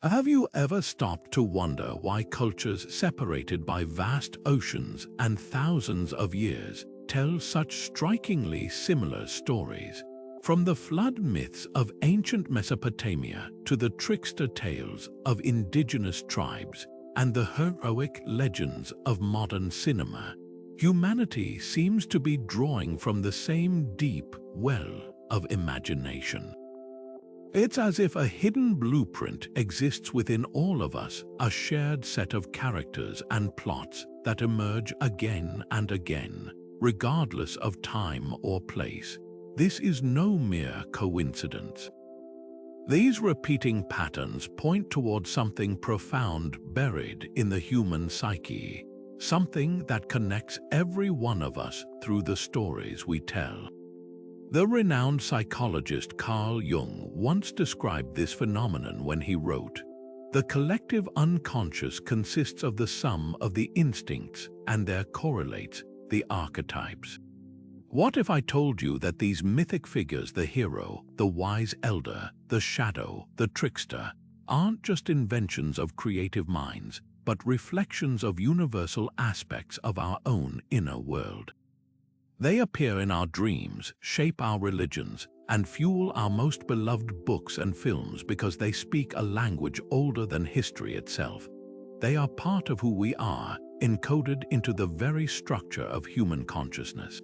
Have you ever stopped to wonder why cultures separated by vast oceans and thousands of years tell such strikingly similar stories? From the flood myths of ancient Mesopotamia to the trickster tales of indigenous tribes and the heroic legends of modern cinema, humanity seems to be drawing from the same deep well of imagination. It's as if a hidden blueprint exists within all of us, a shared set of characters and plots that emerge again and again, regardless of time or place. This is no mere coincidence. These repeating patterns point toward something profound buried in the human psyche, something that connects every one of us through the stories we tell. The renowned psychologist Carl Jung once described this phenomenon when he wrote, "The collective unconscious consists of the sum of the instincts and their correlates, the archetypes." What if I told you that these mythic figures, the hero, the wise elder, the shadow, the trickster, aren't just inventions of creative minds, but reflections of universal aspects of our own inner world? They appear in our dreams, shape our religions, and fuel our most beloved books and films because they speak a language older than history itself. They are part of who we are, encoded into the very structure of human consciousness.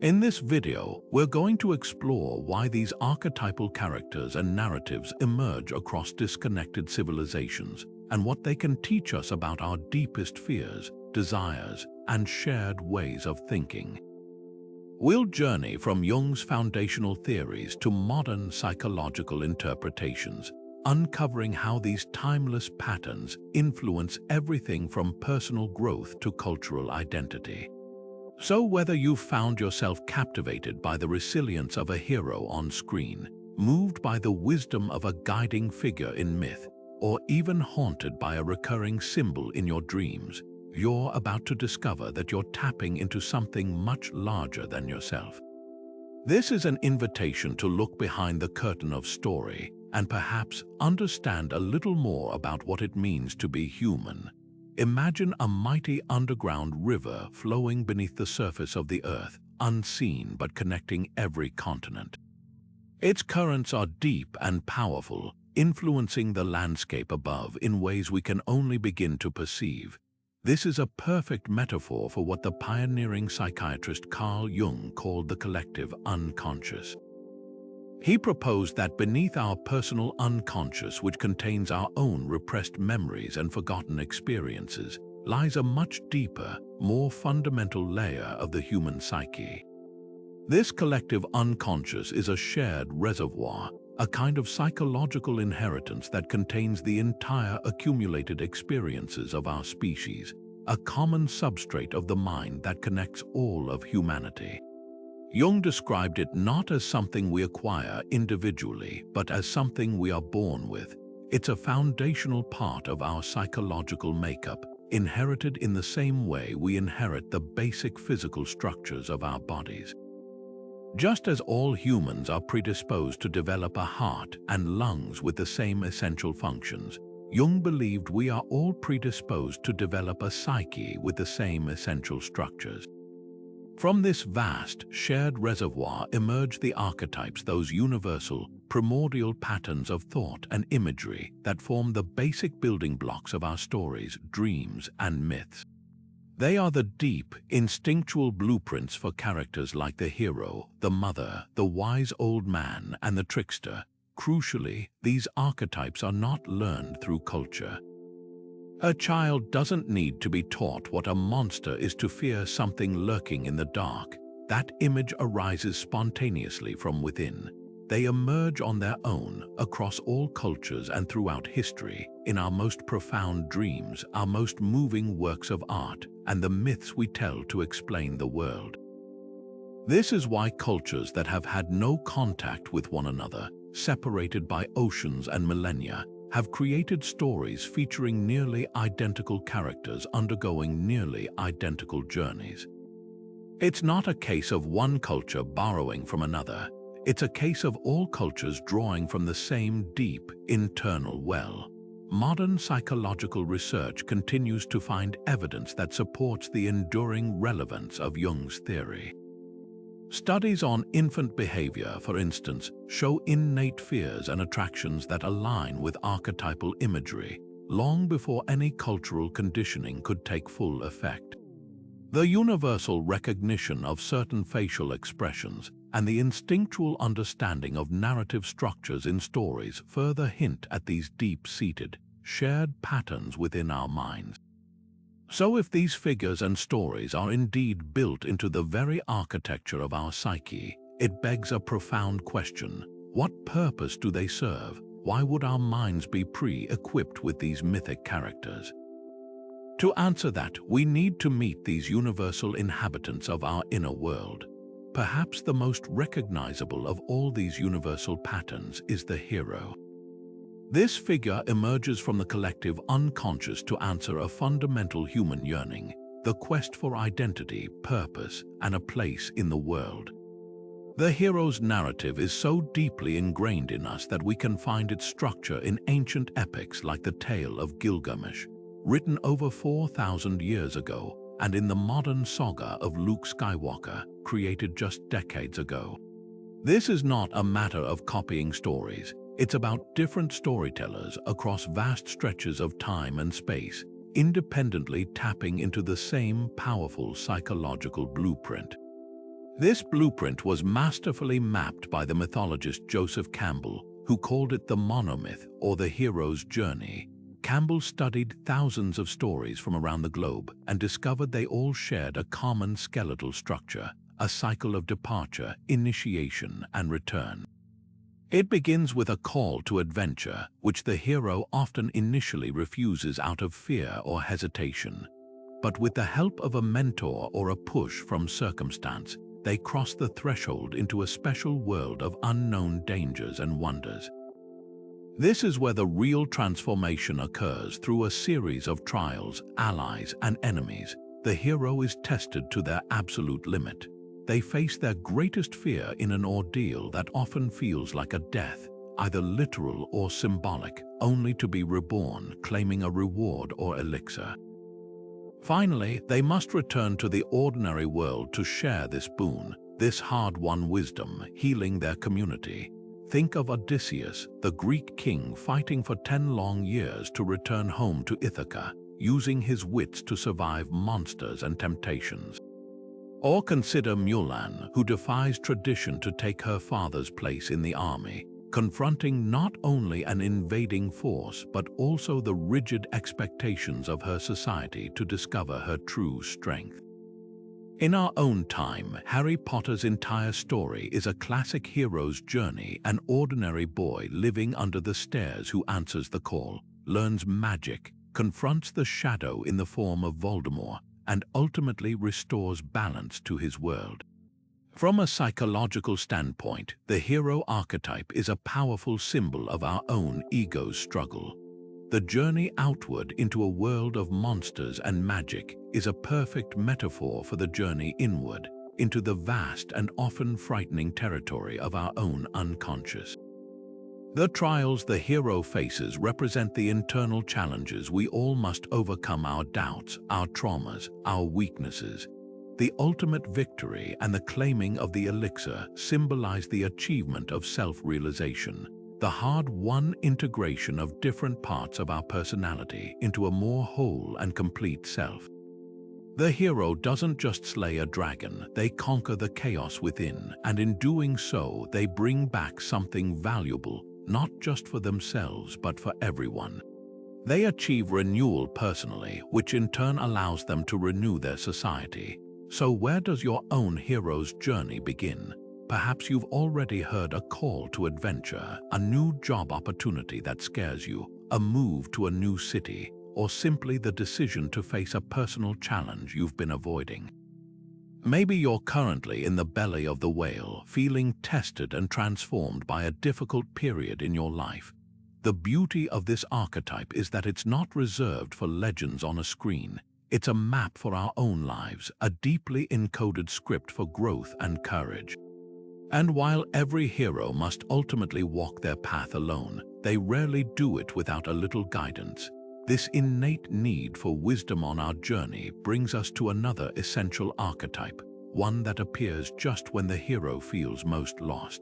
In this video, we're going to explore why these archetypal characters and narratives emerge across disconnected civilizations and what they can teach us about our deepest fears, desires, and shared ways of thinking. We'll journey from Jung's foundational theories to modern psychological interpretations, uncovering how these timeless patterns influence everything from personal growth to cultural identity. So whether you've found yourself captivated by the resilience of a hero on screen, moved by the wisdom of a guiding figure in myth, or even haunted by a recurring symbol in your dreams, you're about to discover that you're tapping into something much larger than yourself. This is an invitation to look behind the curtain of story and perhaps understand a little more about what it means to be human. Imagine a mighty underground river flowing beneath the surface of the earth, unseen but connecting every continent. Its currents are deep and powerful, influencing the landscape above in ways we can only begin to perceive. This is a perfect metaphor for what the pioneering psychiatrist Carl Jung called the collective unconscious. He proposed that beneath our personal unconscious, which contains our own repressed memories and forgotten experiences, lies a much deeper, more fundamental layer of the human psyche. This collective unconscious is a shared reservoir, a kind of psychological inheritance that contains the entire accumulated experiences of our species, a common substrate of the mind that connects all of humanity. Jung described it not as something we acquire individually, but as something we are born with. It's a foundational part of our psychological makeup, inherited in the same way we inherit the basic physical structures of our bodies. Just as all humans are predisposed to develop a heart and lungs with the same essential functions, Jung believed we are all predisposed to develop a psyche with the same essential structures. From this vast, shared reservoir emerge the archetypes, those universal, primordial patterns of thought and imagery that form the basic building blocks of our stories, dreams, and myths. They are the deep, instinctual blueprints for characters like the hero, the mother, the wise old man, and the trickster. Crucially, these archetypes are not learned through culture. A child doesn't need to be taught what a monster is to fear something lurking in the dark. That image arises spontaneously from within. They emerge on their own, across all cultures and throughout history, in our most profound dreams, our most moving works of art, and the myths we tell to explain the world. This is why cultures that have had no contact with one another, separated by oceans and millennia, have created stories featuring nearly identical characters undergoing nearly identical journeys. It's not a case of one culture borrowing from another. It's a case of all cultures drawing from the same deep, internal well. Modern psychological research continues to find evidence that supports the enduring relevance of Jung's theory. Studies on infant behavior, for instance, show innate fears and attractions that align with archetypal imagery, long before any cultural conditioning could take full effect. The universal recognition of certain facial expressions and the instinctual understanding of narrative structures in stories further hint at these deep-seated, shared patterns within our minds. So if these figures and stories are indeed built into the very architecture of our psyche, it begs a profound question. What purpose do they serve? Why would our minds be pre-equipped with these mythic characters? To answer that, we need to meet these universal inhabitants of our inner world. Perhaps the most recognizable of all these universal patterns is the hero. This figure emerges from the collective unconscious to answer a fundamental human yearning, the quest for identity, purpose, and a place in the world. The hero's narrative is so deeply ingrained in us that we can find its structure in ancient epics like the Tale of Gilgamesh, written over 4,000 years ago, and in the modern saga of Luke Skywalker, created just decades ago. This is not a matter of copying stories. It's about different storytellers across vast stretches of time and space, independently tapping into the same powerful psychological blueprint. This blueprint was masterfully mapped by the mythologist Joseph Campbell, who called it the monomyth or the hero's journey. Campbell studied thousands of stories from around the globe and discovered they all shared a common skeletal structure, a cycle of departure, initiation, and return. It begins with a call to adventure, which the hero often initially refuses out of fear or hesitation. But with the help of a mentor or a push from circumstance, they cross the threshold into a special world of unknown dangers and wonders. This is where the real transformation occurs through a series of trials, allies, and enemies. The hero is tested to their absolute limit. They face their greatest fear in an ordeal that often feels like a death, either literal or symbolic, only to be reborn, claiming a reward or elixir. Finally, they must return to the ordinary world to share this boon, this hard-won wisdom, healing their community. Think of Odysseus, the Greek king fighting for 10 long years to return home to Ithaca, using his wits to survive monsters and temptations. Or consider Mulan, who defies tradition to take her father's place in the army, confronting not only an invading force but also the rigid expectations of her society to discover her true strength. In our own time, Harry Potter's entire story is a classic hero's journey, an ordinary boy living under the stairs who answers the call, learns magic, confronts the shadow in the form of Voldemort, and ultimately restores balance to his world. From a psychological standpoint, the hero archetype is a powerful symbol of our own ego's struggle. The journey outward into a world of monsters and magic is a perfect metaphor for the journey inward, into the vast and often frightening territory of our own unconscious. The trials the hero faces represent the internal challenges we all must overcome: our doubts, our traumas, our weaknesses. The ultimate victory and the claiming of the elixir symbolize the achievement of self-realization, the hard-won integration of different parts of our personality into a more whole and complete self. The hero doesn't just slay a dragon, they conquer the chaos within, and in doing so, they bring back something valuable, not just for themselves but for everyone. They achieve renewal personally, which in turn allows them to renew their society. So where does your own hero's journey begin? Perhaps you've already heard a call to adventure, a new job opportunity that scares you, a move to a new city, or simply the decision to face a personal challenge you've been avoiding. Maybe you're currently in the belly of the whale, feeling tested and transformed by a difficult period in your life. The beauty of this archetype is that it's not reserved for legends on a screen. It's a map for our own lives, a deeply encoded script for growth and courage. And while every hero must ultimately walk their path alone, they rarely do it without a little guidance. This innate need for wisdom on our journey brings us to another essential archetype, one that appears just when the hero feels most lost.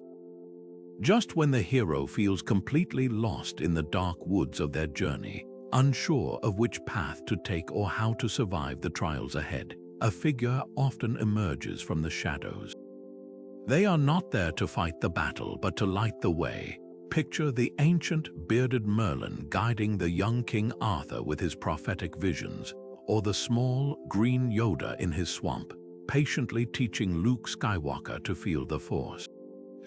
Just when the hero feels completely lost in the dark woods of their journey, unsure of which path to take or how to survive the trials ahead, a figure often emerges from the shadows. They are not there to fight the battle, but to light the way. Picture the ancient, bearded Merlin guiding the young King Arthur with his prophetic visions, or the small, green Yoda in his swamp, patiently teaching Luke Skywalker to feel the Force.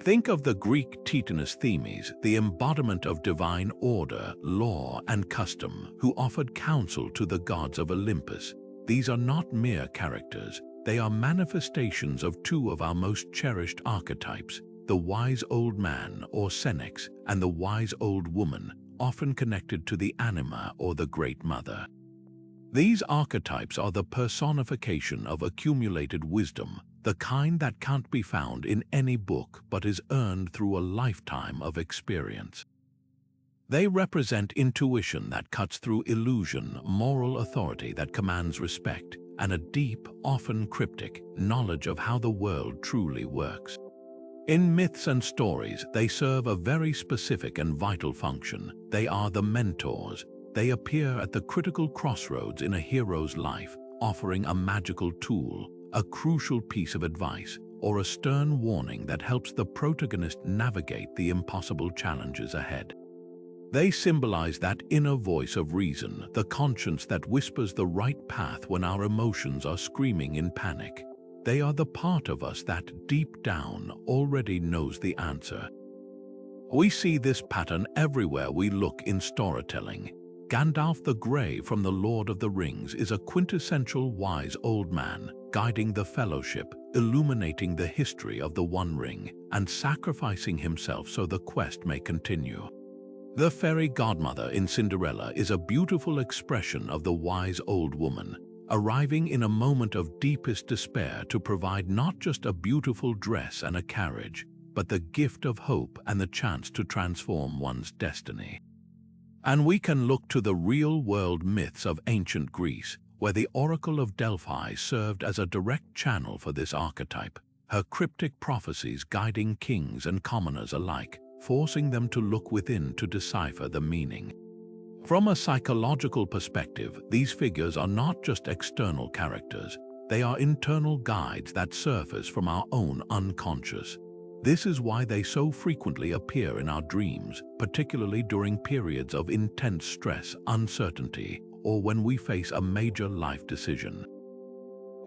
Think of the Greek Titaness Themis, the embodiment of divine order, law, and custom, who offered counsel to the gods of Olympus. These are not mere characters. They are manifestations of two of our most cherished archetypes, the wise old man, or Senex, and the wise old woman, often connected to the Anima or the Great Mother. These archetypes are the personification of accumulated wisdom, the kind that can't be found in any book but is earned through a lifetime of experience. They represent intuition that cuts through illusion, moral authority that commands respect, and a deep, often cryptic, knowledge of how the world truly works. In myths and stories, they serve a very specific and vital function. They are the mentors. They appear at the critical crossroads in a hero's life, offering a magical tool, a crucial piece of advice, or a stern warning that helps the protagonist navigate the impossible challenges ahead. They symbolize that inner voice of reason, the conscience that whispers the right path when our emotions are screaming in panic. They are the part of us that, deep down, already knows the answer. We see this pattern everywhere we look in storytelling. Gandalf the Grey from The Lord of the Rings is a quintessential wise old man, guiding the Fellowship, illuminating the history of the One Ring, and sacrificing himself so the quest may continue. The fairy godmother in Cinderella is a beautiful expression of the wise old woman, arriving in a moment of deepest despair to provide not just a beautiful dress and a carriage, but the gift of hope and the chance to transform one's destiny. And we can look to the real-world myths of ancient Greece, where the Oracle of Delphi served as a direct channel for this archetype, her cryptic prophecies guiding kings and commoners alike, forcing them to look within to decipher the meaning. From a psychological perspective, these figures are not just external characters, they are internal guides that surface from our own unconscious. This is why they so frequently appear in our dreams, particularly during periods of intense stress, uncertainty, or when we face a major life decision.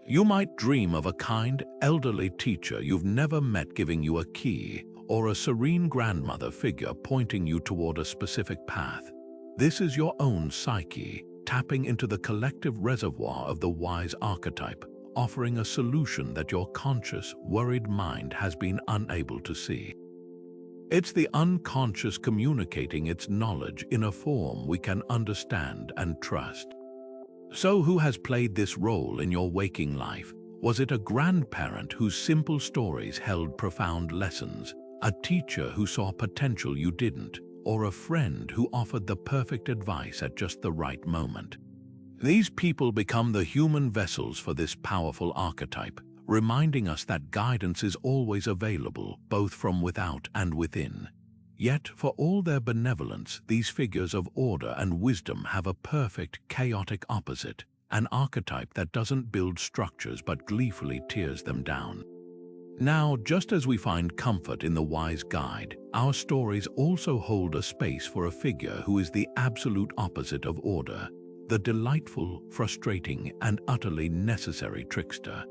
You might dream of a kind, elderly teacher you've never met giving you a key, or a serene grandmother figure pointing you toward a specific path. This is your own psyche, tapping into the collective reservoir of the wise archetype, offering a solution that your conscious, worried mind has been unable to see. It's the unconscious communicating its knowledge in a form we can understand and trust. So who has played this role in your waking life? Was it a grandparent whose simple stories held profound lessons, a teacher who saw potential you didn't, or a friend who offered the perfect advice at just the right moment? These people become the human vessels for this powerful archetype, reminding us that guidance is always available, both from without and within. Yet, for all their benevolence, these figures of order and wisdom have a perfect, chaotic opposite, an archetype that doesn't build structures but gleefully tears them down. Now, just as we find comfort in the wise guide, our stories also hold a space for a figure who is the absolute opposite of order, the delightful, frustrating, and utterly necessary trickster.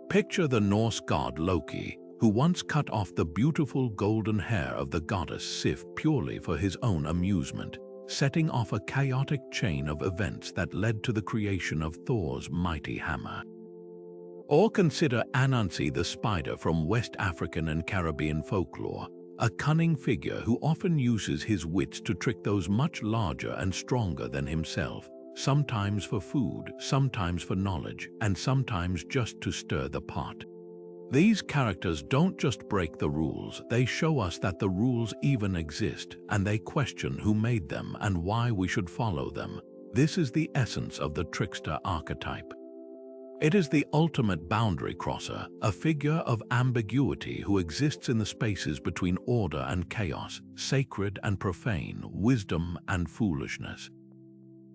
Picture the Norse god Loki, who once cut off the beautiful golden hair of the goddess Sif purely for his own amusement, setting off a chaotic chain of events that led to the creation of Thor's mighty hammer. Or consider Anansi the spider from West African and Caribbean folklore, a cunning figure who often uses his wits to trick those much larger and stronger than himself, sometimes for food, sometimes for knowledge, and sometimes just to stir the pot. These characters don't just break the rules, they show us that the rules even exist, and they question who made them and why we should follow them. This is the essence of the Trickster Archetype. It is the ultimate boundary crosser, a figure of ambiguity who exists in the spaces between order and chaos, sacred and profane, wisdom and foolishness.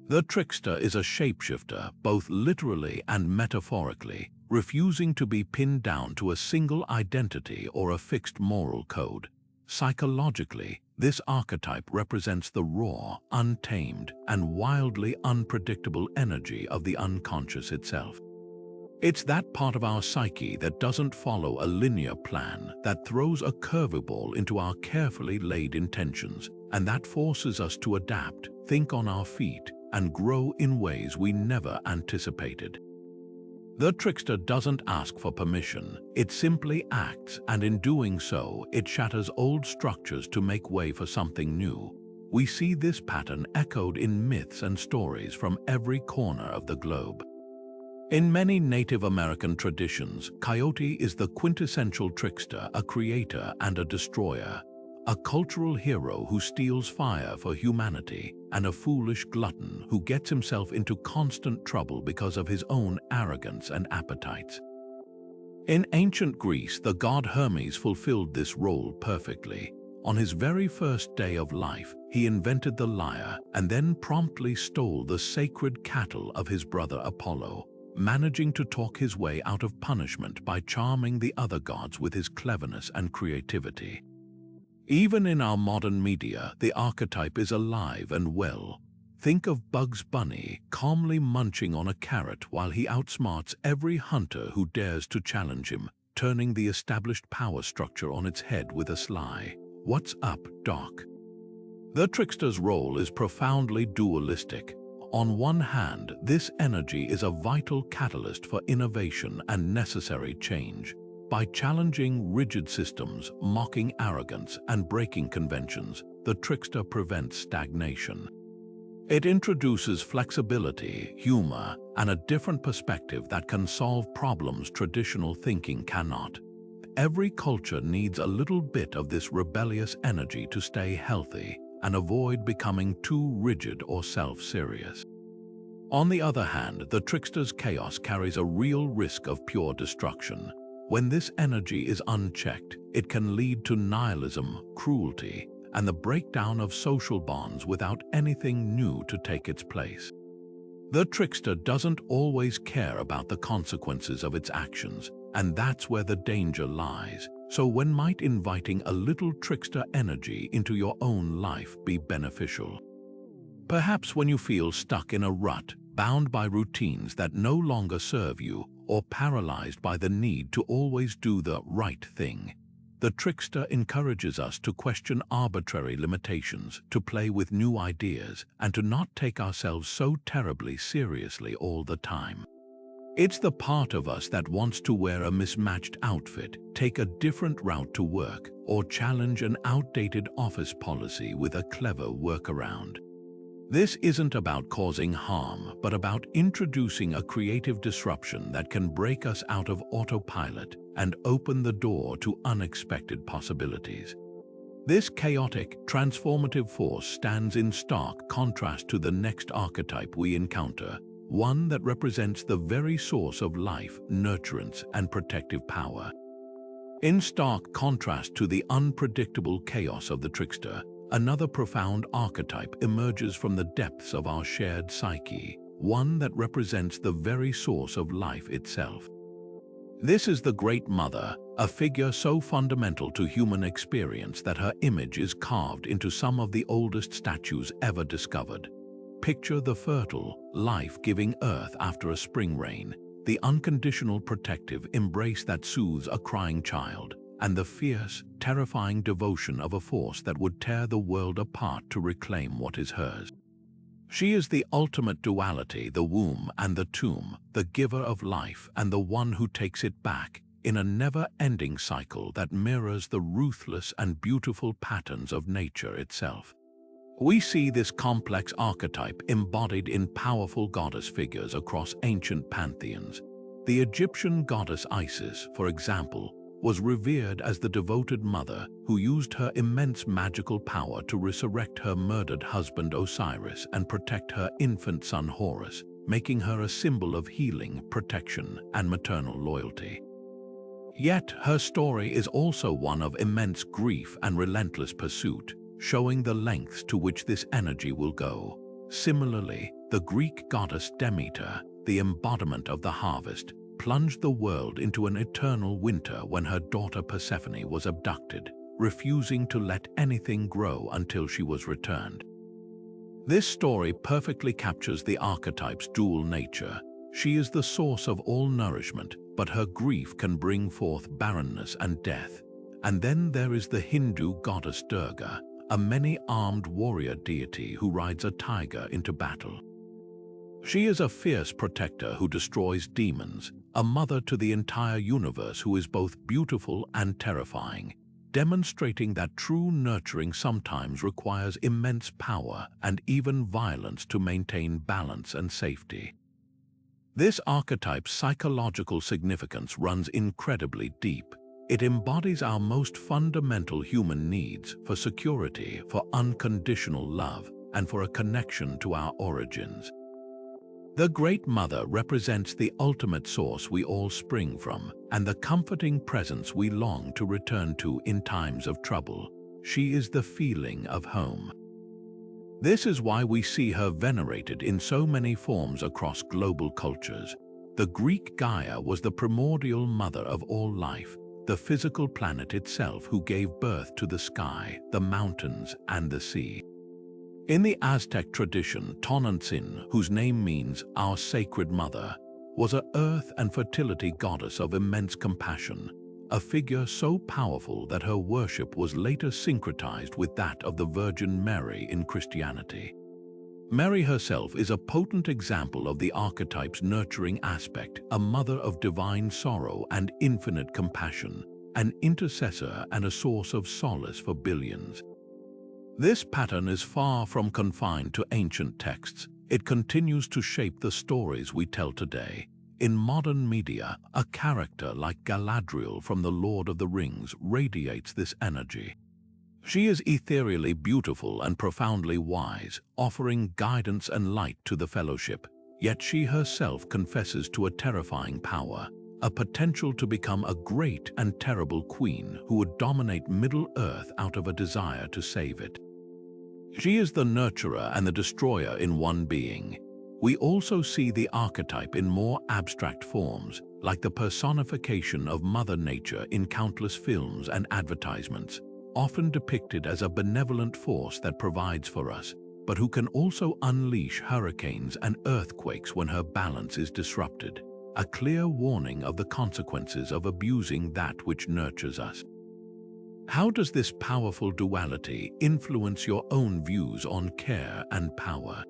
The trickster is a shapeshifter, both literally and metaphorically, refusing to be pinned down to a single identity or a fixed moral code. Psychologically, this archetype represents the raw, untamed, and wildly unpredictable energy of the unconscious itself. It's that part of our psyche that doesn't follow a linear plan, that throws a curveball into our carefully laid intentions, and that forces us to adapt, think on our feet, and grow in ways we never anticipated. The trickster doesn't ask for permission, it simply acts, and in doing so, it shatters old structures to make way for something new. We see this pattern echoed in myths and stories from every corner of the globe. In many Native American traditions, Coyote is the quintessential trickster, a creator and a destroyer, a cultural hero who steals fire for humanity, and a foolish glutton who gets himself into constant trouble because of his own arrogance and appetites. In ancient Greece, the god Hermes fulfilled this role perfectly. On his very first day of life, he invented the lyre and then promptly stole the sacred cattle of his brother Apollo, managing to talk his way out of punishment by charming the other gods with his cleverness and creativity. Even in our modern media, the archetype is alive and well. Think of Bugs Bunny calmly munching on a carrot while he outsmarts every hunter who dares to challenge him, turning the established power structure on its head with a sly, "What's up, Doc?" The trickster's role is profoundly dualistic. On one hand, this energy is a vital catalyst for innovation and necessary change. By challenging rigid systems, mocking arrogance, and breaking conventions, the trickster prevents stagnation. It introduces flexibility, humor, and a different perspective that can solve problems traditional thinking cannot. Every culture needs a little bit of this rebellious energy to stay healthy and avoid becoming too rigid or self-serious. On the other hand, the trickster's chaos carries a real risk of pure destruction. When this energy is unchecked, it can lead to nihilism, cruelty, and the breakdown of social bonds without anything new to take its place. The trickster doesn't always care about the consequences of its actions, and that's where the danger lies. So when might inviting a little trickster energy into your own life be beneficial? Perhaps when you feel stuck in a rut, bound by routines that no longer serve you, or paralyzed by the need to always do the right thing. The trickster encourages us to question arbitrary limitations, to play with new ideas, and to not take ourselves so terribly seriously all the time. It's the part of us that wants to wear a mismatched outfit, take a different route to work, or challenge an outdated office policy with a clever workaround. This isn't about causing harm, but about introducing a creative disruption that can break us out of autopilot and open the door to unexpected possibilities. This chaotic, transformative force stands in stark contrast to the next archetype we encounter, one that represents the very source of life, nurturance, and protective power. In stark contrast to the unpredictable chaos of the trickster, another profound archetype emerges from the depths of our shared psyche, one that represents the very source of life itself. This is the Great Mother, a figure so fundamental to human experience that her image is carved into some of the oldest statues ever discovered. Picture the fertile, life-giving earth after a spring rain, the unconditional protective embrace that soothes a crying child, and the fierce, terrifying devotion of a force that would tear the world apart to reclaim what is hers. She is the ultimate duality, the womb and the tomb, the giver of life and the one who takes it back, in a never-ending cycle that mirrors the ruthless and beautiful patterns of nature itself. We see this complex archetype embodied in powerful goddess figures across ancient pantheons. The Egyptian goddess Isis, for example, was revered as the devoted mother who used her immense magical power to resurrect her murdered husband Osiris and protect her infant son Horus, making her a symbol of healing, protection, and maternal loyalty. Yet her story is also one of immense grief and relentless pursuit, showing the lengths to which this energy will go. Similarly, the Greek goddess Demeter, the embodiment of the harvest, plunged the world into an eternal winter when her daughter Persephone was abducted, refusing to let anything grow until she was returned. This story perfectly captures the archetype's dual nature. She is the source of all nourishment, but her grief can bring forth barrenness and death. And then there is the Hindu goddess Durga, a many-armed warrior deity who rides a tiger into battle. She is a fierce protector who destroys demons, a mother to the entire universe who is both beautiful and terrifying, demonstrating that true nurturing sometimes requires immense power and even violence to maintain balance and safety. This archetype's psychological significance runs incredibly deep. It embodies our most fundamental human needs for security, for unconditional love, and for a connection to our origins. The Great Mother represents the ultimate source we all spring from, and the comforting presence we long to return to in times of trouble. She is the feeling of home. This is why we see her venerated in so many forms across global cultures. The Greek Gaia was the primordial mother of all life, the physical planet itself who gave birth to the sky, the mountains, and the sea. In the Aztec tradition, Tonantzin, whose name means our sacred mother, was an earth and fertility goddess of immense compassion, a figure so powerful that her worship was later syncretized with that of the Virgin Mary in Christianity. Mary herself is a potent example of the archetype's nurturing aspect, a mother of divine sorrow and infinite compassion, an intercessor and a source of solace for billions. This pattern is far from confined to ancient texts. It continues to shape the stories we tell today. In modern media, a character like Galadriel from The Lord of the Rings radiates this energy. She is ethereally beautiful and profoundly wise, offering guidance and light to the Fellowship, yet she herself confesses to a terrifying power, a potential to become a great and terrible queen who would dominate Middle-earth out of a desire to save it. She is the nurturer and the destroyer in one being. We also see the archetype in more abstract forms, like the personification of Mother Nature in countless films and advertisements, often depicted as a benevolent force that provides for us, but who can also unleash hurricanes and earthquakes when her balance is disrupted, a clear warning of the consequences of abusing that which nurtures us. How does this powerful duality influence your own views on care and power?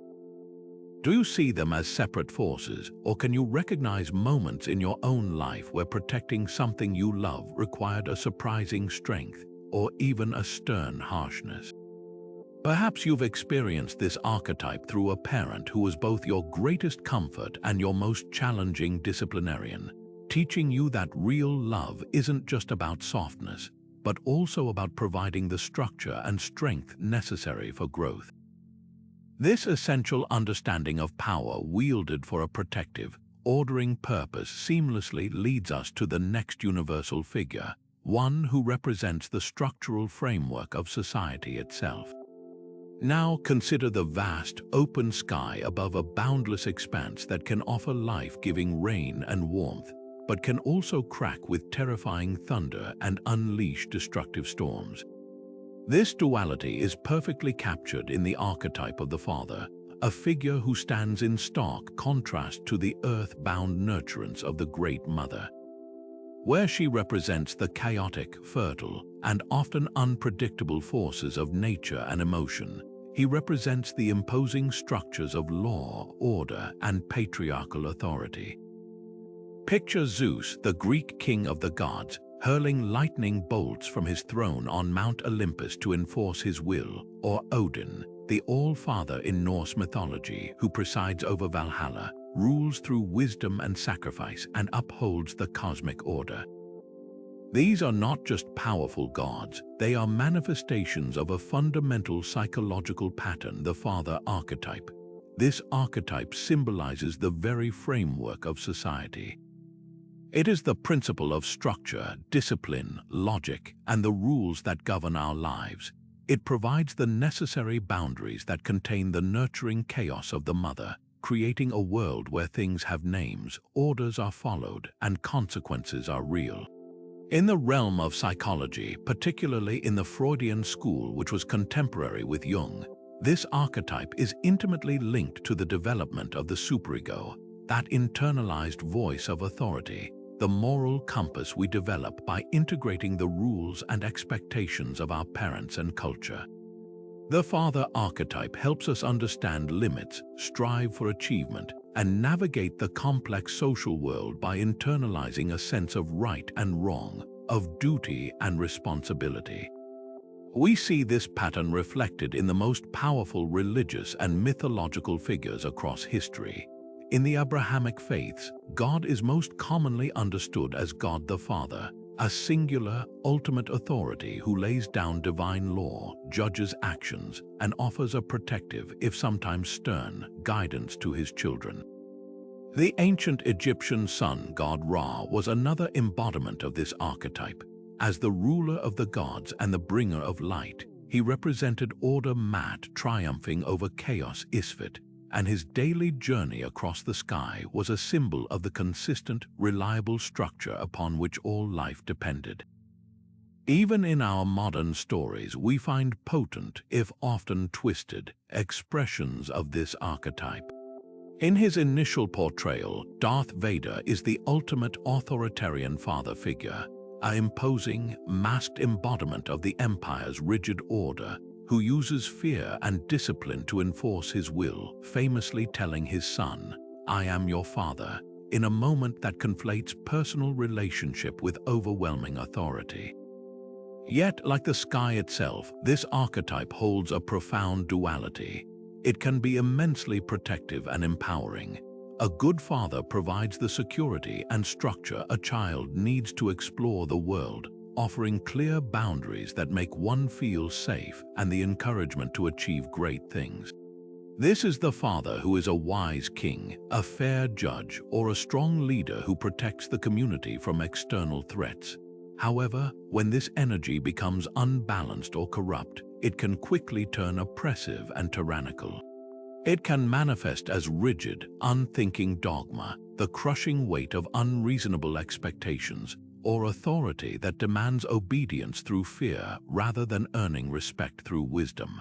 Do you see them as separate forces, or can you recognize moments in your own life where protecting something you love required a surprising strength or even a stern harshness? Perhaps you've experienced this archetype through a parent who was both your greatest comfort and your most challenging disciplinarian, teaching you that real love isn't just about softness, but also about providing the structure and strength necessary for growth. This essential understanding of power wielded for a protective, ordering purpose seamlessly leads us to the next universal figure, one who represents the structural framework of society itself. Now consider the vast, open sky above a boundless expanse that can offer life-giving rain and warmth, but can also crack with terrifying thunder and unleash destructive storms. This duality is perfectly captured in the archetype of the father, a figure who stands in stark contrast to the earth-bound nurturance of the Great Mother. Where she represents the chaotic, fertile, and often unpredictable forces of nature and emotion, he represents the imposing structures of law, order, and patriarchal authority. Picture Zeus, the Greek king of the gods, hurling lightning bolts from his throne on Mount Olympus to enforce his will, or Odin, the All-Father in Norse mythology, who presides over Valhalla, rules through wisdom and sacrifice, and upholds the cosmic order. These are not just powerful gods, they are manifestations of a fundamental psychological pattern, the Father Archetype. This archetype symbolizes the very framework of society. It is the principle of structure, discipline, logic, and the rules that govern our lives. It provides the necessary boundaries that contain the nurturing chaos of the mother, creating a world where things have names, orders are followed, and consequences are real. In the realm of psychology, particularly in the Freudian school, which was contemporary with Jung, this archetype is intimately linked to the development of the superego, that internalized voice of authority, the moral compass we develop by integrating the rules and expectations of our parents and culture. The Father Archetype helps us understand limits, strive for achievement, and navigate the complex social world by internalizing a sense of right and wrong, of duty and responsibility. We see this pattern reflected in the most powerful religious and mythological figures across history. In the Abrahamic faiths, God is most commonly understood as God the Father, a singular, ultimate authority who lays down divine law, judges actions, and offers a protective, if sometimes stern, guidance to his children. The ancient Egyptian sun god Ra was another embodiment of this archetype. As the ruler of the gods and the bringer of light, he represented order Mat triumphing over chaos Isfet, and his daily journey across the sky was a symbol of the consistent, reliable structure upon which all life depended. Even in our modern stories, we find potent, if often twisted, expressions of this archetype. In his initial portrayal, Darth Vader is the ultimate authoritarian father figure, an imposing, masked embodiment of the Empire's rigid order, who uses fear and discipline to enforce his will, famously telling his son, "I am your father," in a moment that conflates personal relationship with overwhelming authority. Yet, like the sky itself, this archetype holds a profound duality. It can be immensely protective and empowering. A good father provides the security and structure a child needs to explore the world, offering clear boundaries that make one feel safe and the encouragement to achieve great things. This is the father who is a wise king, a fair judge, or a strong leader who protects the community from external threats. However, when this energy becomes unbalanced or corrupt, it can quickly turn oppressive and tyrannical. It can manifest as rigid, unthinking dogma, the crushing weight of unreasonable expectations, or authority that demands obedience through fear rather than earning respect through wisdom.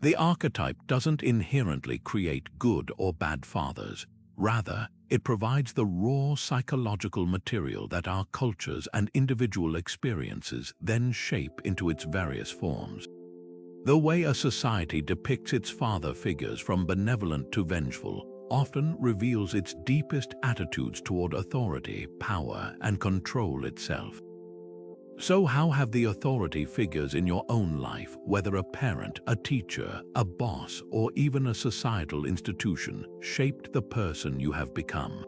The archetype doesn't inherently create good or bad fathers. Rather, it provides the raw psychological material that our cultures and individual experiences then shape into its various forms. The way a society depicts its father figures, from benevolent to vengeful, often reveals its deepest attitudes toward authority, power, and control itself. So how have the authority figures in your own life, whether a parent, a teacher, a boss, or even a societal institution, shaped the person you have become?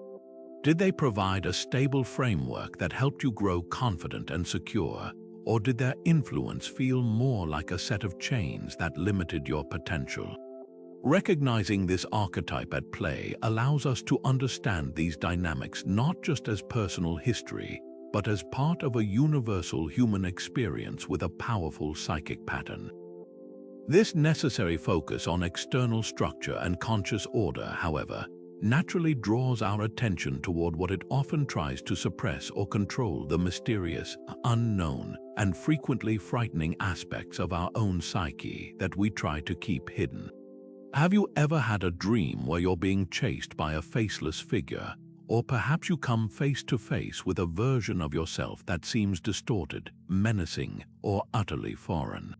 Did they provide a stable framework that helped you grow confident and secure, or did their influence feel more like a set of chains that limited your potential? Recognizing this archetype at play allows us to understand these dynamics not just as personal history, but as part of a universal human experience with a powerful psychic pattern. This necessary focus on external structure and conscious order, however, naturally draws our attention toward what it often tries to suppress or control: the mysterious, unknown, and frequently frightening aspects of our own psyche that we try to keep hidden. Have you ever had a dream where you're being chased by a faceless figure, or perhaps you come face to face with a version of yourself that seems distorted, menacing, or utterly foreign?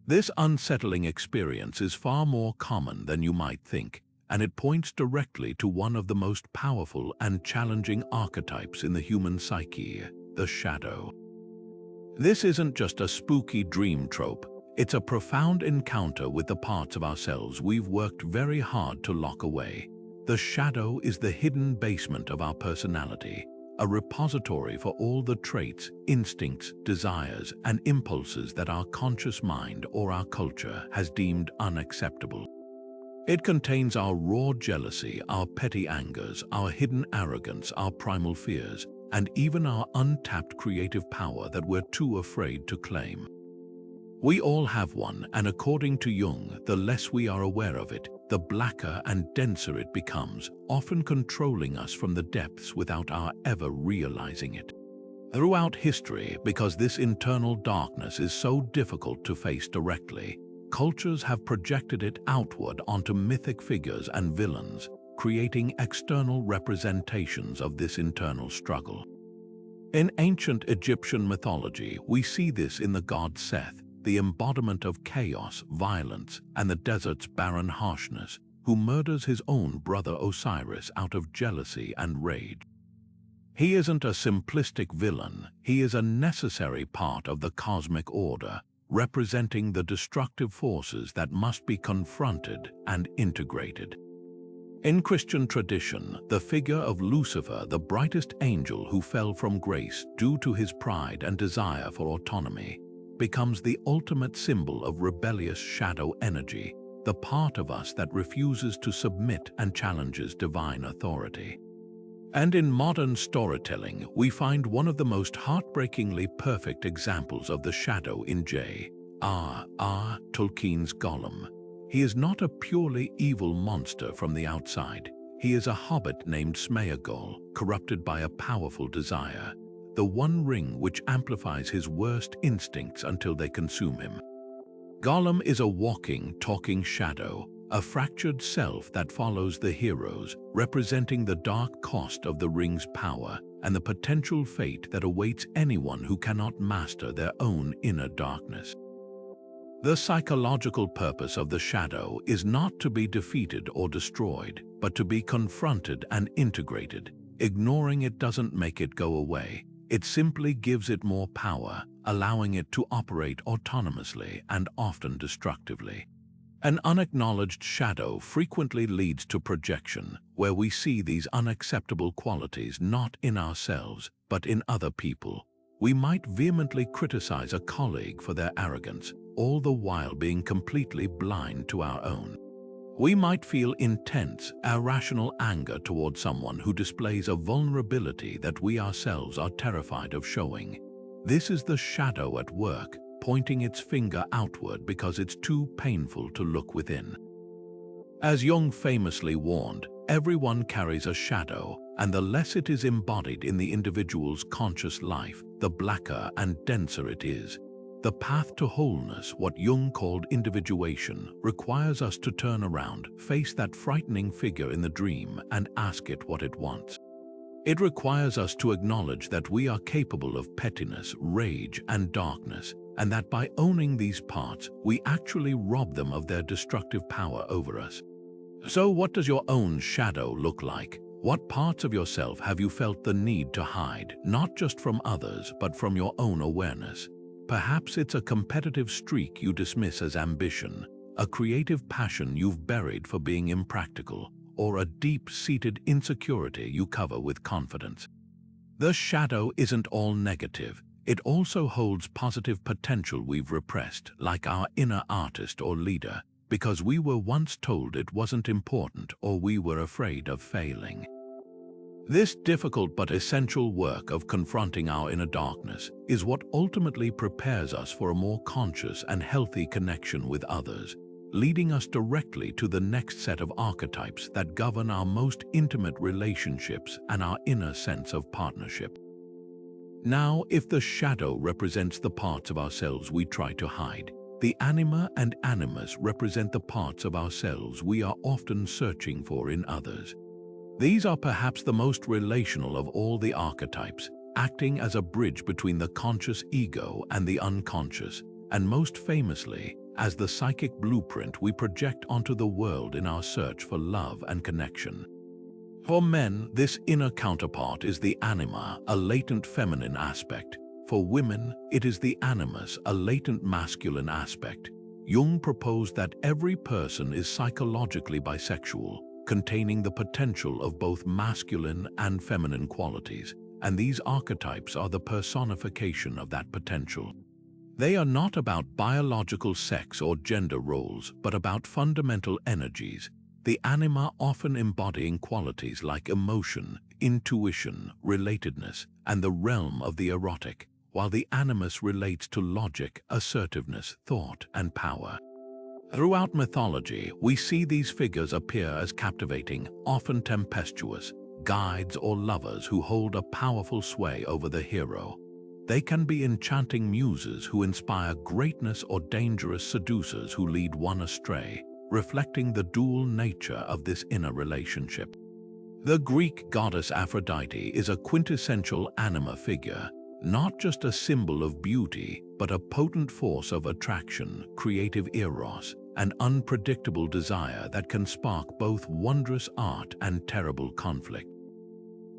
This unsettling experience is far more common than you might think, and it points directly to one of the most powerful and challenging archetypes in the human psyche, the shadow. This isn't just a spooky dream trope. It's a profound encounter with the parts of ourselves we've worked very hard to lock away. The shadow is the hidden basement of our personality, a repository for all the traits, instincts, desires, and impulses that our conscious mind or our culture has deemed unacceptable. It contains our raw jealousy, our petty angers, our hidden arrogance, our primal fears, and even our untapped creative power that we're too afraid to claim. We all have one, and according to Jung, the less we are aware of it, the blacker and denser it becomes, often controlling us from the depths without our ever realizing it. Throughout history, because this internal darkness is so difficult to face directly, cultures have projected it outward onto mythic figures and villains, creating external representations of this internal struggle. In ancient Egyptian mythology, we see this in the god Seth, the embodiment of chaos, violence, and the desert's barren harshness, who murders his own brother Osiris out of jealousy and rage. He isn't a simplistic villain, he is a necessary part of the cosmic order, representing the destructive forces that must be confronted and integrated. In Christian tradition, the figure of Lucifer, the brightest angel who fell from grace due to his pride and desire for autonomy, becomes the ultimate symbol of rebellious shadow energy, the part of us that refuses to submit and challenges divine authority. And in modern storytelling, we find one of the most heartbreakingly perfect examples of the shadow in J.R.R. Tolkien's Gollum. He is not a purely evil monster from the outside. He is a hobbit named Smeagol, corrupted by a powerful desire, the one ring which amplifies his worst instincts until they consume him. Gollum is a walking, talking shadow, a fractured self that follows the heroes, representing the dark cost of the ring's power and the potential fate that awaits anyone who cannot master their own inner darkness. The psychological purpose of the shadow is not to be defeated or destroyed, but to be confronted and integrated. Ignoring it doesn't make it go away. It simply gives it more power, allowing it to operate autonomously and often destructively. An unacknowledged shadow frequently leads to projection, where we see these unacceptable qualities not in ourselves, but in other people. We might vehemently criticize a colleague for their arrogance, all the while being completely blind to our own. We might feel intense, irrational anger toward someone who displays a vulnerability that we ourselves are terrified of showing. This is the shadow at work, pointing its finger outward because it's too painful to look within. As Jung famously warned, everyone carries a shadow, and the less it is embodied in the individual's conscious life, the blacker and denser it is. The path to wholeness, what Jung called individuation, requires us to turn around, face that frightening figure in the dream, and ask it what it wants. It requires us to acknowledge that we are capable of pettiness, rage, and darkness, and that by owning these parts, we actually rob them of their destructive power over us. So what does your own shadow look like? What parts of yourself have you felt the need to hide, not just from others, but from your own awareness? Perhaps it's a competitive streak you dismiss as ambition, a creative passion you've buried for being impractical, or a deep-seated insecurity you cover with confidence. The shadow isn't all negative. It also holds positive potential we've repressed, like our inner artist or leader, because we were once told it wasn't important or we were afraid of failing. This difficult but essential work of confronting our inner darkness is what ultimately prepares us for a more conscious and healthy connection with others, leading us directly to the next set of archetypes that govern our most intimate relationships and our inner sense of partnership. Now, if the shadow represents the parts of ourselves we try to hide, the Anima and Animus represent the parts of ourselves we are often searching for in others. These are perhaps the most relational of all the archetypes, acting as a bridge between the conscious ego and the unconscious, and most famously, as the psychic blueprint we project onto the world in our search for love and connection. For men, this inner counterpart is the anima, a latent feminine aspect. For women, it is the animus, a latent masculine aspect. Jung proposed that every person is psychologically bisexual, containing the potential of both masculine and feminine qualities, and these archetypes are the personification of that potential. They are not about biological sex or gender roles, but about fundamental energies, the anima often embodying qualities like emotion, intuition, relatedness, and the realm of the erotic, while the animus relates to logic, assertiveness, thought, and power. Throughout mythology, we see these figures appear as captivating, often tempestuous, guides or lovers who hold a powerful sway over the hero. They can be enchanting muses who inspire greatness or dangerous seducers who lead one astray, reflecting the dual nature of this inner relationship. The Greek goddess Aphrodite is a quintessential anima figure, not just a symbol of beauty, but a potent force of attraction, creative eros, and unpredictable desire that can spark both wondrous art and terrible conflict.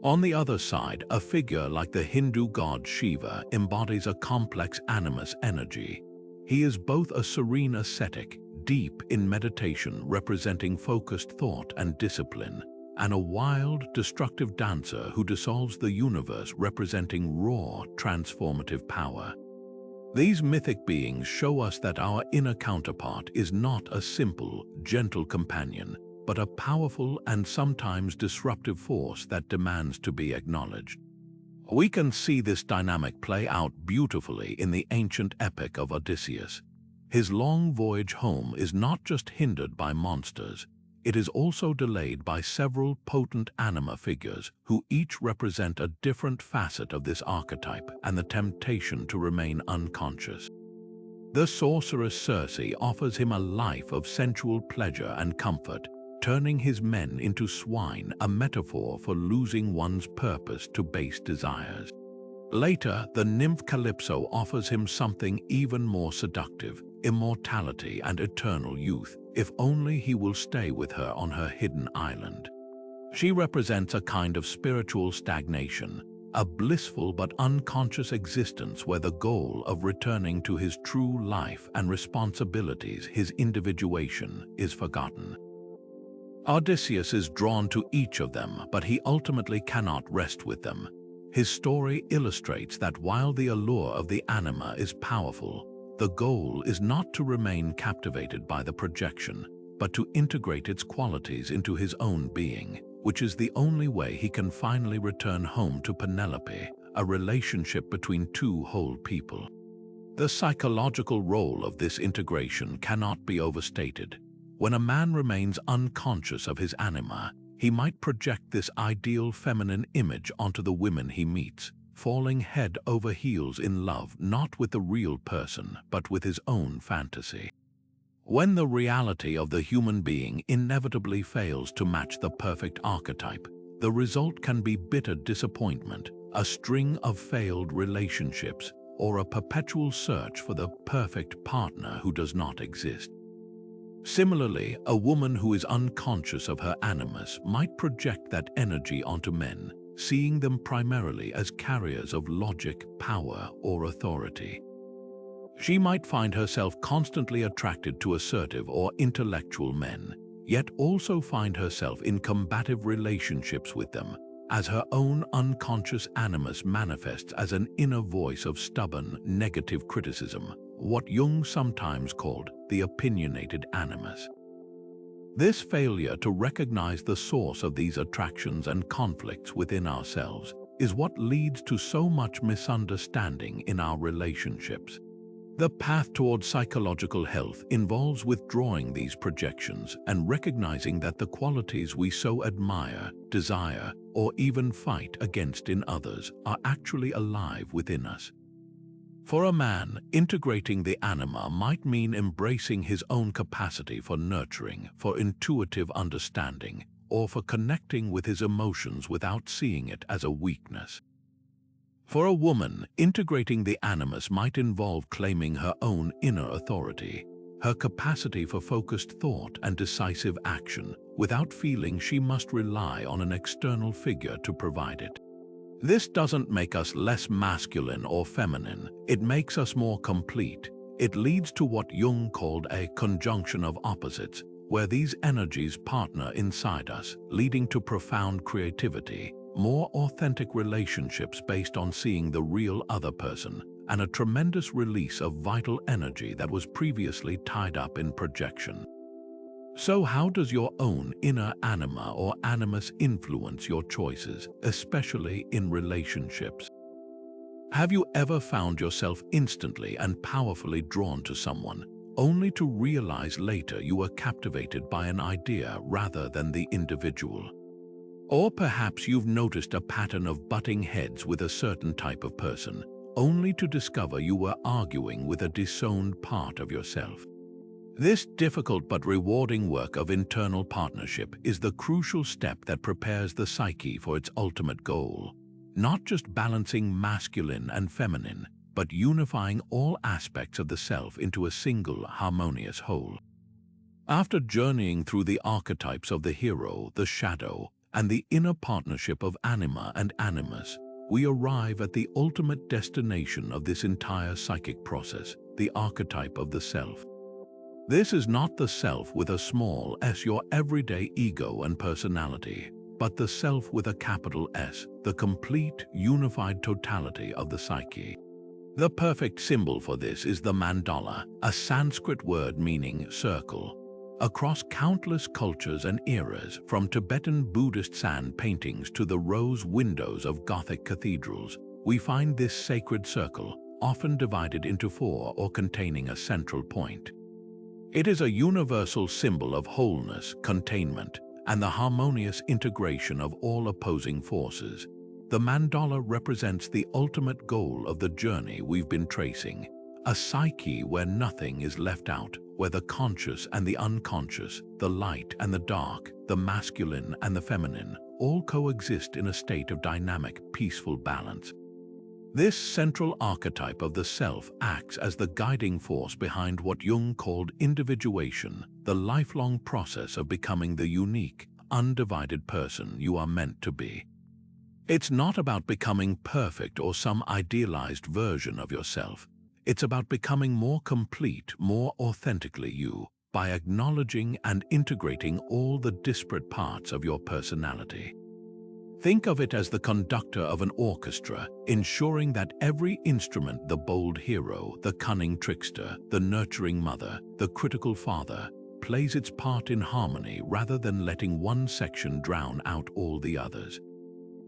On the other side, a figure like the Hindu god Shiva embodies a complex animus energy. He is both a serene ascetic, deep in meditation representing focused thought and discipline, and a wild, destructive dancer who dissolves the universe representing raw, transformative power. These mythic beings show us that our inner counterpart is not a simple, gentle companion, but a powerful and sometimes disruptive force that demands to be acknowledged. We can see this dynamic play out beautifully in the ancient epic of Odysseus. His long voyage home is not just hindered by monsters, it is also delayed by several potent anima figures who each represent a different facet of this archetype and the temptation to remain unconscious. The sorceress Circe offers him a life of sensual pleasure and comfort, turning his men into swine, a metaphor for losing one's purpose to base desires. Later, the nymph Calypso offers him something even more seductive, immortality and eternal youth, if only he will stay with her on her hidden island. She represents a kind of spiritual stagnation, a blissful but unconscious existence where the goal of returning to his true life and responsibilities, his individuation, is forgotten. Odysseus is drawn to each of them, but he ultimately cannot rest with them. His story illustrates that while the allure of the anima is powerful, the goal is not to remain captivated by the projection, but to integrate its qualities into his own being, which is the only way he can finally return home to Penelope, a relationship between two whole people. The psychological role of this integration cannot be overstated. When a man remains unconscious of his anima, he might project this ideal feminine image onto the women he meets, falling head over heels in love not with the real person, but with his own fantasy. When the reality of the human being inevitably fails to match the perfect archetype, the result can be bitter disappointment, a string of failed relationships, or a perpetual search for the perfect partner who does not exist. Similarly, a woman who is unconscious of her animus might project that energy onto men, seeing them primarily as carriers of logic, power, or authority. She might find herself constantly attracted to assertive or intellectual men, yet also find herself in combative relationships with them, as her own unconscious animus manifests as an inner voice of stubborn, negative criticism, what Jung sometimes called the opinionated animus. This failure to recognize the source of these attractions and conflicts within ourselves is what leads to so much misunderstanding in our relationships. The path towards psychological health involves withdrawing these projections and recognizing that the qualities we so admire, desire, or even fight against in others are actually alive within us. For a man, integrating the anima might mean embracing his own capacity for nurturing, for intuitive understanding, or for connecting with his emotions without seeing it as a weakness. For a woman, integrating the animus might involve claiming her own inner authority, her capacity for focused thought and decisive action, without feeling she must rely on an external figure to provide it. This doesn't make us less masculine or feminine, it makes us more complete. It leads to what Jung called a conjunction of opposites, where these energies partner inside us, leading to profound creativity, more authentic relationships based on seeing the real other person, and a tremendous release of vital energy that was previously tied up in projection. So how does your own inner anima or animus influence your choices, especially in relationships? Have you ever found yourself instantly and powerfully drawn to someone, only to realize later you were captivated by an idea rather than the individual? Or perhaps you've noticed a pattern of butting heads with a certain type of person, only to discover you were arguing with a disowned part of yourself. This difficult but rewarding work of internal partnership is the crucial step that prepares the psyche for its ultimate goal, not just balancing masculine and feminine, but unifying all aspects of the self into a single harmonious whole. After journeying through the archetypes of the hero, the shadow, and the inner partnership of anima and animus, we arrive at the ultimate destination of this entire psychic process, the archetype of the self. This is not the self with a small s, your everyday ego and personality, but the self with a capital S, the complete, unified totality of the psyche. The perfect symbol for this is the mandala, a Sanskrit word meaning circle. Across countless cultures and eras, from Tibetan Buddhist sand paintings to the rose windows of Gothic cathedrals, we find this sacred circle, often divided into four or containing a central point. It is a universal symbol of wholeness, containment, and the harmonious integration of all opposing forces. The mandala represents the ultimate goal of the journey we've been tracing, a psyche where nothing is left out, where the conscious and the unconscious, the light and the dark, the masculine and the feminine, all coexist in a state of dynamic, peaceful balance. This central archetype of the self acts as the guiding force behind what Jung called individuation, the lifelong process of becoming the unique, undivided person you are meant to be. It's not about becoming perfect or some idealized version of yourself. It's about becoming more complete, more authentically you, by acknowledging and integrating all the disparate parts of your personality. Think of it as the conductor of an orchestra, ensuring that every instrument, the bold hero, the cunning trickster, the nurturing mother, the critical father, plays its part in harmony rather than letting one section drown out all the others.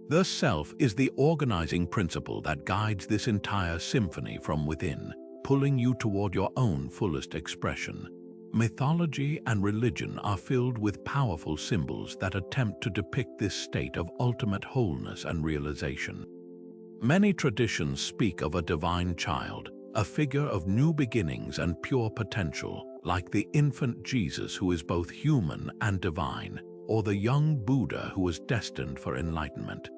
The self is the organizing principle that guides this entire symphony from within, pulling you toward your own fullest expression. Mythology and religion are filled with powerful symbols that attempt to depict this state of ultimate wholeness and realization. Many traditions speak of a divine child, a figure of new beginnings and pure potential, like the infant Jesus who is both human and divine, or the young Buddha who was destined for enlightenment.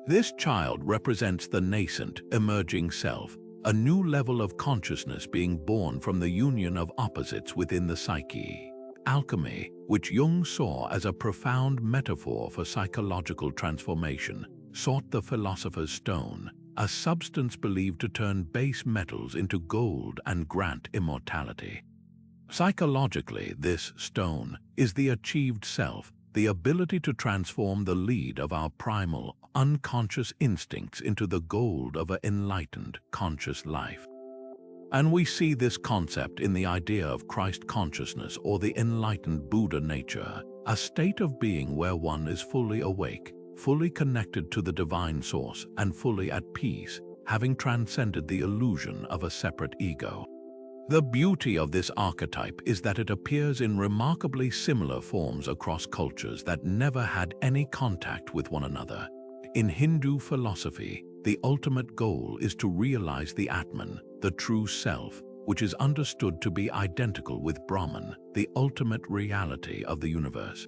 This child represents the nascent, emerging self, a new level of consciousness being born from the union of opposites within the psyche. Alchemy, which Jung saw as a profound metaphor for psychological transformation, sought the philosopher's stone, a substance believed to turn base metals into gold and grant immortality. Psychologically, this stone is the achieved self, the ability to transform the lead of our primal, unconscious instincts into the gold of an enlightened, conscious life. And we see this concept in the idea of Christ consciousness or the enlightened Buddha nature, a state of being where one is fully awake, fully connected to the divine source, and fully at peace, having transcended the illusion of a separate ego. The beauty of this archetype is that it appears in remarkably similar forms across cultures that never had any contact with one another. In Hindu philosophy, the ultimate goal is to realize the Atman, the true self, which is understood to be identical with Brahman, the ultimate reality of the universe.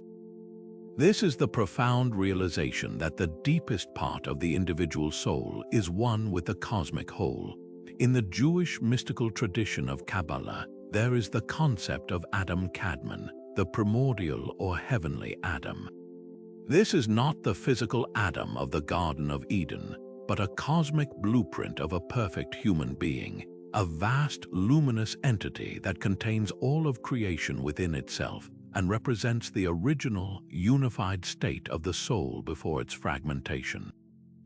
This is the profound realization that the deepest part of the individual soul is one with the cosmic whole. In the Jewish mystical tradition of Kabbalah, there is the concept of Adam Kadmon, the primordial or heavenly Adam. This is not the physical Adam of the Garden of Eden, but a cosmic blueprint of a perfect human being, a vast, luminous entity that contains all of creation within itself and represents the original, unified state of the soul before its fragmentation.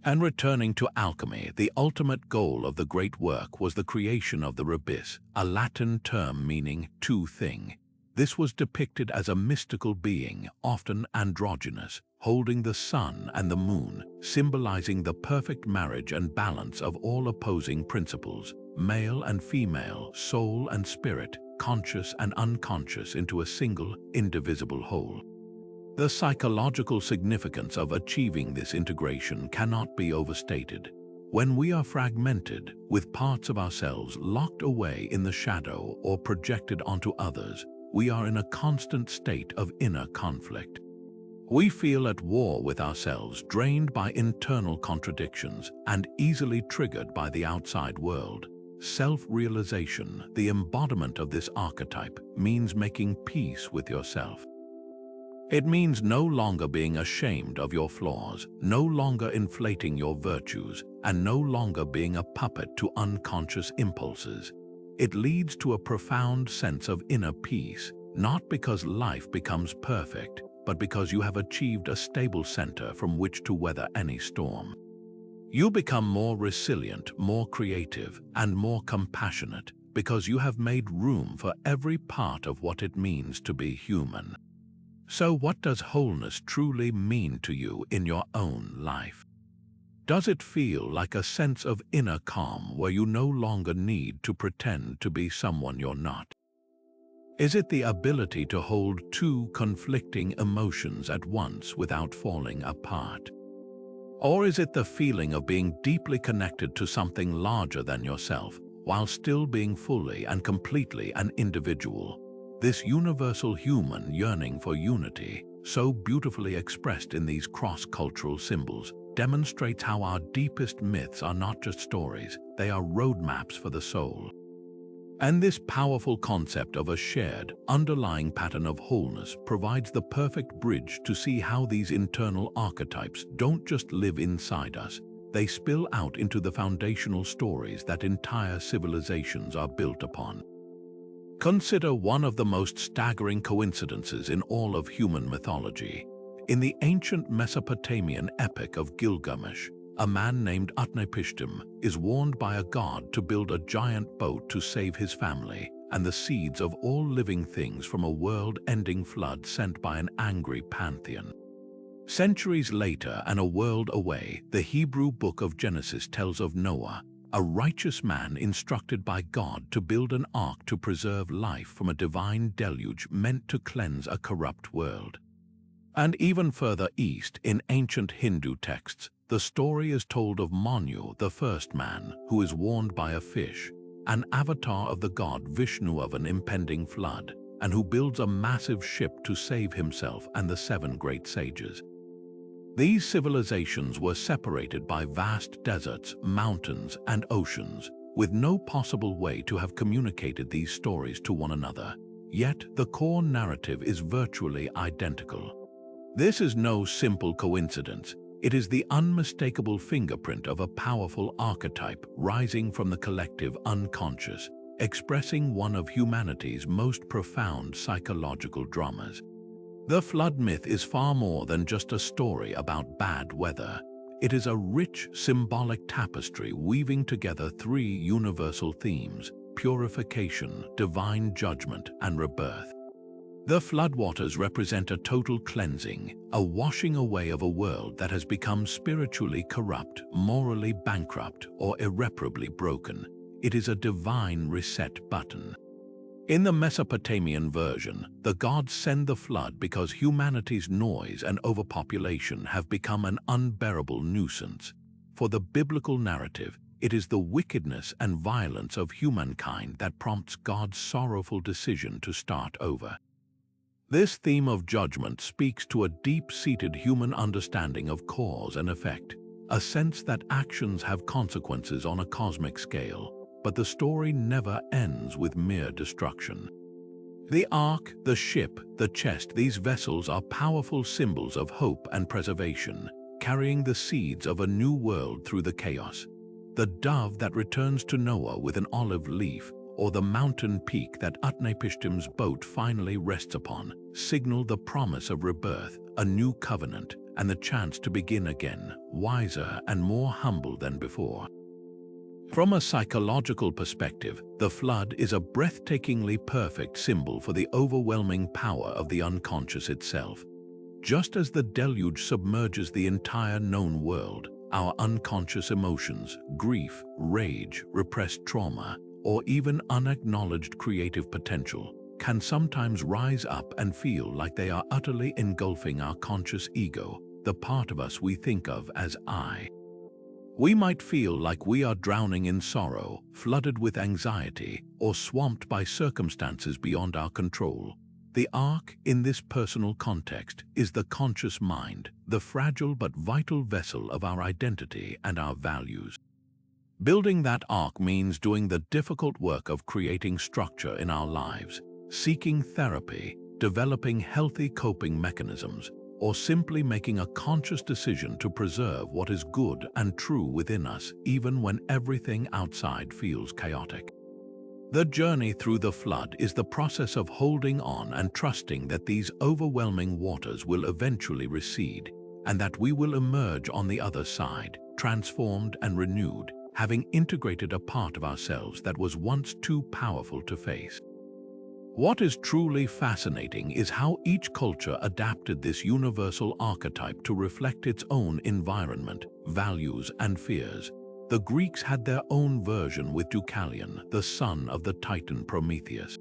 And returning to alchemy, the ultimate goal of the great work was the creation of the rebis, a Latin term meaning two thing. This was depicted as a mystical being, often androgynous, holding the sun and the moon, symbolizing the perfect marriage and balance of all opposing principles, male and female, soul and spirit, conscious and unconscious into a single, indivisible whole. The psychological significance of achieving this integration cannot be overstated. When we are fragmented, with parts of ourselves locked away in the shadow or projected onto others, we are in a constant state of inner conflict. We feel at war with ourselves, drained by internal contradictions, and easily triggered by the outside world. Self-realization, the embodiment of this archetype, means making peace with yourself. It means no longer being ashamed of your flaws, no longer inflating your virtues, and no longer being a puppet to unconscious impulses. It leads to a profound sense of inner peace, not because life becomes perfect, but because you have achieved a stable center from which to weather any storm. You become more resilient, more creative, and more compassionate because you have made room for every part of what it means to be human. So what does wholeness truly mean to you in your own life? Does it feel like a sense of inner calm where you no longer need to pretend to be someone you're not? Is it the ability to hold two conflicting emotions at once without falling apart? Or is it the feeling of being deeply connected to something larger than yourself, while still being fully and completely an individual? This universal human yearning for unity, so beautifully expressed in these cross-cultural symbols, demonstrates how our deepest myths are not just stories, they are roadmaps for the soul. And this powerful concept of a shared, underlying pattern of wholeness provides the perfect bridge to see how these internal archetypes don't just live inside us, they spill out into the foundational stories that entire civilizations are built upon. Consider one of the most staggering coincidences in all of human mythology. In the ancient Mesopotamian epic of Gilgamesh, a man named Utnapishtim is warned by a god to build a giant boat to save his family and the seeds of all living things from a world-ending flood sent by an angry pantheon. Centuries later and a world away, the Hebrew book of Genesis tells of Noah, a righteous man instructed by God to build an ark to preserve life from a divine deluge meant to cleanse a corrupt world. And even further east, in ancient Hindu texts, the story is told of Manu, the first man, who is warned by a fish, an avatar of the god Vishnu of an impending flood, and who builds a massive ship to save himself and the 7 great sages. These civilizations were separated by vast deserts, mountains, and oceans, with no possible way to have communicated these stories to one another. Yet the core narrative is virtually identical. This is no simple coincidence. It is the unmistakable fingerprint of a powerful archetype rising from the collective unconscious, expressing one of humanity's most profound psychological dramas. The flood myth is far more than just a story about bad weather. It is a rich, symbolic tapestry weaving together 3 universal themes: purification, divine judgment, and rebirth. The floodwaters represent a total cleansing, a washing away of a world that has become spiritually corrupt, morally bankrupt, or irreparably broken. It is a divine reset button. In the Mesopotamian version, the gods send the flood because humanity's noise and overpopulation have become an unbearable nuisance. For the biblical narrative, it is the wickedness and violence of humankind that prompts God's sorrowful decision to start over. This theme of judgment speaks to a deep-seated human understanding of cause and effect, a sense that actions have consequences on a cosmic scale. But the story never ends with mere destruction. The ark, the ship, the chest, these vessels are powerful symbols of hope and preservation, carrying the seeds of a new world through the chaos. the dove that returns to Noah with an olive leaf, or the mountain peak that Utnapishtim's boat finally rests upon, signal the promise of rebirth, a new covenant, and the chance to begin again, wiser and more humble than before. From a psychological perspective, the flood is a breathtakingly perfect symbol for the overwhelming power of the unconscious itself. Just as the deluge submerges the entire known world, our unconscious emotions, grief, rage, repressed trauma, or even unacknowledged creative potential, can sometimes rise up and feel like they are utterly engulfing our conscious ego, the part of us we think of as I. We might feel like we are drowning in sorrow, flooded with anxiety, or swamped by circumstances beyond our control. The ark, in this personal context, is the conscious mind, the fragile but vital vessel of our identity and our values. Building that ark means doing the difficult work of creating structure in our lives, seeking therapy, developing healthy coping mechanisms, or simply making a conscious decision to preserve what is good and true within us, even when everything outside feels chaotic. The journey through the flood is the process of holding on and trusting that these overwhelming waters will eventually recede, and that we will emerge on the other side, transformed and renewed, having integrated a part of ourselves that was once too powerful to face. What is truly fascinating is how each culture adapted this universal archetype to reflect its own environment, values, and fears. The Greeks had their own version with Deucalion, the son of the Titan Prometheus.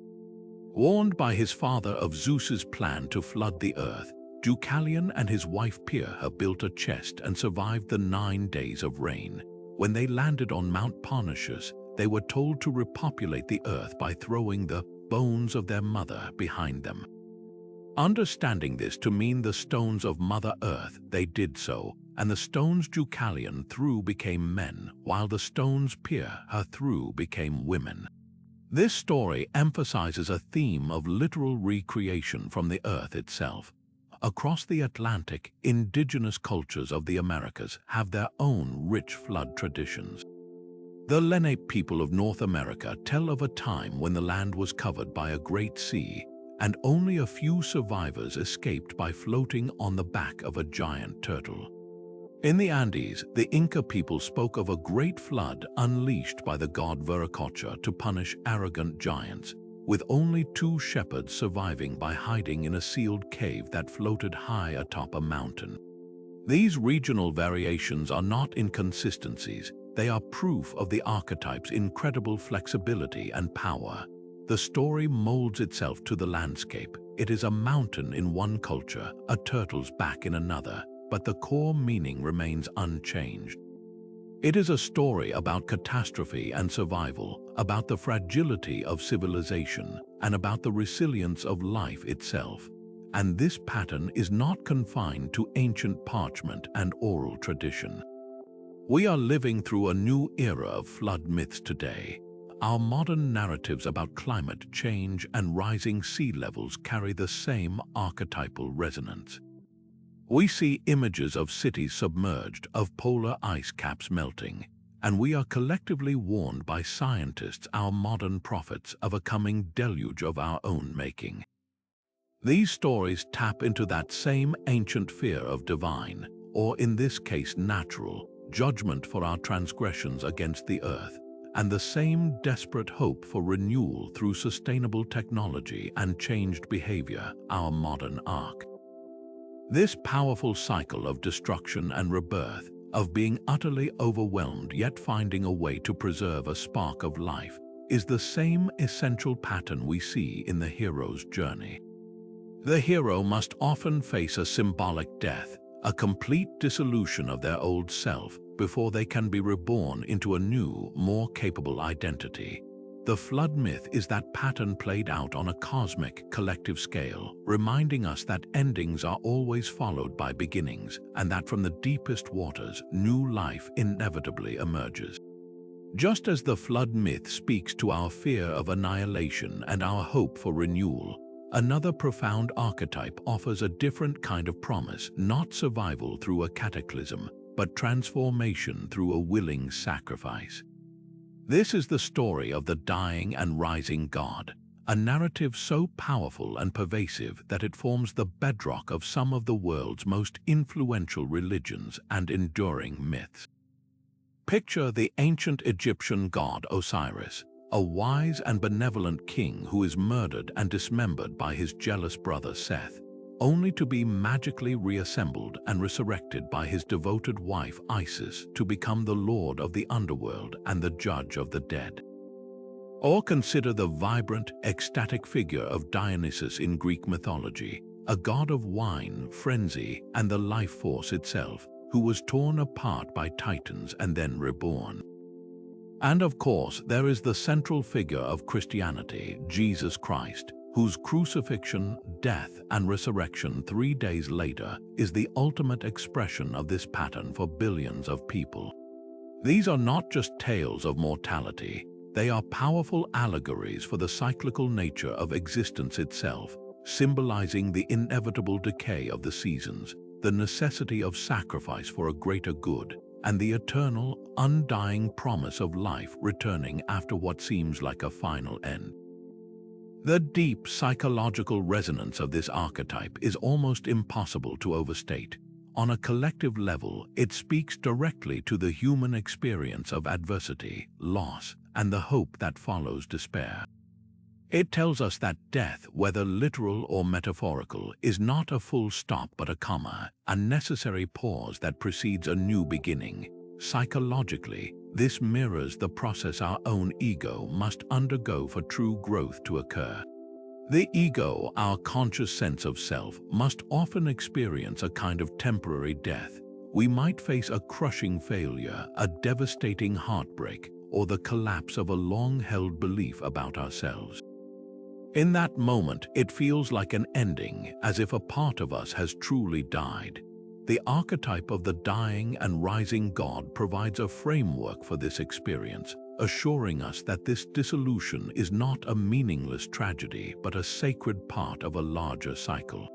Warned by his father of Zeus's plan to flood the earth, Deucalion and his wife Pyrrha built a chest and survived the 9 days of rain. When they landed on Mount Parnassus, they were told to repopulate the earth by throwing the bones of their mother behind them. Understanding this to mean the stones of Mother Earth, they did so, and the stones Deucalion threw became men, while the stones Pyrrha threw became women. This story emphasizes a theme of literal recreation from the earth itself. Across the Atlantic, indigenous cultures of the Americas have their own rich flood traditions. The Lenape people of North America tell of a time when the land was covered by a great sea, and only a few survivors escaped by floating on the back of a giant turtle. In the Andes, the Inca people spoke of a great flood unleashed by the god Viracocha to punish arrogant giants, with only 2 shepherds surviving by hiding in a sealed cave that floated high atop a mountain. These regional variations are not inconsistencies, they are proof of the archetype's incredible flexibility and power. The story molds itself to the landscape. It is a mountain in one culture, a turtle's back in another, but the core meaning remains unchanged. It is a story about catastrophe and survival, about the fragility of civilization, and about the resilience of life itself. And this pattern is not confined to ancient parchment and oral tradition. We are living through a new era of flood myths today. Our modern narratives about climate change and rising sea levels carry the same archetypal resonance. We see images of cities submerged, of polar ice caps melting, and we are collectively warned by scientists, our modern prophets, of a coming deluge of our own making. These stories tap into that same ancient fear of divine, or in this case natural, judgment for our transgressions against the earth, and the same desperate hope for renewal through sustainable technology and changed behavior, our modern arc. This powerful cycle of destruction and rebirth, of being utterly overwhelmed yet finding a way to preserve a spark of life, is the same essential pattern we see in the hero's journey. The hero must often face a symbolic death, a complete dissolution of their old self, before they can be reborn into a new, more capable identity. The flood myth is that pattern played out on a cosmic, collective scale, reminding us that endings are always followed by beginnings, and that from the deepest waters, new life inevitably emerges. Just as the flood myth speaks to our fear of annihilation and our hope for renewal, another profound archetype offers a different kind of promise, not survival through a cataclysm, but transformation through a willing sacrifice. This is the story of the dying and rising god, a narrative so powerful and pervasive that it forms the bedrock of some of the world's most influential religions and enduring myths. Picture the ancient Egyptian god Osiris, a wise and benevolent king who is murdered and dismembered by his jealous brother Seth, only to be magically reassembled and resurrected by his devoted wife Isis to become the lord of the underworld and the judge of the dead. Or consider the vibrant, ecstatic figure of Dionysus in Greek mythology, a god of wine, frenzy, and the life force itself, who was torn apart by titans and then reborn. And of course, there is the central figure of Christianity, Jesus Christ, whose crucifixion, death, and resurrection 3 days later is the ultimate expression of this pattern for billions of people. These are not just tales of mortality, they are powerful allegories for the cyclical nature of existence itself, symbolizing the inevitable decay of the seasons, the necessity of sacrifice for a greater good, and the eternal, undying promise of life returning after what seems like a final end. The deep psychological resonance of this archetype is almost impossible to overstate. On a collective level, it speaks directly to the human experience of adversity, loss, and the hope that follows despair. It tells us that death, whether literal or metaphorical, is not a full stop but a comma, a necessary pause that precedes a new beginning. Psychologically, this mirrors the process our own ego must undergo for true growth to occur. The ego, our conscious sense of self, must often experience a kind of temporary death. We might face a crushing failure, a devastating heartbreak, or the collapse of a long-held belief about ourselves. In that moment, it feels like an ending, as if a part of us has truly died. The archetype of the dying and rising god provides a framework for this experience, assuring us that this dissolution is not a meaningless tragedy but a sacred part of a larger cycle.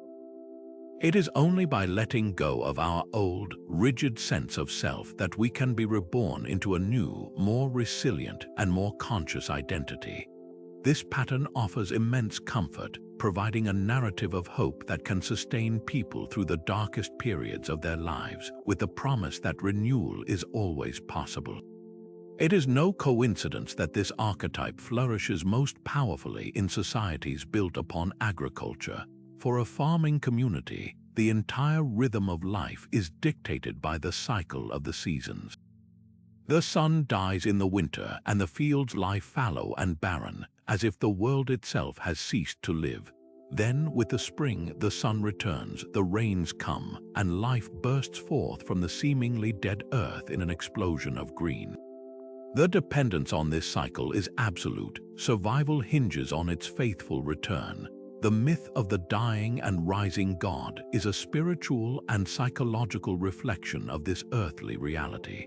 It is only by letting go of our old, rigid sense of self that we can be reborn into a new, more resilient and more conscious identity. This pattern offers immense comfort, providing a narrative of hope that can sustain people through the darkest periods of their lives, with the promise that renewal is always possible. It is no coincidence that this archetype flourishes most powerfully in societies built upon agriculture. For a farming community, the entire rhythm of life is dictated by the cycle of the seasons. The sun dies in the winter and the fields lie fallow and barren, as if the world itself has ceased to live. Then, with the spring, the sun returns, the rains come, and life bursts forth from the seemingly dead earth in an explosion of green. The dependence on this cycle is absolute. Survival hinges on its faithful return. The myth of the dying and rising god is a spiritual and psychological reflection of this earthly reality.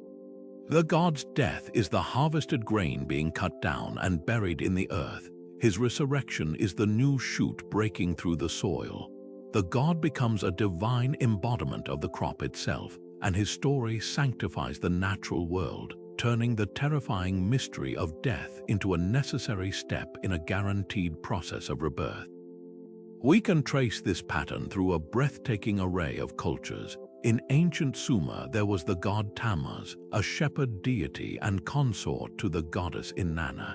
The god's death is the harvested grain being cut down and buried in the earth. His resurrection is the new shoot breaking through the soil. The god becomes a divine embodiment of the crop itself, and his story sanctifies the natural world, turning the terrifying mystery of death into a necessary step in a guaranteed process of rebirth. We can trace this pattern through a breathtaking array of cultures. In ancient Sumer, there was the god Tammuz, a shepherd deity and consort to the goddess Inanna.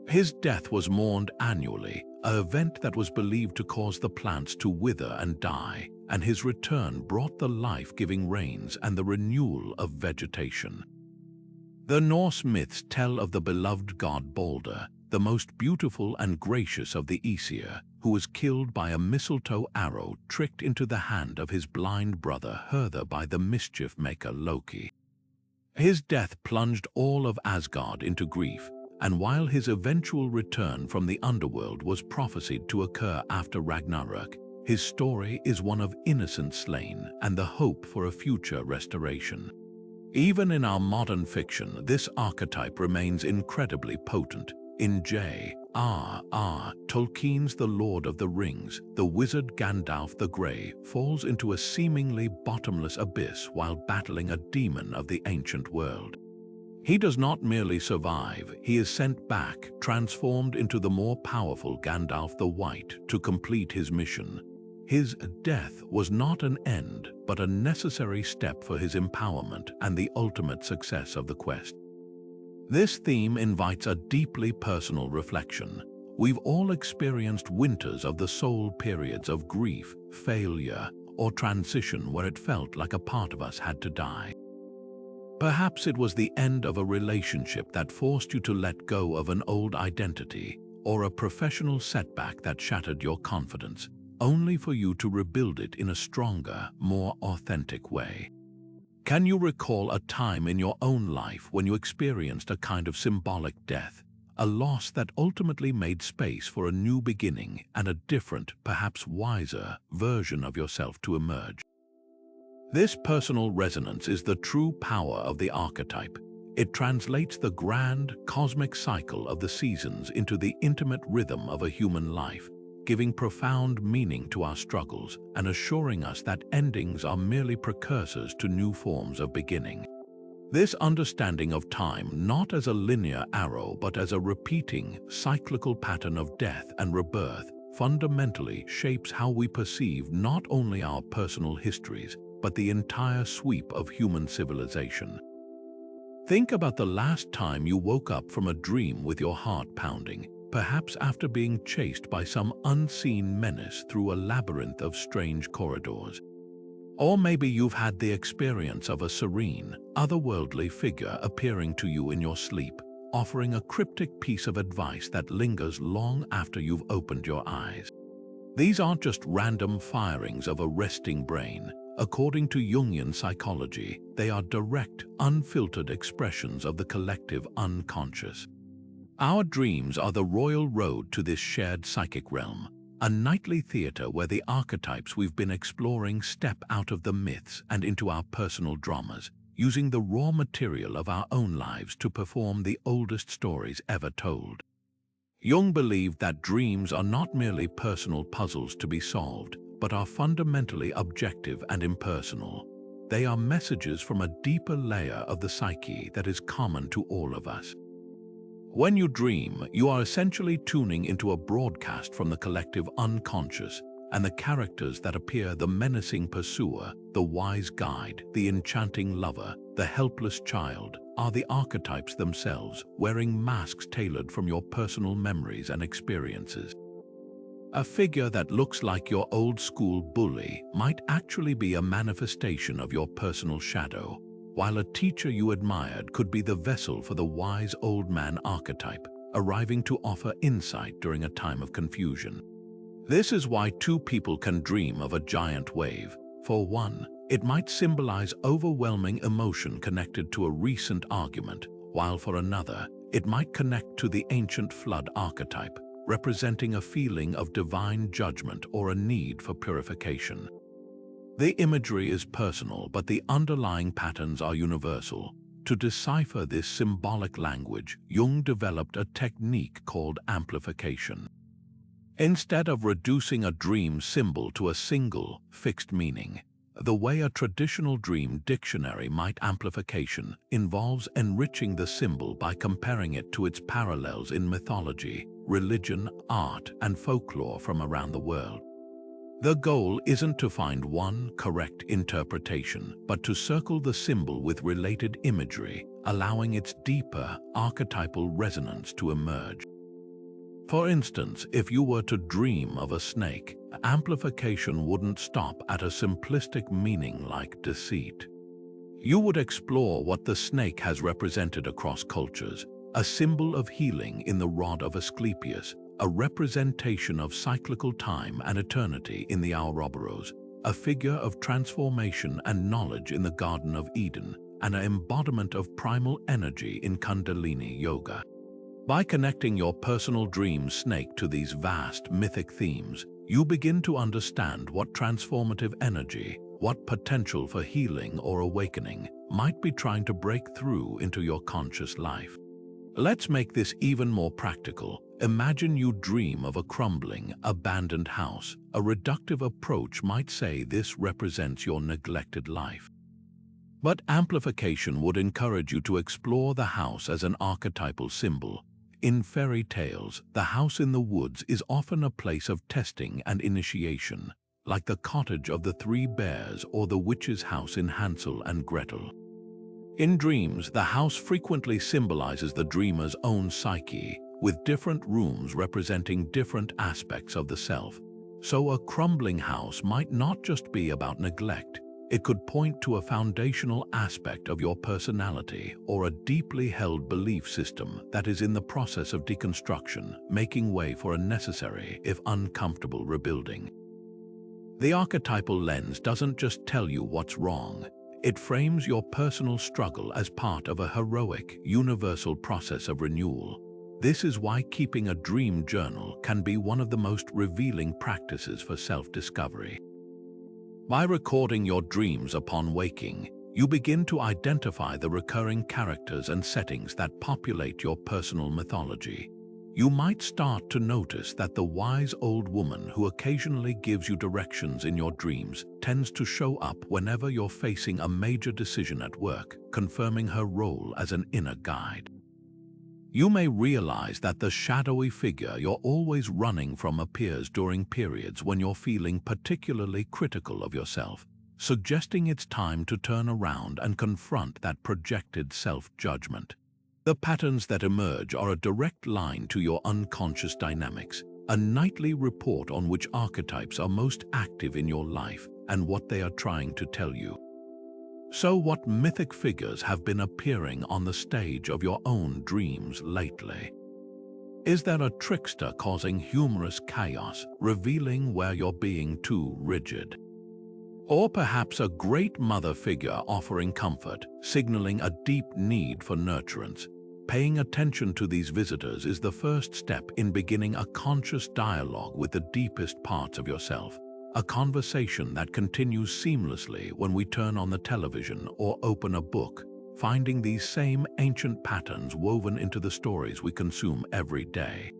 His death was mourned annually, an event that was believed to cause the plants to wither and die, and his return brought the life-giving rains and the renewal of vegetation. The Norse myths tell of the beloved god Balder, the most beautiful and gracious of the Aesir, who was killed by a mistletoe arrow tricked into the hand of his blind brother Hertha by the mischief maker Loki. His death plunged all of Asgard into grief, and while his eventual return from the underworld was prophesied to occur after Ragnarök, his story is one of innocence slain and the hope for a future restoration. Even in our modern fiction, this archetype remains incredibly potent. In J.R.R. Tolkien's The Lord of the Rings, the wizard Gandalf the Grey falls into a seemingly bottomless abyss while battling a demon of the ancient world. He does not merely survive, he is sent back, transformed into the more powerful Gandalf the White to complete his mission. His death was not an end, but a necessary step for his empowerment and the ultimate success of the quest. This theme invites a deeply personal reflection. We've all experienced winters of the soul, periods of grief, failure, or transition where it felt like a part of us had to die. Perhaps it was the end of a relationship that forced you to let go of an old identity, or a professional setback that shattered your confidence, only for you to rebuild it in a stronger, more authentic way. Can you recall a time in your own life when you experienced a kind of symbolic death, a loss that ultimately made space for a new beginning and a different, perhaps wiser, version of yourself to emerge? This personal resonance is the true power of the archetype. It translates the grand, cosmic cycle of the seasons into the intimate rhythm of a human life, giving profound meaning to our struggles and assuring us that endings are merely precursors to new forms of beginning. This understanding of time not as a linear arrow but as a repeating, cyclical pattern of death and rebirth fundamentally shapes how we perceive not only our personal histories, but the entire sweep of human civilization. Think about the last time you woke up from a dream with your heart pounding, perhaps after being chased by some unseen menace through a labyrinth of strange corridors. Or maybe you've had the experience of a serene, otherworldly figure appearing to you in your sleep, offering a cryptic piece of advice that lingers long after you've opened your eyes. These aren't just random firings of a resting brain. According to Jungian psychology, they are direct, unfiltered expressions of the collective unconscious. Our dreams are the royal road to this shared psychic realm, a nightly theater where the archetypes we've been exploring step out of the myths and into our personal dramas, using the raw material of our own lives to perform the oldest stories ever told. Jung believed that dreams are not merely personal puzzles to be solved, but are fundamentally objective and impersonal. They are messages from a deeper layer of the psyche that is common to all of us. When you dream, you are essentially tuning into a broadcast from the collective unconscious, and the characters that appear, the menacing pursuer, the wise guide, the enchanting lover, the helpless child, are the archetypes themselves, wearing masks tailored from your personal memories and experiences. A figure that looks like your old-school bully might actually be a manifestation of your personal shadow, while a teacher you admired could be the vessel for the wise old man archetype, arriving to offer insight during a time of confusion. This is why two people can dream of a giant wave. For one, it might symbolize overwhelming emotion connected to a recent argument, while for another, it might connect to the ancient flood archetype, representing a feeling of divine judgment or a need for purification. The imagery is personal, but the underlying patterns are universal. To decipher this symbolic language, Jung developed a technique called amplification. Instead of reducing a dream symbol to a single, fixed meaning, the way a traditional dream dictionary might, amplification involves enriching the symbol by comparing it to its parallels in mythology, religion, art, and folklore from around the world. The goal isn't to find one correct interpretation, but to circle the symbol with related imagery, allowing its deeper archetypal resonance to emerge. For instance, if you were to dream of a snake, amplification wouldn't stop at a simplistic meaning like deceit. You would explore what the snake has represented across cultures, a symbol of healing in the rod of Asclepius, a representation of cyclical time and eternity in the Ouroboros, a figure of transformation and knowledge in the Garden of Eden, and an embodiment of primal energy in Kundalini Yoga. By connecting your personal dream snake to these vast mythic themes, you begin to understand what transformative energy, what potential for healing or awakening might be trying to break through into your conscious life. Let's make this even more practical. Imagine you dream of a crumbling, abandoned house. A reductive approach might say this represents your neglected life. But amplification would encourage you to explore the house as an archetypal symbol. In fairy tales, the house in the woods is often a place of testing and initiation, like the cottage of the three bears or the witch's house in Hansel and Gretel. In dreams, the house frequently symbolizes the dreamer's own psyche, with different rooms representing different aspects of the self. So a crumbling house might not just be about neglect. It could point to a foundational aspect of your personality or a deeply held belief system that is in the process of deconstruction, making way for a necessary, if uncomfortable, rebuilding. The archetypal lens doesn't just tell you what's wrong. It frames your personal struggle as part of a heroic, universal process of renewal. This is why keeping a dream journal can be one of the most revealing practices for self-discovery. By recording your dreams upon waking, you begin to identify the recurring characters and settings that populate your personal mythology. You might start to notice that the wise old woman who occasionally gives you directions in your dreams tends to show up whenever you're facing a major decision at work, confirming her role as an inner guide. You may realize that the shadowy figure you're always running from appears during periods when you're feeling particularly critical of yourself, suggesting it's time to turn around and confront that projected self-judgment. The patterns that emerge are a direct line to your unconscious dynamics, a nightly report on which archetypes are most active in your life and what they are trying to tell you. So what mythic figures have been appearing on the stage of your own dreams lately? Is there a trickster causing humorous chaos, revealing where you're being too rigid? Or perhaps a great mother figure offering comfort, signaling a deep need for nurturance? Paying attention to these visitors is the first step in beginning a conscious dialogue with the deepest parts of yourself. A conversation that continues seamlessly when we turn on the television or open a book, finding these same ancient patterns woven into the stories we consume every day.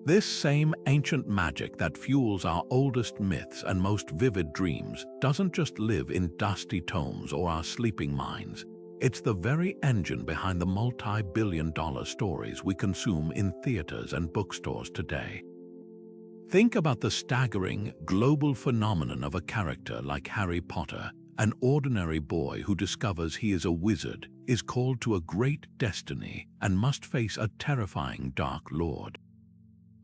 This same ancient magic that fuels our oldest myths and most vivid dreams doesn't just live in dusty tomes or our sleeping minds. It's the very engine behind the multi-billion-dollar stories we consume in theaters and bookstores today. Think about the staggering, global phenomenon of a character like Harry Potter. An ordinary boy who discovers he is a wizard is called to a great destiny and must face a terrifying Dark Lord.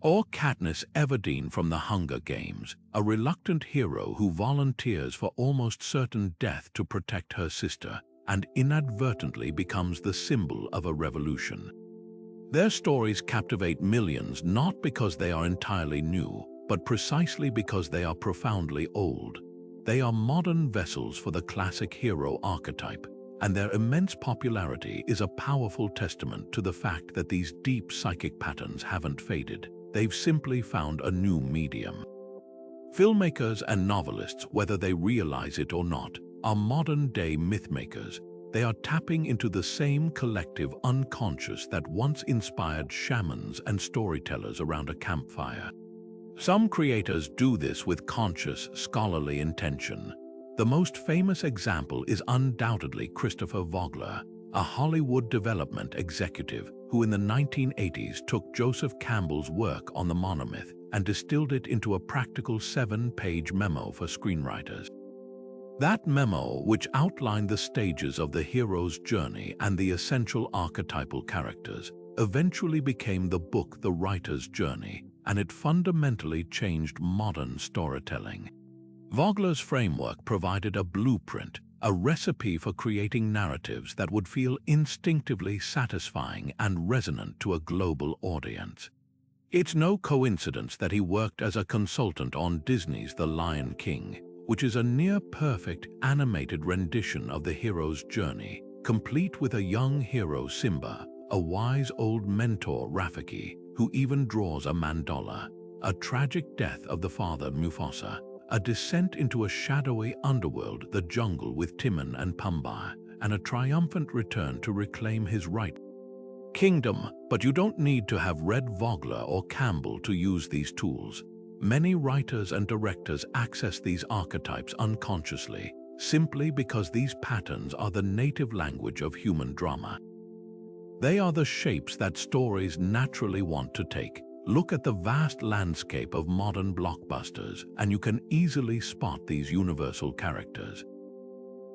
Or Katniss Everdeen from the Hunger Games, a reluctant hero who volunteers for almost certain death to protect her sister and inadvertently becomes the symbol of a revolution. Their stories captivate millions not because they are entirely new, but precisely because they are profoundly old. They are modern vessels for the classic hero archetype, and their immense popularity is a powerful testament to the fact that these deep psychic patterns haven't faded. They've simply found a new medium. Filmmakers and novelists, whether they realize it or not, are modern-day mythmakers. They are tapping into the same collective unconscious that once inspired shamans and storytellers around a campfire. Some creators do this with conscious, scholarly intention. The most famous example is undoubtedly Christopher Vogler, a Hollywood development executive who in the 1980s took Joseph Campbell's work on the monomyth and distilled it into a practical 7-page memo for screenwriters. That memo, which outlined the stages of the hero's journey and the essential archetypal characters, eventually became the book The Writer's Journey, and it fundamentally changed modern storytelling. Vogler's framework provided a blueprint, a recipe for creating narratives that would feel instinctively satisfying and resonant to a global audience. It's no coincidence that he worked as a consultant on Disney's The Lion King, which is a near-perfect animated rendition of the hero's journey, complete with a young hero Simba, a wise old mentor Rafiki, who even draws a mandala, a tragic death of the father Mufasa, a descent into a shadowy underworld, the jungle with Timon and Pumbaa, and a triumphant return to reclaim his right. Kingdom, but you don't need to have read Vogler or Campbell to use these tools. Many writers and directors access these archetypes unconsciously, simply because these patterns are the native language of human drama. They are the shapes that stories naturally want to take. Look at the vast landscape of modern blockbusters, and you can easily spot these universal characters.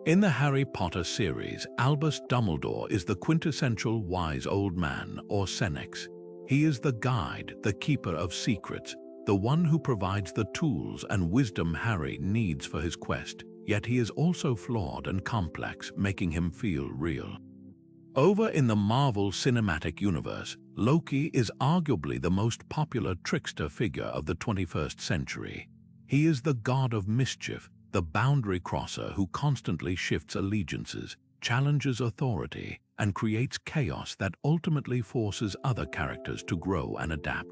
In the Harry Potter series, Albus Dumbledore is the quintessential wise old man, or Senex. He is the guide, the keeper of secrets, the one who provides the tools and wisdom Harry needs for his quest, yet he is also flawed and complex, making him feel real. Over in the Marvel Cinematic Universe, Loki is arguably the most popular trickster figure of the 21st century. He is the god of mischief, the boundary crosser who constantly shifts allegiances, challenges authority, and creates chaos that ultimately forces other characters to grow and adapt.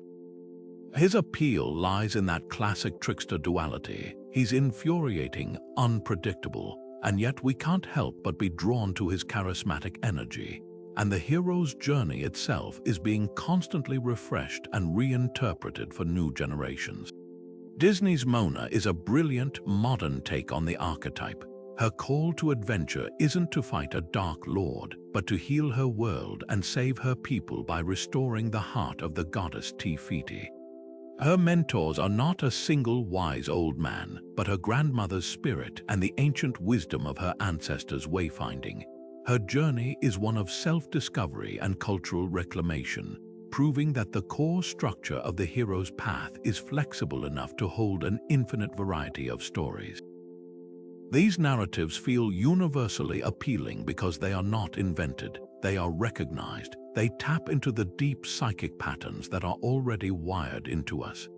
His appeal lies in that classic trickster duality. He's infuriating, unpredictable, and yet we can't help but be drawn to his charismatic energy. And the hero's journey itself is being constantly refreshed and reinterpreted for new generations. Disney's Mona is a brilliant, modern take on the archetype. Her call to adventure isn't to fight a dark lord, but to heal her world and save her people by restoring the heart of the goddess Te-Fiti. Her mentors are not a single wise old man, but her grandmother's spirit and the ancient wisdom of her ancestors' wayfinding. Her journey is one of self-discovery and cultural reclamation, proving that the core structure of the hero's path is flexible enough to hold an infinite variety of stories. These narratives feel universally appealing because they are not invented, they are recognized. They tap into the deep psychic patterns that are already wired into us.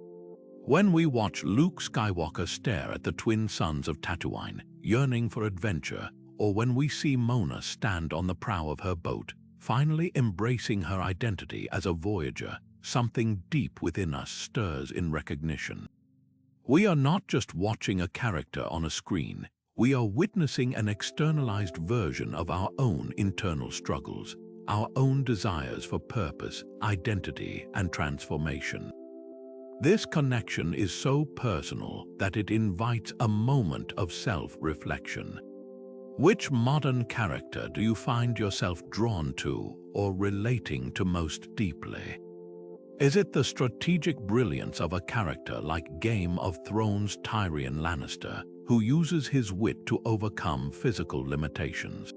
When we watch Luke Skywalker stare at the twin suns of Tatooine, yearning for adventure, or when we see Mona stand on the prow of her boat, finally embracing her identity as a voyager, something deep within us stirs in recognition. We are not just watching a character on a screen, we are witnessing an externalized version of our own internal struggles, our own desires for purpose, identity, and transformation. This connection is so personal that it invites a moment of self-reflection. Which modern character do you find yourself drawn to or relating to most deeply? Is it the strategic brilliance of a character like Game of Thrones' Tyrion Lannister, who uses his wit to overcome physical limitations?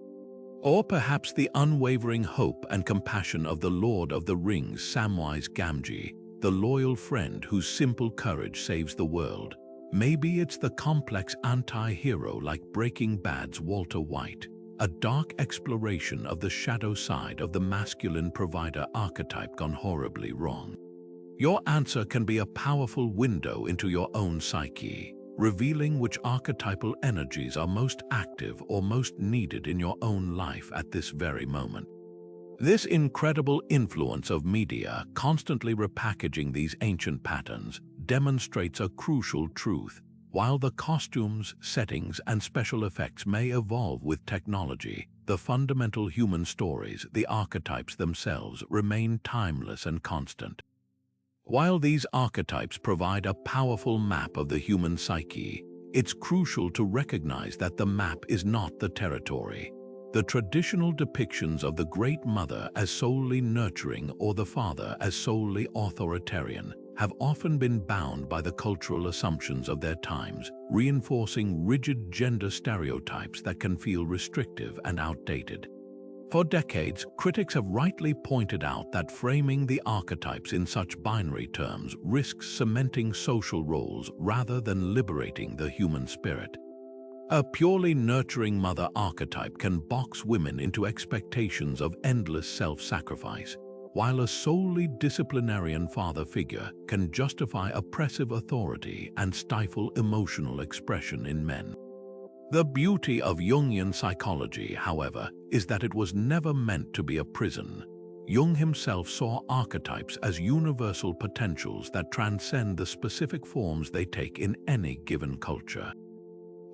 Or perhaps the unwavering hope and compassion of the Lord of the Rings' Samwise Gamgee, the loyal friend whose simple courage saves the world? Maybe it's the complex anti-hero like Breaking Bad's Walter White, a dark exploration of the shadow side of the masculine provider archetype gone horribly wrong. Your answer can be a powerful window into your own psyche, revealing which archetypal energies are most active or most needed in your own life at this very moment. This incredible influence of media constantly repackaging these ancient patterns demonstrates a crucial truth. While the costumes, settings, and special effects may evolve with technology, the fundamental human stories, the archetypes themselves, remain timeless and constant. While these archetypes provide a powerful map of the human psyche, it's crucial to recognize that the map is not the territory. The traditional depictions of the Great Mother as solely nurturing or the father as solely authoritarian have often been bound by the cultural assumptions of their times, reinforcing rigid gender stereotypes that can feel restrictive and outdated. For decades, critics have rightly pointed out that framing the archetypes in such binary terms risks cementing social roles rather than liberating the human spirit. A purely nurturing mother archetype can box women into expectations of endless self-sacrifice, while a solely disciplinarian father figure can justify oppressive authority and stifle emotional expression in men. The beauty of Jungian psychology, however, is that it was never meant to be a prison. Jung himself saw archetypes as universal potentials that transcend the specific forms they take in any given culture.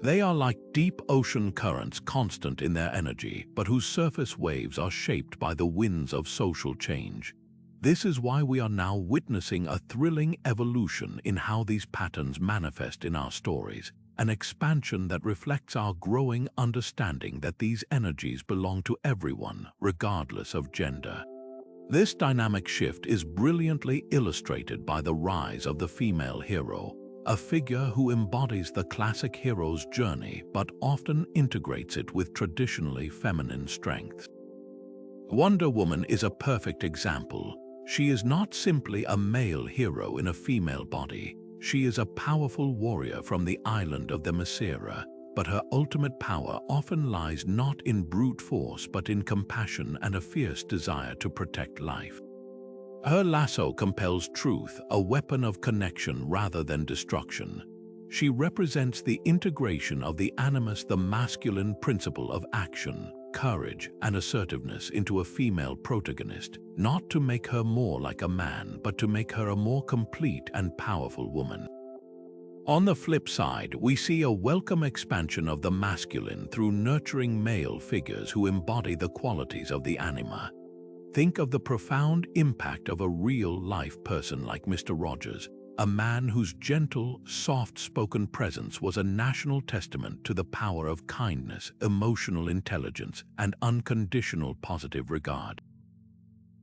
They are like deep ocean currents, constant in their energy, but whose surface waves are shaped by the winds of social change. This is why we are now witnessing a thrilling evolution in how these patterns manifest in our stories, an expansion that reflects our growing understanding that these energies belong to everyone, regardless of gender. This dynamic shift is brilliantly illustrated by the rise of the female hero, a figure who embodies the classic hero's journey but often integrates it with traditionally feminine strengths. Wonder Woman is a perfect example. She is not simply a male hero in a female body. She is a powerful warrior from the island of the Masera, but her ultimate power often lies not in brute force but in compassion and a fierce desire to protect life. Her lasso compels truth, a weapon of connection rather than destruction. She represents the integration of the animus, the masculine principle of action, courage, and assertiveness into a female protagonist, not to make her more like a man, but to make her a more complete and powerful woman. On the flip side, we see a welcome expansion of the masculine through nurturing male figures who embody the qualities of the anima. Think of the profound impact of a real-life person like Mr. Rogers, a man whose gentle, soft-spoken presence was a national testament to the power of kindness, emotional intelligence, and unconditional positive regard.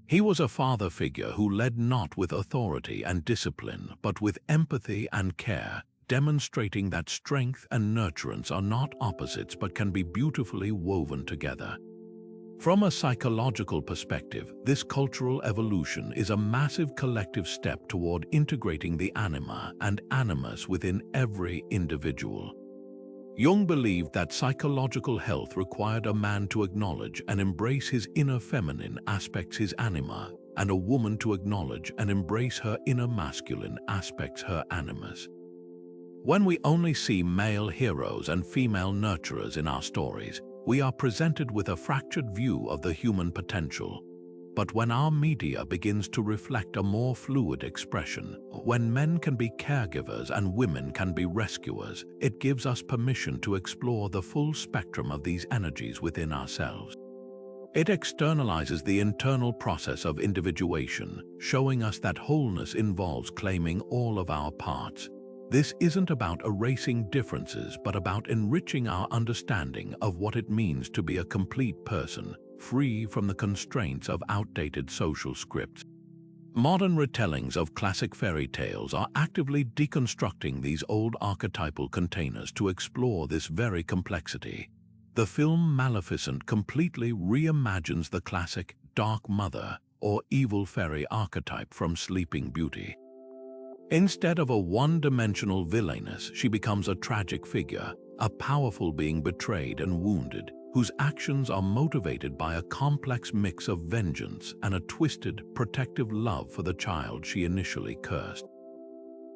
He was a father figure who led not with authority and discipline, but with empathy and care, demonstrating that strength and nurturance are not opposites but can be beautifully woven together. From a psychological perspective, this cultural evolution is a massive collective step toward integrating the anima and animus within every individual. Jung believed that psychological health required a man to acknowledge and embrace his inner feminine aspects, his anima, and a woman to acknowledge and embrace her inner masculine aspects, her animus. When we only see male heroes and female nurturers in our stories, we are presented with a fractured view of the human potential. But when our media begins to reflect a more fluid expression, when men can be caregivers and women can be rescuers, it gives us permission to explore the full spectrum of these energies within ourselves. It externalizes the internal process of individuation, showing us that wholeness involves claiming all of our parts. This isn't about erasing differences, but about enriching our understanding of what it means to be a complete person, free from the constraints of outdated social scripts. Modern retellings of classic fairy tales are actively deconstructing these old archetypal containers to explore this very complexity. The film Maleficent completely reimagines the classic dark mother or evil fairy archetype from Sleeping Beauty. Instead of a one-dimensional villainess, she becomes a tragic figure, a powerful being betrayed and wounded, whose actions are motivated by a complex mix of vengeance and a twisted, protective love for the child she initially cursed.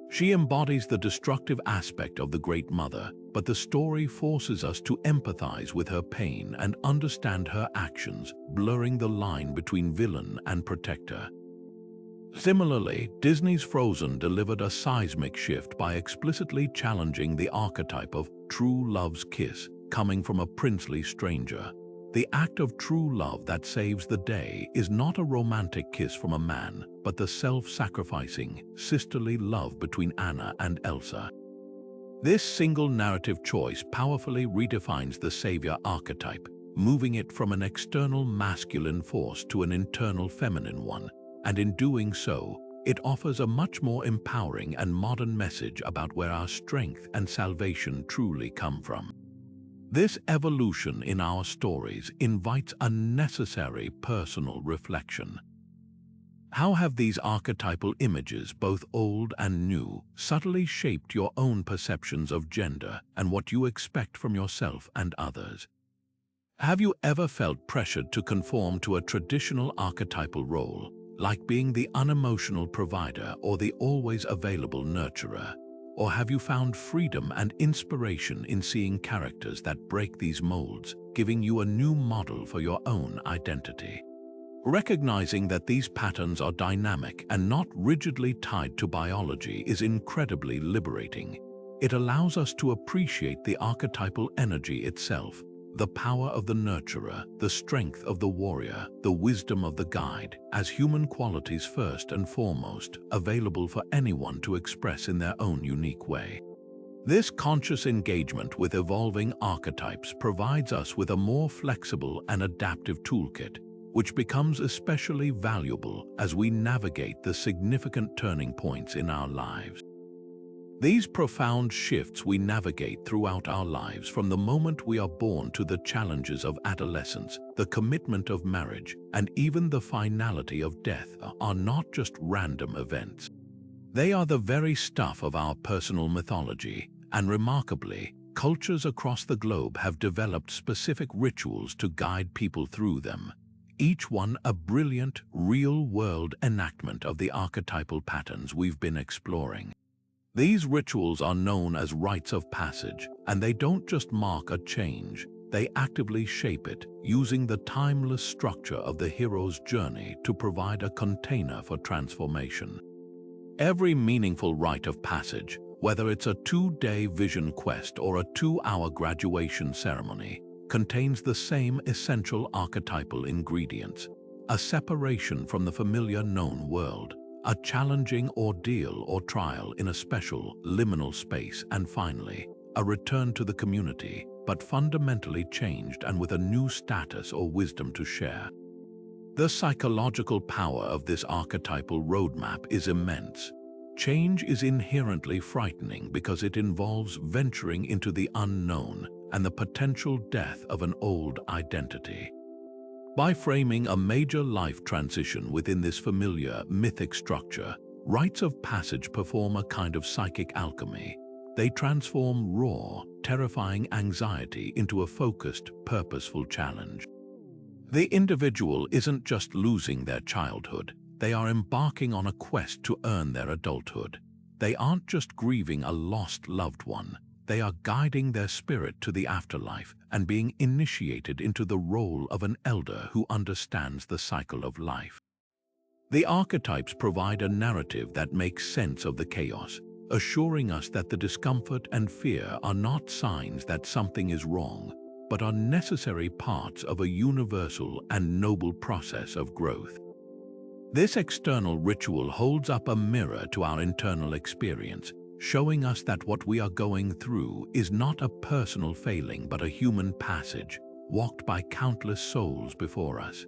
She embodies the destructive aspect of the Great Mother, but the story forces us to empathize with her pain and understand her actions, blurring the line between villain and protector. Similarly, Disney's Frozen delivered a seismic shift by explicitly challenging the archetype of true love's kiss coming from a princely stranger. The act of true love that saves the day is not a romantic kiss from a man, but the self-sacrificing, sisterly love between Anna and Elsa. This single narrative choice powerfully redefines the savior archetype, moving it from an external masculine force to an internal feminine one. And in doing so, it offers a much more empowering and modern message about where our strength and salvation truly come from. This evolution in our stories invites a necessary personal reflection. How have these archetypal images, both old and new, subtly shaped your own perceptions of gender and what you expect from yourself and others? Have you ever felt pressured to conform to a traditional archetypal role, like being the unemotional provider or the always available nurturer? Or have you found freedom and inspiration in seeing characters that break these molds, giving you a new model for your own identity? Recognizing that these patterns are dynamic and not rigidly tied to biology is incredibly liberating. It allows us to appreciate the archetypal energy itself, the power of the nurturer, the strength of the warrior, the wisdom of the guide, as human qualities first and foremost, available for anyone to express in their own unique way. This conscious engagement with evolving archetypes provides us with a more flexible and adaptive toolkit, which becomes especially valuable as we navigate the significant turning points in our lives. These profound shifts we navigate throughout our lives, from the moment we are born to the challenges of adolescence, the commitment of marriage, and even the finality of death, are not just random events. They are the very stuff of our personal mythology, and remarkably, cultures across the globe have developed specific rituals to guide people through them, each one a brilliant, real-world enactment of the archetypal patterns we've been exploring. These rituals are known as rites of passage, and they don't just mark a change, they actively shape it, using the timeless structure of the hero's journey to provide a container for transformation. Every meaningful rite of passage, whether it's a 2-day vision quest or a 2-hour graduation ceremony, contains the same essential archetypal ingredients: a separation from the familiar known world, a challenging ordeal or trial in a special, liminal space, and finally, a return to the community, but fundamentally changed and with a new status or wisdom to share. The psychological power of this archetypal roadmap is immense. Change is inherently frightening because it involves venturing into the unknown and the potential death of an old identity. By framing a major life transition within this familiar, mythic structure, rites of passage perform a kind of psychic alchemy. They transform raw, terrifying anxiety into a focused, purposeful challenge. The individual isn't just losing their childhood, they are embarking on a quest to earn their adulthood. They aren't just grieving a lost loved one, they are guiding their spirit to the afterlife and being initiated into the role of an elder who understands the cycle of life. The archetypes provide a narrative that makes sense of the chaos, assuring us that the discomfort and fear are not signs that something is wrong, but are necessary parts of a universal and noble process of growth. This external ritual holds up a mirror to our internal experience, showing us that what we are going through is not a personal failing but a human passage, walked by countless souls before us.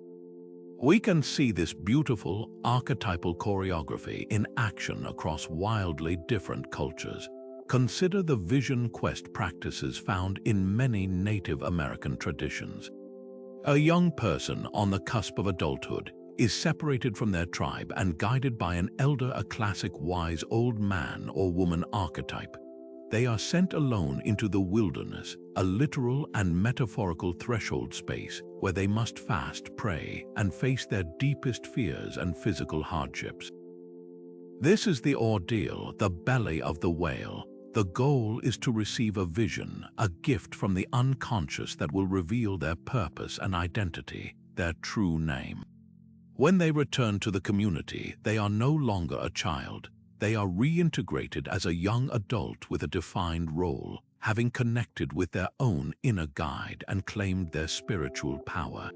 We can see this beautiful, archetypal choreography in action across wildly different cultures. Consider the vision quest practices found in many Native American traditions. A young person on the cusp of adulthood is separated from their tribe and guided by an elder, a classic wise old man or woman archetype. They are sent alone into the wilderness, a literal and metaphorical threshold space where they must fast, pray, and face their deepest fears and physical hardships. This is the ordeal, the belly of the whale. The goal is to receive a vision, a gift from the unconscious that will reveal their purpose and identity, their true name. When they return to the community, they are no longer a child. They are reintegrated as a young adult with a defined role, having connected with their own inner guide and claimed their spiritual power.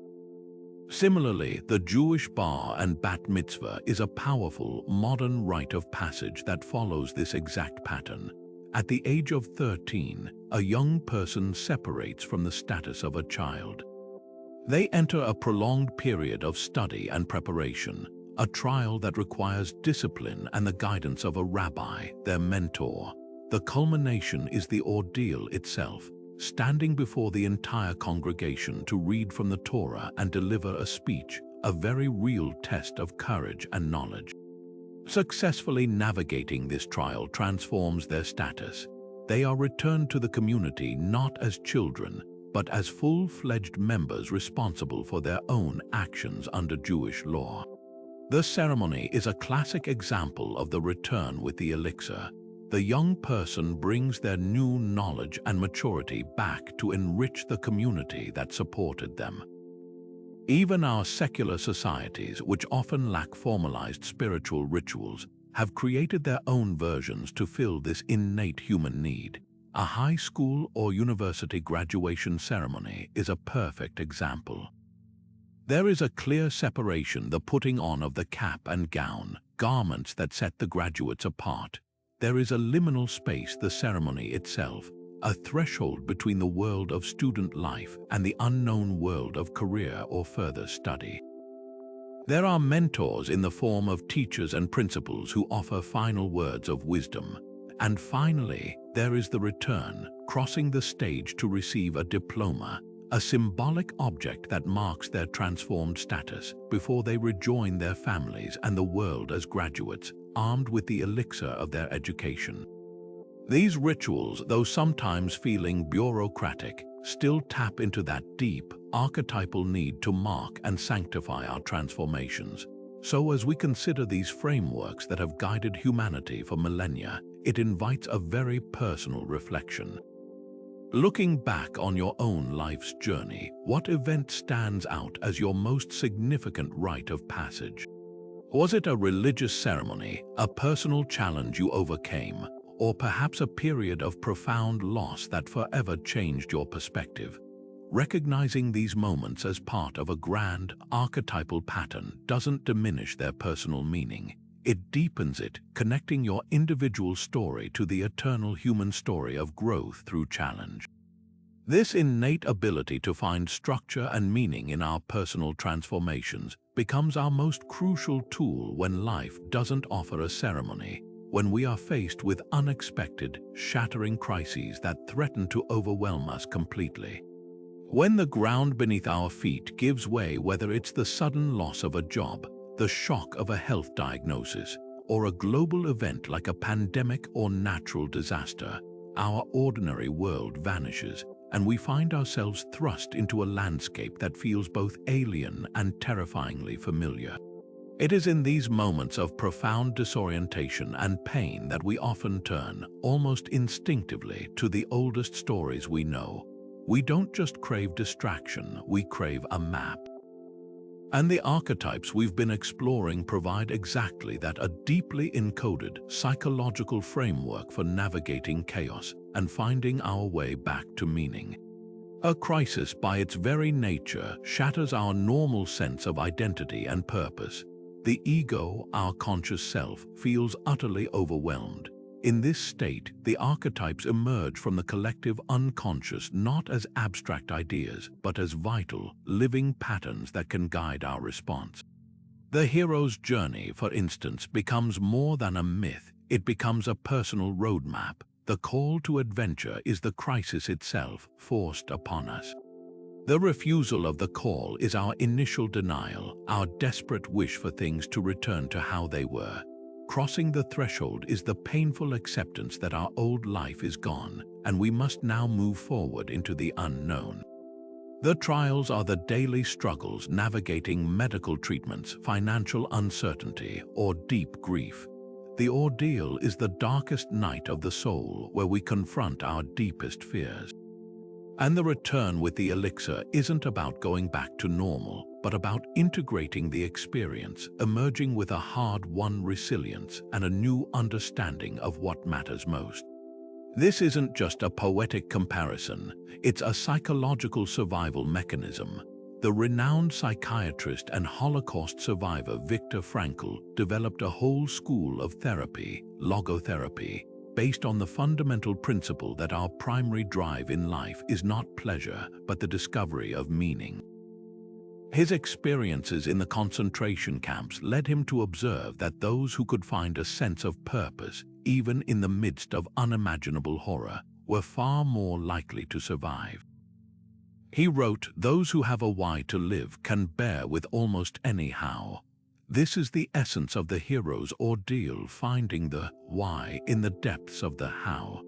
Similarly, the Jewish bar and bat mitzvah is a powerful, modern rite of passage that follows this exact pattern. At the age of 13, a young person separates from the status of a child. They enter a prolonged period of study and preparation, a trial that requires discipline and the guidance of a rabbi, their mentor. The culmination is the ordeal itself, standing before the entire congregation to read from the Torah and deliver a speech, a very real test of courage and knowledge. Successfully navigating this trial transforms their status. They are returned to the community not as children, but as full-fledged members responsible for their own actions under Jewish law. The ceremony is a classic example of the return with the elixir. The young person brings their new knowledge and maturity back to enrich the community that supported them. Even our secular societies, which often lack formalized spiritual rituals, have created their own versions to fill this innate human need. A high school or university graduation ceremony is a perfect example. There is a clear separation, the putting on of the cap and gown, garments that set the graduates apart. There is a liminal space, the ceremony itself, a threshold between the world of student life and the unknown world of career or further study. There are mentors in the form of teachers and principals who offer final words of wisdom. And finally, there is the return, crossing the stage to receive a diploma, a symbolic object that marks their transformed status before they rejoin their families and the world as graduates, armed with the elixir of their education. These rituals, though sometimes feeling bureaucratic, still tap into that deep, archetypal need to mark and sanctify our transformations. So as we consider these frameworks that have guided humanity for millennia, it invites a very personal reflection. Looking back on your own life's journey, what event stands out as your most significant rite of passage? Was it a religious ceremony, a personal challenge you overcame, or perhaps a period of profound loss that forever changed your perspective? Recognizing these moments as part of a grand, archetypal pattern doesn't diminish their personal meaning. It deepens it, connecting your individual story to the eternal human story of growth through challenge. This innate ability to find structure and meaning in our personal transformations becomes our most crucial tool when life doesn't offer a ceremony, when we are faced with unexpected, shattering crises that threaten to overwhelm us completely. When the ground beneath our feet gives way, whether it's the sudden loss of a job, the shock of a health diagnosis, or a global event like a pandemic or natural disaster, our ordinary world vanishes, and we find ourselves thrust into a landscape that feels both alien and terrifyingly familiar. It is in these moments of profound disorientation and pain that we often turn, almost instinctively, to the oldest stories we know. We don't just crave distraction, we crave a map. And the archetypes we've been exploring provide exactly that, a deeply encoded psychological framework for navigating chaos and finding our way back to meaning. A crisis, by its very nature, shatters our normal sense of identity and purpose. The ego, our conscious self, feels utterly overwhelmed. In this state, the archetypes emerge from the collective unconscious not as abstract ideas, but as vital, living patterns that can guide our response. The hero's journey, for instance, becomes more than a myth. It becomes a personal roadmap. The call to adventure is the crisis itself, forced upon us. The refusal of the call is our initial denial, our desperate wish for things to return to how they were. Crossing the threshold is the painful acceptance that our old life is gone, and we must now move forward into the unknown. The trials are the daily struggles, navigating medical treatments, financial uncertainty, or deep grief. The ordeal is the darkest night of the soul, where we confront our deepest fears. And the return with the elixir isn't about going back to normal, but about integrating the experience, emerging with a hard-won resilience and a new understanding of what matters most. This isn't just a poetic comparison, it's a psychological survival mechanism. The renowned psychiatrist and Holocaust survivor Viktor Frankl developed a whole school of therapy, logotherapy, based on the fundamental principle that our primary drive in life is not pleasure, but the discovery of meaning. His experiences in the concentration camps led him to observe that those who could find a sense of purpose, even in the midst of unimaginable horror, were far more likely to survive. He wrote, "Those who have a why to live can bear with almost any how." This is the essence of the hero's ordeal, finding the why in the depths of the how.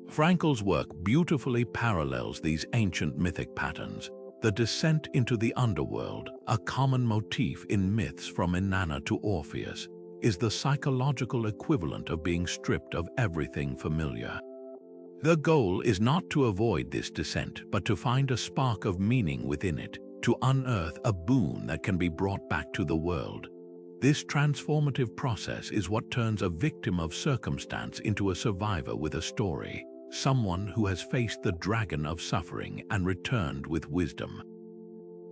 Frankl's work beautifully parallels these ancient mythic patterns. The descent into the underworld, a common motif in myths from Inanna to Orpheus, is the psychological equivalent of being stripped of everything familiar. The goal is not to avoid this descent, but to find a spark of meaning within it, to unearth a boon that can be brought back to the world. This transformative process is what turns a victim of circumstance into a survivor with a story, someone who has faced the dragon of suffering and returned with wisdom.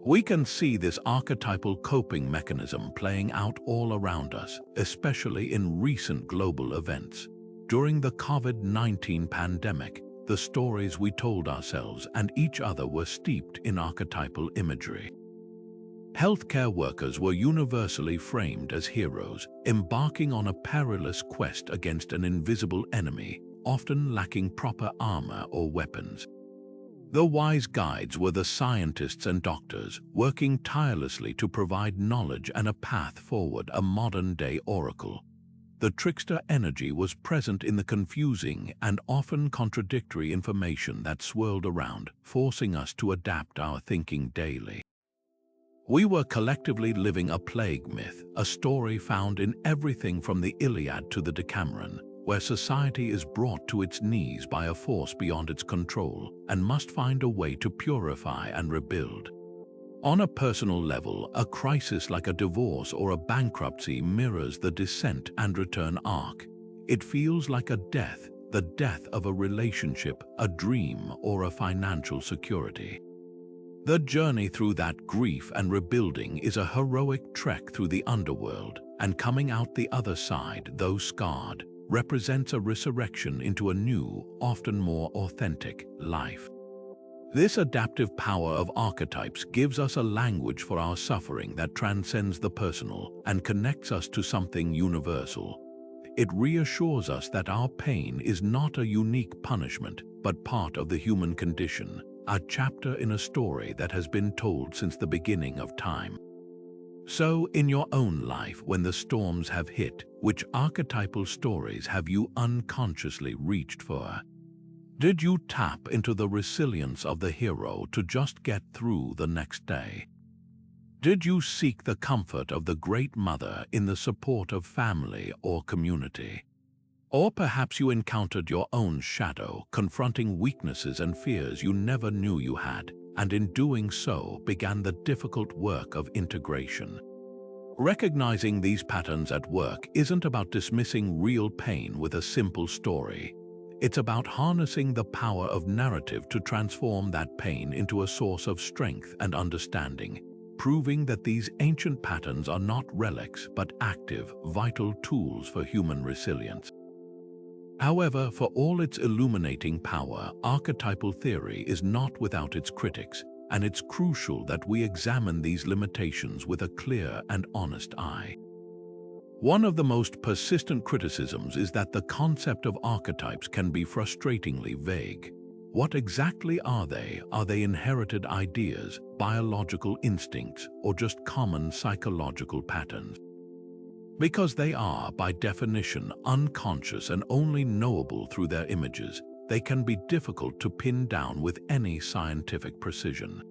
We can see this archetypal coping mechanism playing out all around us, especially in recent global events. During the COVID-19 pandemic, the stories we told ourselves and each other were steeped in archetypal imagery. Healthcare workers were universally framed as heroes, embarking on a perilous quest against an invisible enemy, often lacking proper armor or weapons. The wise guides were the scientists and doctors, working tirelessly to provide knowledge and a path forward, a modern-day oracle. The trickster energy was present in the confusing and often contradictory information that swirled around, forcing us to adapt our thinking daily. We were collectively living a plague myth, a story found in everything from the Iliad to the Decameron, where society is brought to its knees by a force beyond its control and must find a way to purify and rebuild. On a personal level, a crisis like a divorce or a bankruptcy mirrors the descent and return arc. It feels like a death, the death of a relationship, a dream, or a financial security. The journey through that grief and rebuilding is a heroic trek through the underworld, and coming out the other side, though scarred, represents a resurrection into a new, often more authentic, life. This adaptive power of archetypes gives us a language for our suffering that transcends the personal and connects us to something universal. It reassures us that our pain is not a unique punishment, but part of the human condition, a chapter in a story that has been told since the beginning of time. So, in your own life, when the storms have hit, which archetypal stories have you unconsciously reached for? Did you tap into the resilience of the hero to just get through the next day? Did you seek the comfort of the Great Mother in the support of family or community? Or perhaps you encountered your own shadow, confronting weaknesses and fears you never knew you had, and in doing so began the difficult work of integration. Recognizing these patterns at work isn't about dismissing real pain with a simple story. It's about harnessing the power of narrative to transform that pain into a source of strength and understanding, proving that these ancient patterns are not relics but active, vital tools for human resilience. However, for all its illuminating power, archetypal theory is not without its critics, and it's crucial that we examine these limitations with a clear and honest eye. One of the most persistent criticisms is that the concept of archetypes can be frustratingly vague. What exactly are they? Are they inherited ideas, biological instincts, or just common psychological patterns? Because they are, by definition, unconscious and only knowable through their images, they can be difficult to pin down with any scientific precision.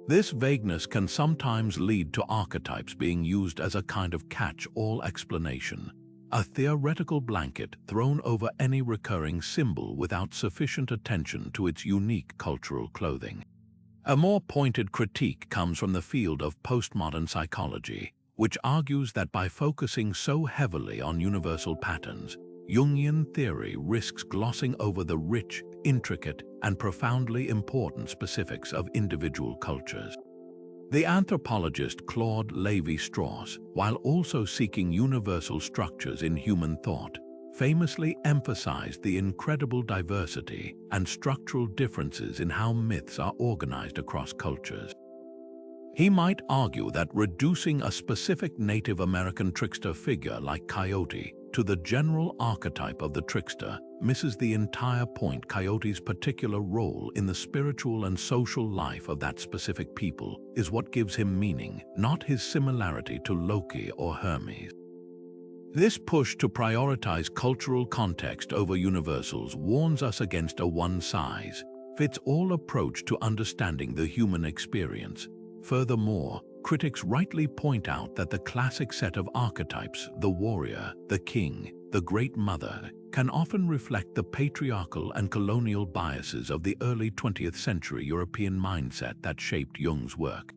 This vagueness can sometimes lead to archetypes being used as a kind of catch-all explanation, a theoretical blanket thrown over any recurring symbol without sufficient attention to its unique cultural clothing. A more pointed critique comes from the field of postmodern psychology, which argues that by focusing so heavily on universal patterns, Jungian theory risks glossing over the rich, intricate, and profoundly important specifics of individual cultures. The anthropologist Claude Lévi-Strauss, while also seeking universal structures in human thought, famously emphasized the incredible diversity and structural differences in how myths are organized across cultures. He might argue that reducing a specific Native American trickster figure like Coyote to the general archetype of the trickster misses the entire point. Coyote's particular role in the spiritual and social life of that specific people is what gives him meaning, not his similarity to Loki or Hermes. This push to prioritize cultural context over universals warns us against a one-size-fits-all approach to understanding the human experience. Furthermore, critics rightly point out that the classic set of archetypes, the warrior, the king, the great mother, can often reflect the patriarchal and colonial biases of the early 20th century European mindset that shaped Jung's work.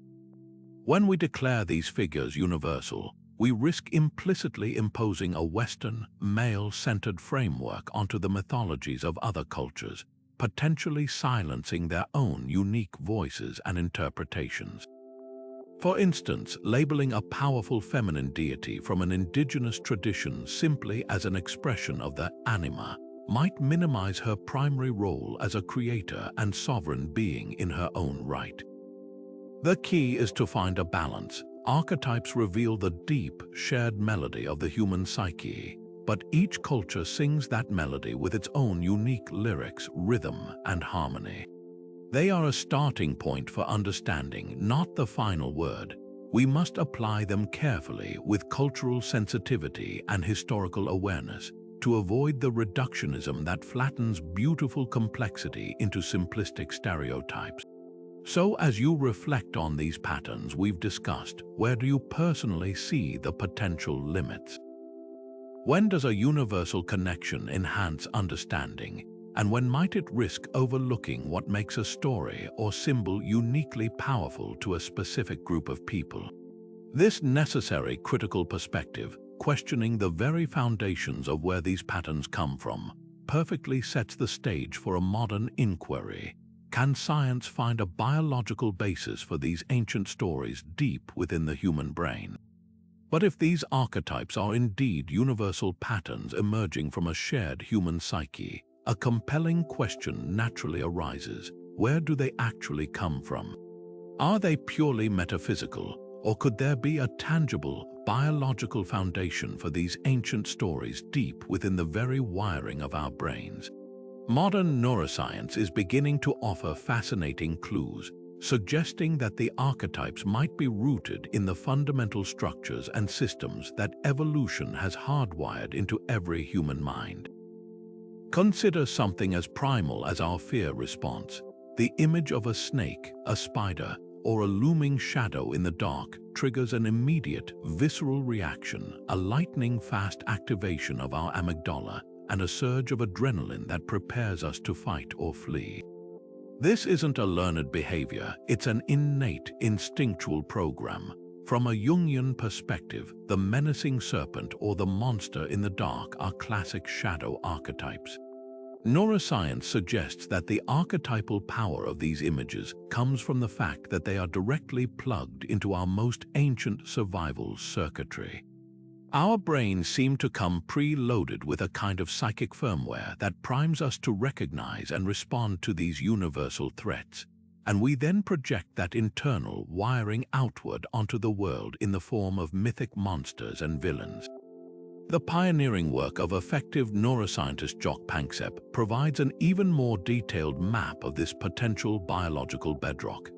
When we declare these figures universal, we risk implicitly imposing a Western, male-centered framework onto the mythologies of other cultures, potentially silencing their own unique voices and interpretations. For instance, labeling a powerful feminine deity from an indigenous tradition simply as an expression of the anima might minimize her primary role as a creator and sovereign being in her own right. The key is to find a balance. Archetypes reveal the deep, shared melody of the human psyche, but each culture sings that melody with its own unique lyrics, rhythm, and harmony. They are a starting point for understanding, not the final word. We must apply them carefully with cultural sensitivity and historical awareness to avoid the reductionism that flattens beautiful complexity into simplistic stereotypes. So, as you reflect on these patterns we've discussed, where do you personally see the potential limits? When does a universal connection enhance understanding, and when might it risk overlooking what makes a story or symbol uniquely powerful to a specific group of people? This necessary critical perspective, questioning the very foundations of where these patterns come from, perfectly sets the stage for a modern inquiry. Can science find a biological basis for these ancient stories deep within the human brain? But if these archetypes are indeed universal patterns emerging from a shared human psyche, a compelling question naturally arises. Where do they actually come from? Are they purely metaphysical, or could there be a tangible, biological foundation for these ancient stories deep within the very wiring of our brains? Modern neuroscience is beginning to offer fascinating clues, suggesting that the archetypes might be rooted in the fundamental structures and systems that evolution has hardwired into every human mind. Consider something as primal as our fear response. The image of a snake, a spider, or a looming shadow in the dark triggers an immediate, visceral reaction, a lightning-fast activation of our amygdala, and a surge of adrenaline that prepares us to fight or flee. This isn't a learned behavior, it's an innate, instinctual program. From a Jungian perspective, the menacing serpent or the monster in the dark are classic shadow archetypes. Neuroscience suggests that the archetypal power of these images comes from the fact that they are directly plugged into our most ancient survival circuitry. Our brains seem to come pre-loaded with a kind of psychic firmware that primes us to recognize and respond to these universal threats, and we then project that internal wiring outward onto the world in the form of mythic monsters and villains. The pioneering work of effective neuroscientist Jock Panksepp provides an even more detailed map of this potential biological bedrock.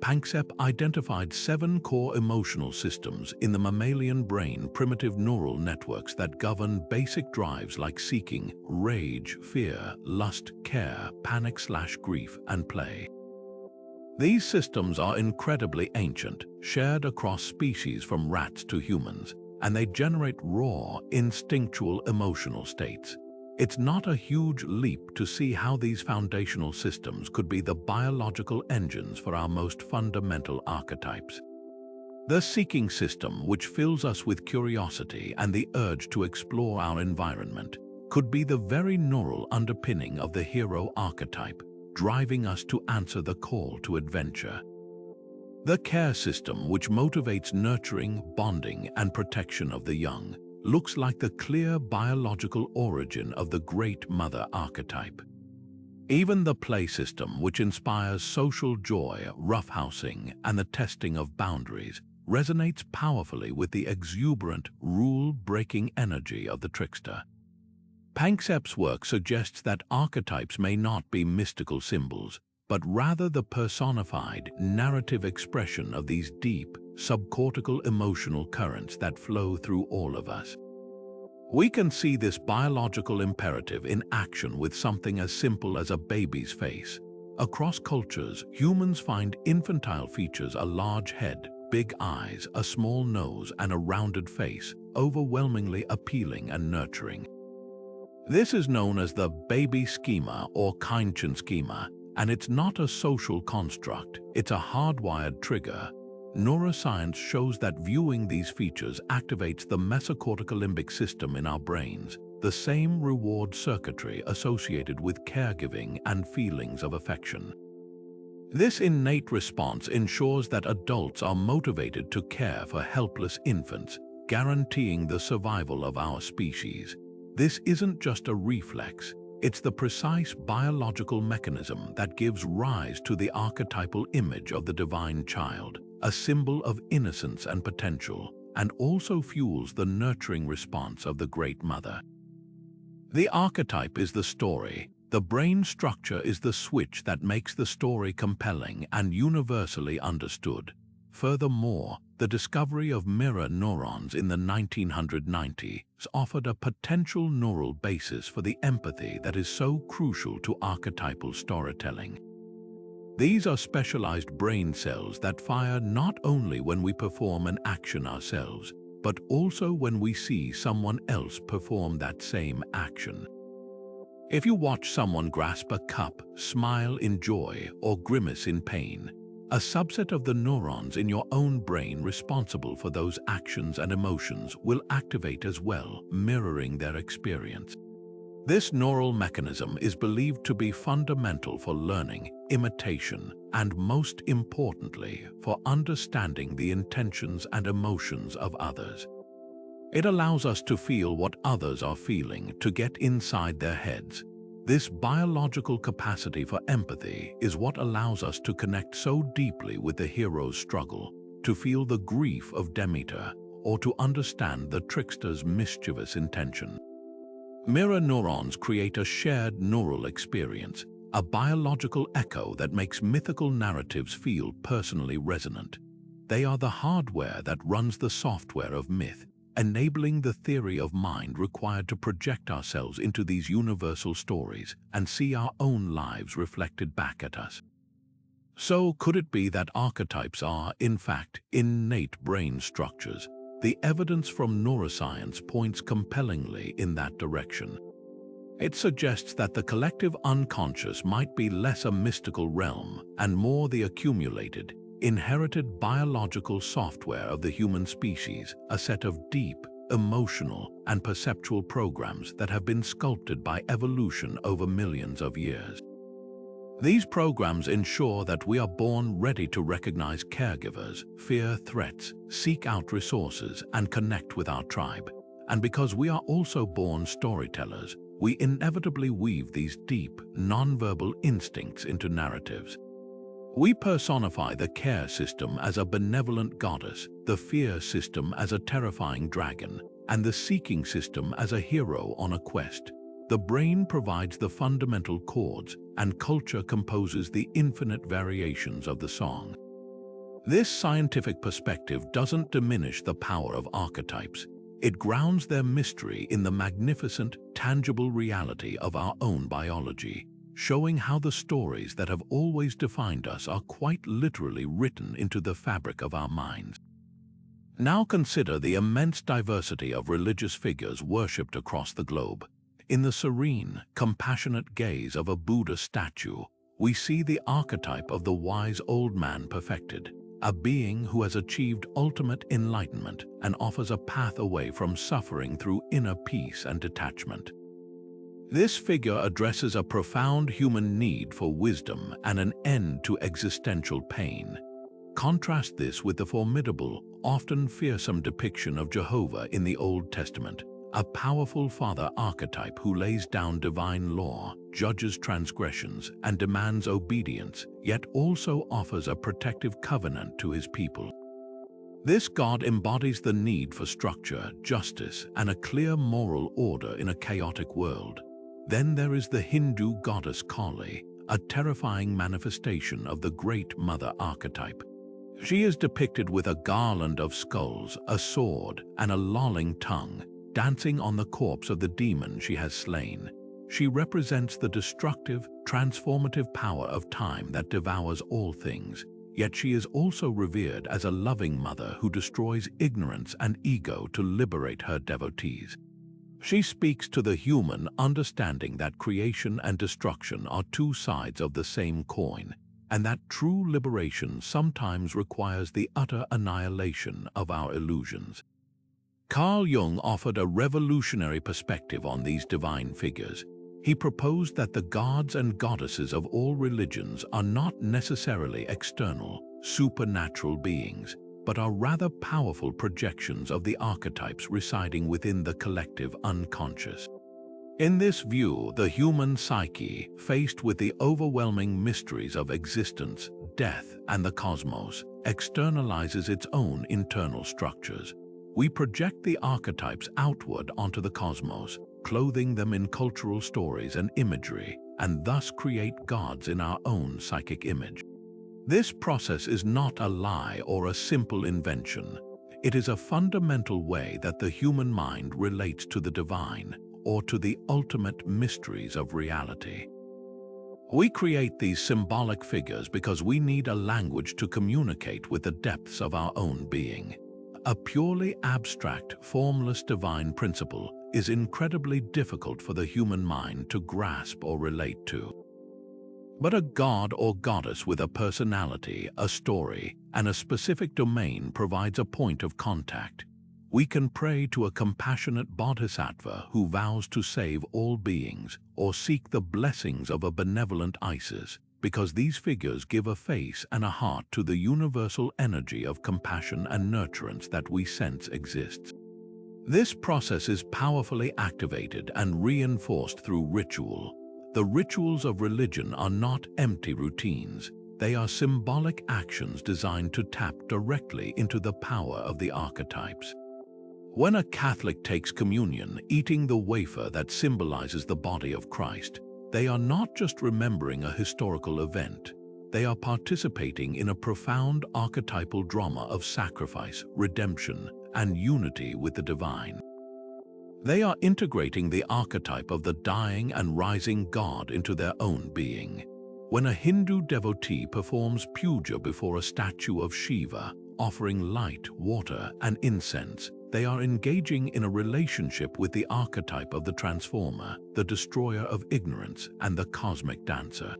Panksepp identified 7 core emotional systems in the mammalian brain, primitive neural networks that govern basic drives like seeking, rage, fear, lust, care, panic/grief, and play. These systems are incredibly ancient, shared across species from rats to humans, and they generate raw, instinctual emotional states. It's not a huge leap to see how these foundational systems could be the biological engines for our most fundamental archetypes. The seeking system, which fills us with curiosity and the urge to explore our environment, could be the very neural underpinning of the hero archetype, driving us to answer the call to adventure. The care system, which motivates nurturing, bonding, and protection of the young, looks like the clear biological origin of the great mother archetype. Even the play system, which inspires social joy, roughhousing, and the testing of boundaries, resonates powerfully with the exuberant, rule-breaking energy of the trickster. Panksepp's work suggests that archetypes may not be mystical symbols, but rather the personified, narrative expression of these deep, subcortical emotional currents that flow through all of us. We can see this biological imperative in action with something as simple as a baby's face. Across cultures, humans find infantile features: a large head, big eyes, a small nose, and a rounded face, overwhelmingly appealing and nurturing. This is known as the baby schema or Kindchen schema, and it's not a social construct, it's a hardwired trigger. Neuroscience shows that viewing these features activates the mesocortical limbic system in our brains, the same reward circuitry associated with caregiving and feelings of affection. This innate response ensures that adults are motivated to care for helpless infants, guaranteeing the survival of our species. This isn't just a reflex, it's the precise biological mechanism that gives rise to the archetypal image of the divine child, a symbol of innocence and potential, and also fuels the nurturing response of the Great Mother. The archetype is the story. The brain structure is the switch that makes the story compelling and universally understood. Furthermore, the discovery of mirror neurons in the 1990s offered a potential neural basis for the empathy that is so crucial to archetypal storytelling. These are specialized brain cells that fire not only when we perform an action ourselves, but also when we see someone else perform that same action. If you watch someone grasp a cup, smile in joy, or grimace in pain, a subset of the neurons in your own brain responsible for those actions and emotions will activate as well, mirroring their experience. This neural mechanism is believed to be fundamental for learning, imitation, and most importantly, for understanding the intentions and emotions of others. It allows us to feel what others are feeling, to get inside their heads. This biological capacity for empathy is what allows us to connect so deeply with the hero's struggle, to feel the grief of Demeter, or to understand the trickster's mischievous intention. Mirror neurons create a shared neural experience, a biological echo that makes mythical narratives feel personally resonant. They are the hardware that runs the software of myth, enabling the theory of mind required to project ourselves into these universal stories and see our own lives reflected back at us. So, could it be that archetypes are, in fact, innate brain structures? The evidence from neuroscience points compellingly in that direction. It suggests that the collective unconscious might be less a mystical realm and more the accumulated, inherited biological software of the human species, a set of deep, emotional, and perceptual programs that have been sculpted by evolution over millions of years. These programs ensure that we are born ready to recognize caregivers, fear threats, seek out resources, and connect with our tribe. And because we are also born storytellers, we inevitably weave these deep, nonverbal instincts into narratives. We personify the care system as a benevolent goddess, the fear system as a terrifying dragon, and the seeking system as a hero on a quest. The brain provides the fundamental chords, and culture composes the infinite variations of the song. This scientific perspective doesn't diminish the power of archetypes. It grounds their mystery in the magnificent, tangible reality of our own biology, showing how the stories that have always defined us are quite literally written into the fabric of our minds. Now consider the immense diversity of religious figures worshipped across the globe. In the serene, compassionate gaze of a Buddha statue, we see the archetype of the wise old man perfected, a being who has achieved ultimate enlightenment and offers a path away from suffering through inner peace and detachment. This figure addresses a profound human need for wisdom and an end to existential pain. Contrast this with the formidable, often fearsome depiction of Jehovah in the Old Testament, a powerful Father Archetype who lays down divine law, judges transgressions, and demands obedience, yet also offers a protective covenant to his people. This god embodies the need for structure, justice, and a clear moral order in a chaotic world. Then there is the Hindu goddess Kali, a terrifying manifestation of the Great Mother archetype. She is depicted with a garland of skulls, a sword, and a lolling tongue, dancing on the corpse of the demon she has slain. She represents the destructive, transformative power of time that devours all things, yet she is also revered as a loving mother who destroys ignorance and ego to liberate her devotees. She speaks to the human understanding that creation and destruction are two sides of the same coin, and that true liberation sometimes requires the utter annihilation of our illusions. Carl Jung offered a revolutionary perspective on these divine figures. He proposed that the gods and goddesses of all religions are not necessarily external, supernatural beings, but are rather powerful projections of the archetypes residing within the collective unconscious. In this view, the human psyche, faced with the overwhelming mysteries of existence, death, and the cosmos, externalizes its own internal structures. We project the archetypes outward onto the cosmos, clothing them in cultural stories and imagery, and thus create gods in our own psychic image. This process is not a lie or a simple invention. It is a fundamental way that the human mind relates to the divine, or to the ultimate mysteries of reality. We create these symbolic figures because we need a language to communicate with the depths of our own being. A purely abstract, formless divine principle is incredibly difficult for the human mind to grasp or relate to. But a god or goddess with a personality, a story, and a specific domain provides a point of contact. We can pray to a compassionate bodhisattva who vows to save all beings, or seek the blessings of a benevolent Isis, because these figures give a face and a heart to the universal energy of compassion and nurturance that we sense exists. This process is powerfully activated and reinforced through ritual. The rituals of religion are not empty routines. They are symbolic actions designed to tap directly into the power of the archetypes. When a Catholic takes communion, eating the wafer that symbolizes the body of Christ, they are not just remembering a historical event. They are participating in a profound archetypal drama of sacrifice, redemption, and unity with the divine. They are integrating the archetype of the dying and rising God into their own being. When a Hindu devotee performs puja before a statue of Shiva, offering light, water, and incense, they are engaging in a relationship with the archetype of the transformer, the destroyer of ignorance, and the cosmic dancer.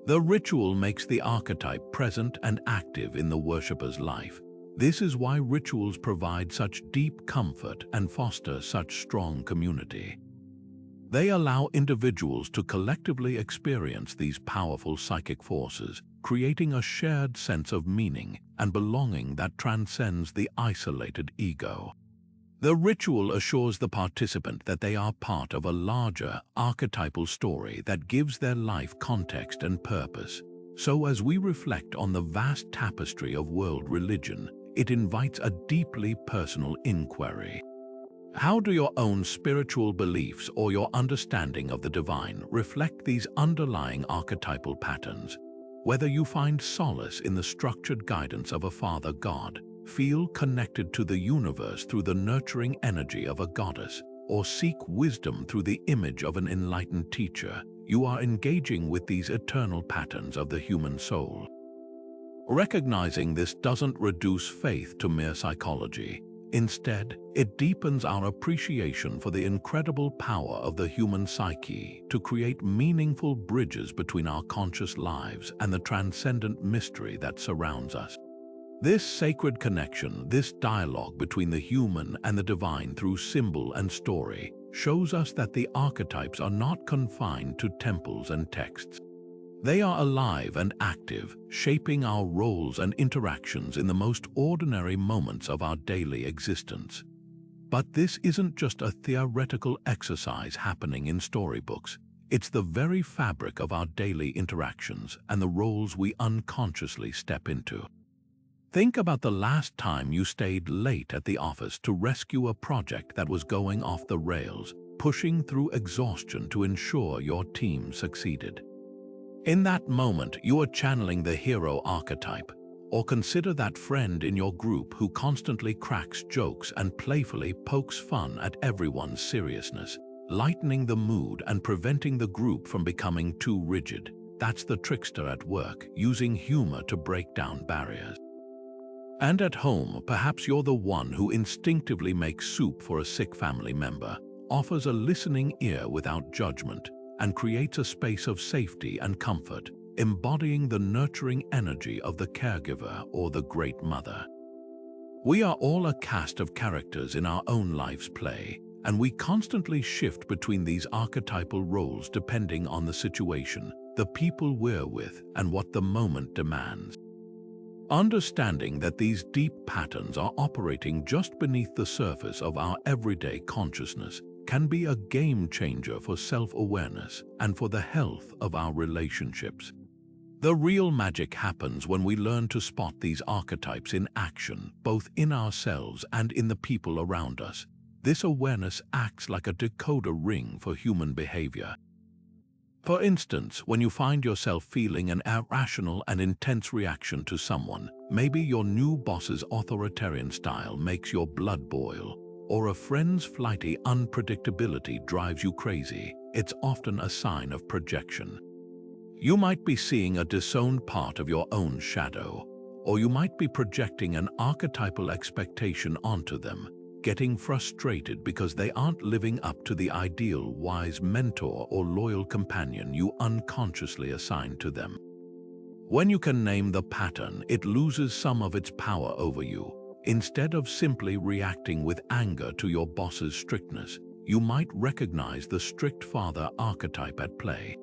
The ritual makes the archetype present and active in the worshipper's life. This is why rituals provide such deep comfort and foster such strong community. They allow individuals to collectively experience these powerful psychic forces, creating a shared sense of meaning and belonging that transcends the isolated ego. The ritual assures the participant that they are part of a larger, archetypal story that gives their life context and purpose. So as we reflect on the vast tapestry of world religion, it invites a deeply personal inquiry. How do your own spiritual beliefs or your understanding of the divine reflect these underlying archetypal patterns? Whether you find solace in the structured guidance of a father god, feel connected to the universe through the nurturing energy of a goddess, or seek wisdom through the image of an enlightened teacher, you are engaging with these eternal patterns of the human soul. Recognizing this doesn't reduce faith to mere psychology. Instead, it deepens our appreciation for the incredible power of the human psyche to create meaningful bridges between our conscious lives and the transcendent mystery that surrounds us. This sacred connection, this dialogue between the human and the divine through symbol and story, shows us that the archetypes are not confined to temples and texts. They are alive and active, shaping our roles and interactions in the most ordinary moments of our daily existence. But this isn't just a theoretical exercise happening in storybooks. It's the very fabric of our daily interactions and the roles we unconsciously step into. Think about the last time you stayed late at the office to rescue a project that was going off the rails, pushing through exhaustion to ensure your team succeeded. In that moment, you are channeling the hero archetype, or consider that friend in your group who constantly cracks jokes and playfully pokes fun at everyone's seriousness, lightening the mood and preventing the group from becoming too rigid. That's the trickster at work, using humor to break down barriers. And at home, perhaps you're the one who instinctively makes soup for a sick family member, offers a listening ear without judgment, and creates a space of safety and comfort. embodying the nurturing energy of the caregiver or the great mother. We are all a cast of characters in our own life's play, and we constantly shift between these archetypal roles depending on the situation, the people we're with, and what the moment demands. Understanding that these deep patterns are operating just beneath the surface of our everyday consciousness can be a game changer for self-awareness and for the health of our relationships. The real magic happens when we learn to spot these archetypes in action, both in ourselves and in the people around us. This awareness acts like a decoder ring for human behavior. For instance, when you find yourself feeling an irrational and intense reaction to someone, maybe your new boss's authoritarian style makes your blood boil, or a friend's flighty unpredictability drives you crazy, it's often a sign of projection. You might be seeing a disowned part of your own shadow, or you might be projecting an archetypal expectation onto them, getting frustrated because they aren't living up to the ideal wise mentor or loyal companion you unconsciously assigned to them. When you can name the pattern, it loses some of its power over you. Instead of simply reacting with anger to your boss's strictness, you might recognize the strict Father Archetype at play.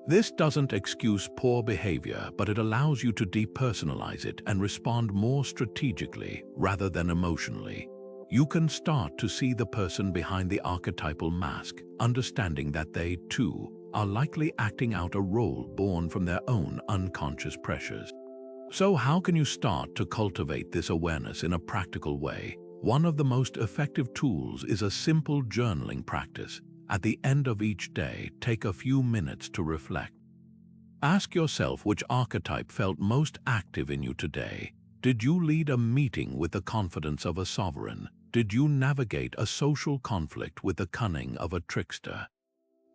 This doesn't excuse poor behavior, but it allows you to depersonalize it and respond more strategically rather than emotionally. You can start to see the person behind the archetypal mask, understanding that they, too, are likely acting out a role born from their own unconscious pressures. So how can you start to cultivate this awareness in a practical way? One of the most effective tools is a simple journaling practice. At the end of each day, take a few minutes to reflect. Ask yourself which archetype felt most active in you today. Did you lead a meeting with the confidence of a sovereign? Did you navigate a social conflict with the cunning of a trickster?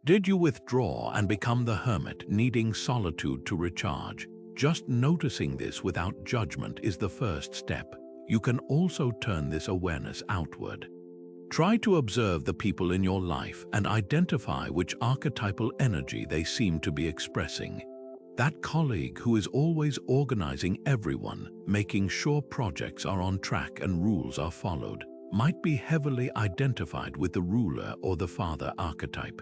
Did you withdraw and become the hermit, needing solitude to recharge? Just noticing this without judgment is the first step. You can also turn this awareness outward. Try to observe the people in your life and identify which archetypal energy they seem to be expressing. That colleague who is always organizing everyone, making sure projects are on track and rules are followed, might be heavily identified with the ruler or the Father Archetype.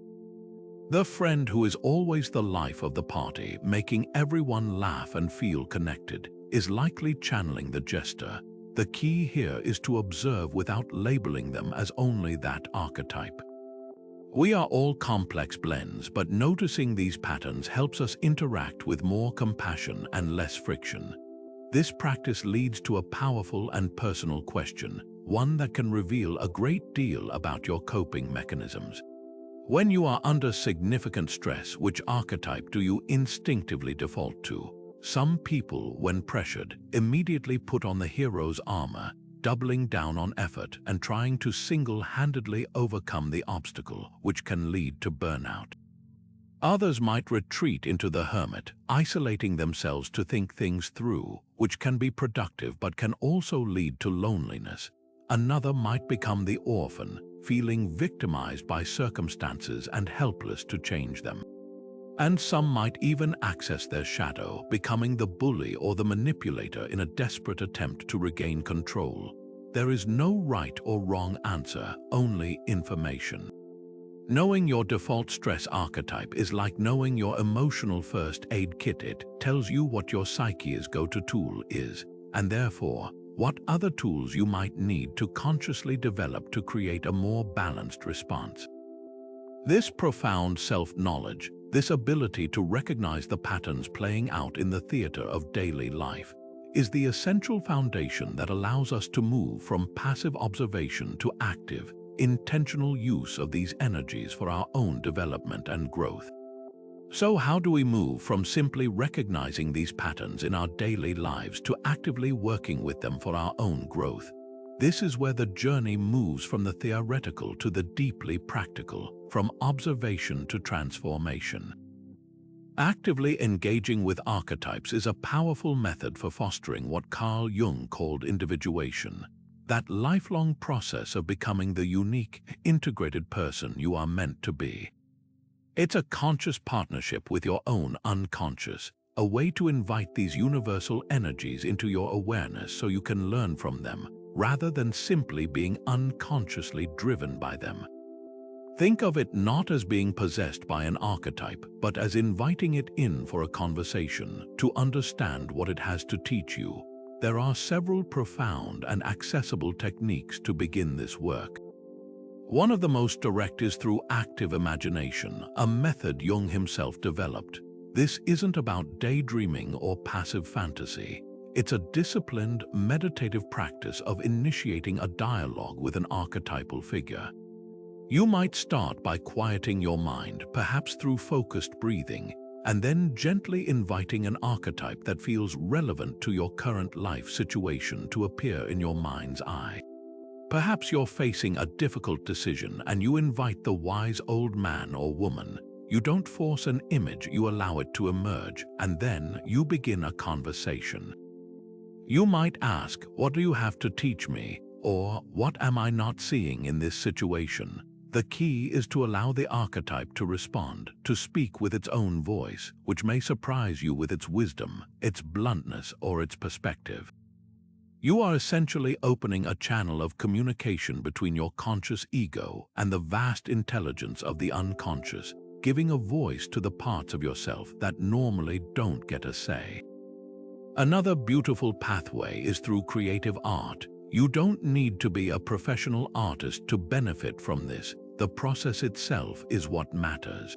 The friend who is always the life of the party, making everyone laugh and feel connected, is likely channeling the jester. The key here is to observe without labeling them as only that archetype. We are all complex blends, but noticing these patterns helps us interact with more compassion and less friction. This practice leads to a powerful and personal question, one that can reveal a great deal about your coping mechanisms. When you are under significant stress, which archetype do you instinctively default to? Some people, when pressured, immediately put on the hero's armor, doubling down on effort and trying to single-handedly overcome the obstacle, which can lead to burnout. Others might retreat into the hermit, isolating themselves to think things through, which can be productive but can also lead to loneliness. Another might become the orphan, feeling victimized by circumstances and helpless to change them. And some might even access their shadow, becoming the bully or the manipulator in a desperate attempt to regain control. There is no right or wrong answer, only information. Knowing your default stress archetype is like knowing your emotional first aid kit. It tells you what your psyche's go-to tool is, and therefore, what other tools you might need to consciously develop to create a more balanced response. This profound self-knowledge, this ability to recognize the patterns playing out in the theater of daily life, is the essential foundation that allows us to move from passive observation to active, intentional use of these energies for our own development and growth. So how do we move from simply recognizing these patterns in our daily lives to actively working with them for our own growth? This is where the journey moves from the theoretical to the deeply practical, from observation to transformation. Actively engaging with archetypes is a powerful method for fostering what Carl Jung called individuation, that lifelong process of becoming the unique, integrated person you are meant to be. It's a conscious partnership with your own unconscious, a way to invite these universal energies into your awareness so you can learn from them, rather than simply being unconsciously driven by them. Think of it not as being possessed by an archetype, but as inviting it in for a conversation to understand what it has to teach you. There are several profound and accessible techniques to begin this work. One of the most direct is through active imagination, a method Jung himself developed. This isn't about daydreaming or passive fantasy. It's a disciplined, meditative practice of initiating a dialogue with an archetypal figure. You might start by quieting your mind, perhaps through focused breathing, and then gently inviting an archetype that feels relevant to your current life situation to appear in your mind's eye. Perhaps you're facing a difficult decision and you invite the wise old man or woman. You don't force an image, you allow it to emerge, and then you begin a conversation. You might ask, "What do you have to teach me?" or "What am I not seeing in this situation?" The key is to allow the archetype to respond, to speak with its own voice, which may surprise you with its wisdom, its bluntness, or its perspective. You are essentially opening a channel of communication between your conscious ego and the vast intelligence of the unconscious, giving a voice to the parts of yourself that normally don't get a say. Another beautiful pathway is through creative art. You don't need to be a professional artist to benefit from this. The process itself is what matters.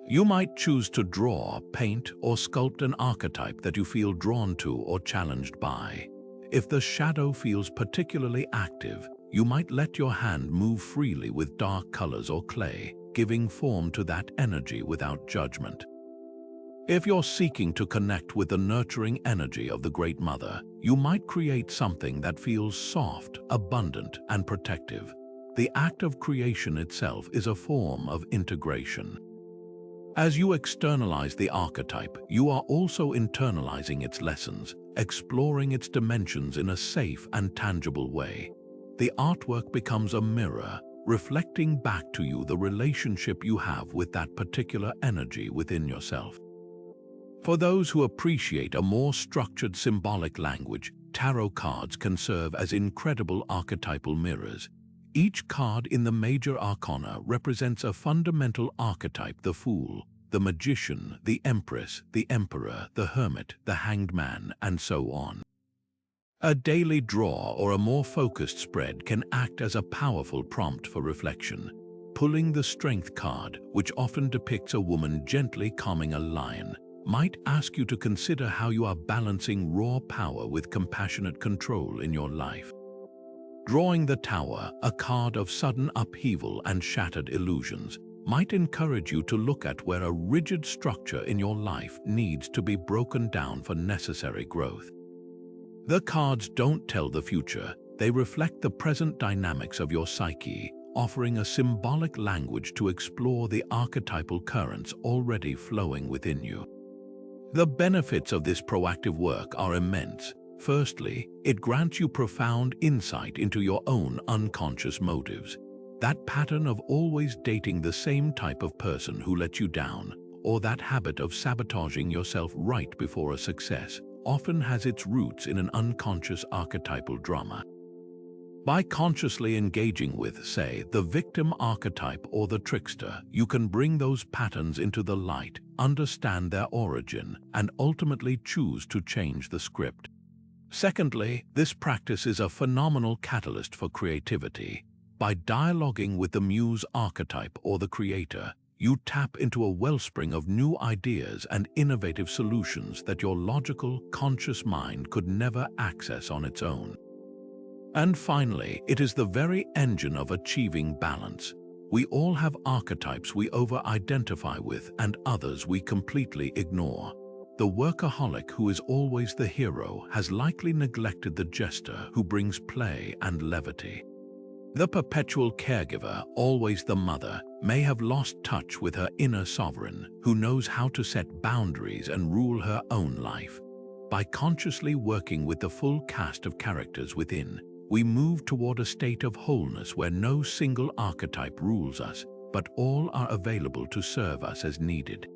You might choose to draw, paint, or sculpt an archetype that you feel drawn to or challenged by. If the shadow feels particularly active, you might let your hand move freely with dark colors or clay, giving form to that energy without judgment. If you're seeking to connect with the nurturing energy of the Great Mother, you might create something that feels soft, abundant, and protective. The act of creation itself is a form of integration. As you externalize the archetype, you are also internalizing its lessons, exploring its dimensions in a safe and tangible way. The artwork becomes a mirror, reflecting back to you the relationship you have with that particular energy within yourself. For those who appreciate a more structured symbolic language, tarot cards can serve as incredible archetypal mirrors. Each card in the major arcana represents a fundamental archetype: the Fool, the Magician, the Empress, the Emperor, the Hermit, the Hanged Man, and so on. A daily draw or a more focused spread can act as a powerful prompt for reflection. Pulling the Strength card, which often depicts a woman gently calming a lion, might ask you to consider how you are balancing raw power with compassionate control in your life. Drawing the Tower, a card of sudden upheaval and shattered illusions, might encourage you to look at where a rigid structure in your life needs to be broken down for necessary growth. The cards don't tell the future, they reflect the present dynamics of your psyche, offering a symbolic language to explore the archetypal currents already flowing within you. The benefits of this proactive work are immense. Firstly, it grants you profound insight into your own unconscious motives. That pattern of always dating the same type of person who let you down, or that habit of sabotaging yourself right before a success, often has its roots in an unconscious archetypal drama. By consciously engaging with, say, the victim archetype or the trickster, you can bring those patterns into the light, understand their origin, and ultimately choose to change the script. Secondly, this practice is a phenomenal catalyst for creativity. By dialoguing with the muse archetype or the creator, you tap into a wellspring of new ideas and innovative solutions that your logical, conscious mind could never access on its own. And finally, it is the very engine of achieving balance. We all have archetypes we over-identify with and others we completely ignore. The workaholic who is always the hero has likely neglected the jester who brings play and levity. The perpetual caregiver, always the mother, may have lost touch with her inner sovereign who knows how to set boundaries and rule her own life. By consciously working with the full cast of characters within, we move toward a state of wholeness where no single archetype rules us, but all are available to serve us as needed.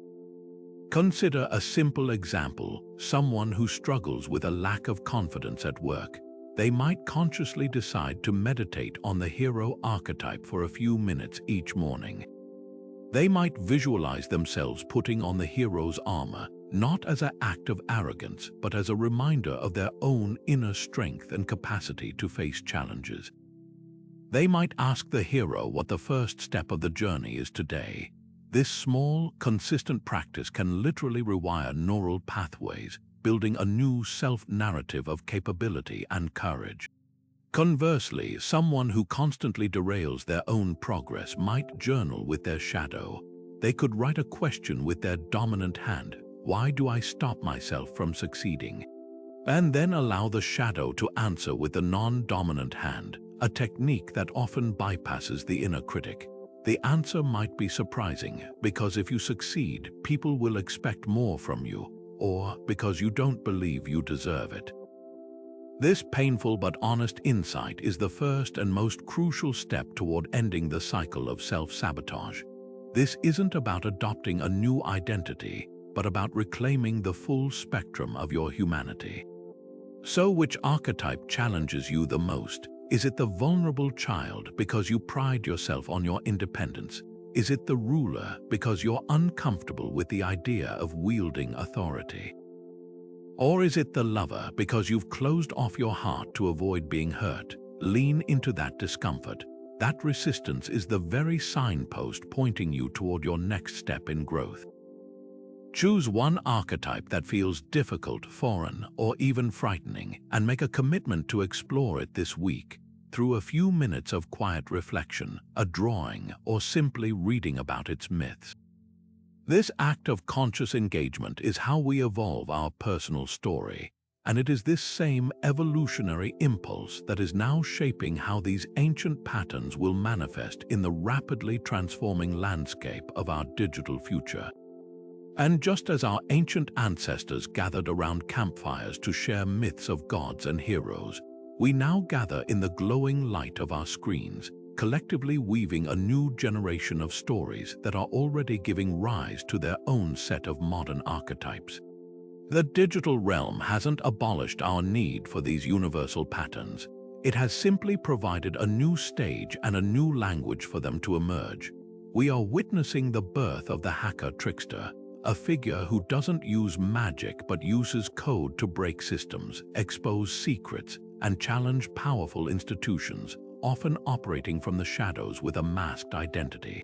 Consider a simple example: someone who struggles with a lack of confidence at work. They might consciously decide to meditate on the hero archetype for a few minutes each morning. They might visualize themselves putting on the hero's armor, not as an act of arrogance, but as a reminder of their own inner strength and capacity to face challenges. They might ask the hero what the first step of the journey is today. This small, consistent practice can literally rewire neural pathways, building a new self-narrative of capability and courage. Conversely, someone who constantly derails their own progress might journal with their shadow. They could write a question with their dominant hand: "Why do I stop myself from succeeding?" And then allow the shadow to answer with the non-dominant hand, a technique that often bypasses the inner critic. The answer might be surprising, because if you succeed, people will expect more from you, or because you don't believe you deserve it. This painful but honest insight is the first and most crucial step toward ending the cycle of self-sabotage. This isn't about adopting a new identity, but about reclaiming the full spectrum of your humanity. So, which archetype challenges you the most? Is it the vulnerable child because you pride yourself on your independence? Is it the ruler because you're uncomfortable with the idea of wielding authority? Or is it the lover because you've closed off your heart to avoid being hurt? Lean into that discomfort. That resistance is the very signpost pointing you toward your next step in growth. Choose one archetype that feels difficult, foreign, or even frightening, and make a commitment to explore it this week through a few minutes of quiet reflection, a drawing, or simply reading about its myths. This act of conscious engagement is how we evolve our personal story, and it is this same evolutionary impulse that is now shaping how these ancient patterns will manifest in the rapidly transforming landscape of our digital future. And just as our ancient ancestors gathered around campfires to share myths of gods and heroes, we now gather in the glowing light of our screens, collectively weaving a new generation of stories that are already giving rise to their own set of modern archetypes. The digital realm hasn't abolished our need for these universal patterns. It has simply provided a new stage and a new language for them to emerge. We are witnessing the birth of the hacker trickster, a figure who doesn't use magic but uses code to break systems, expose secrets, and challenge powerful institutions, often operating from the shadows with a masked identity.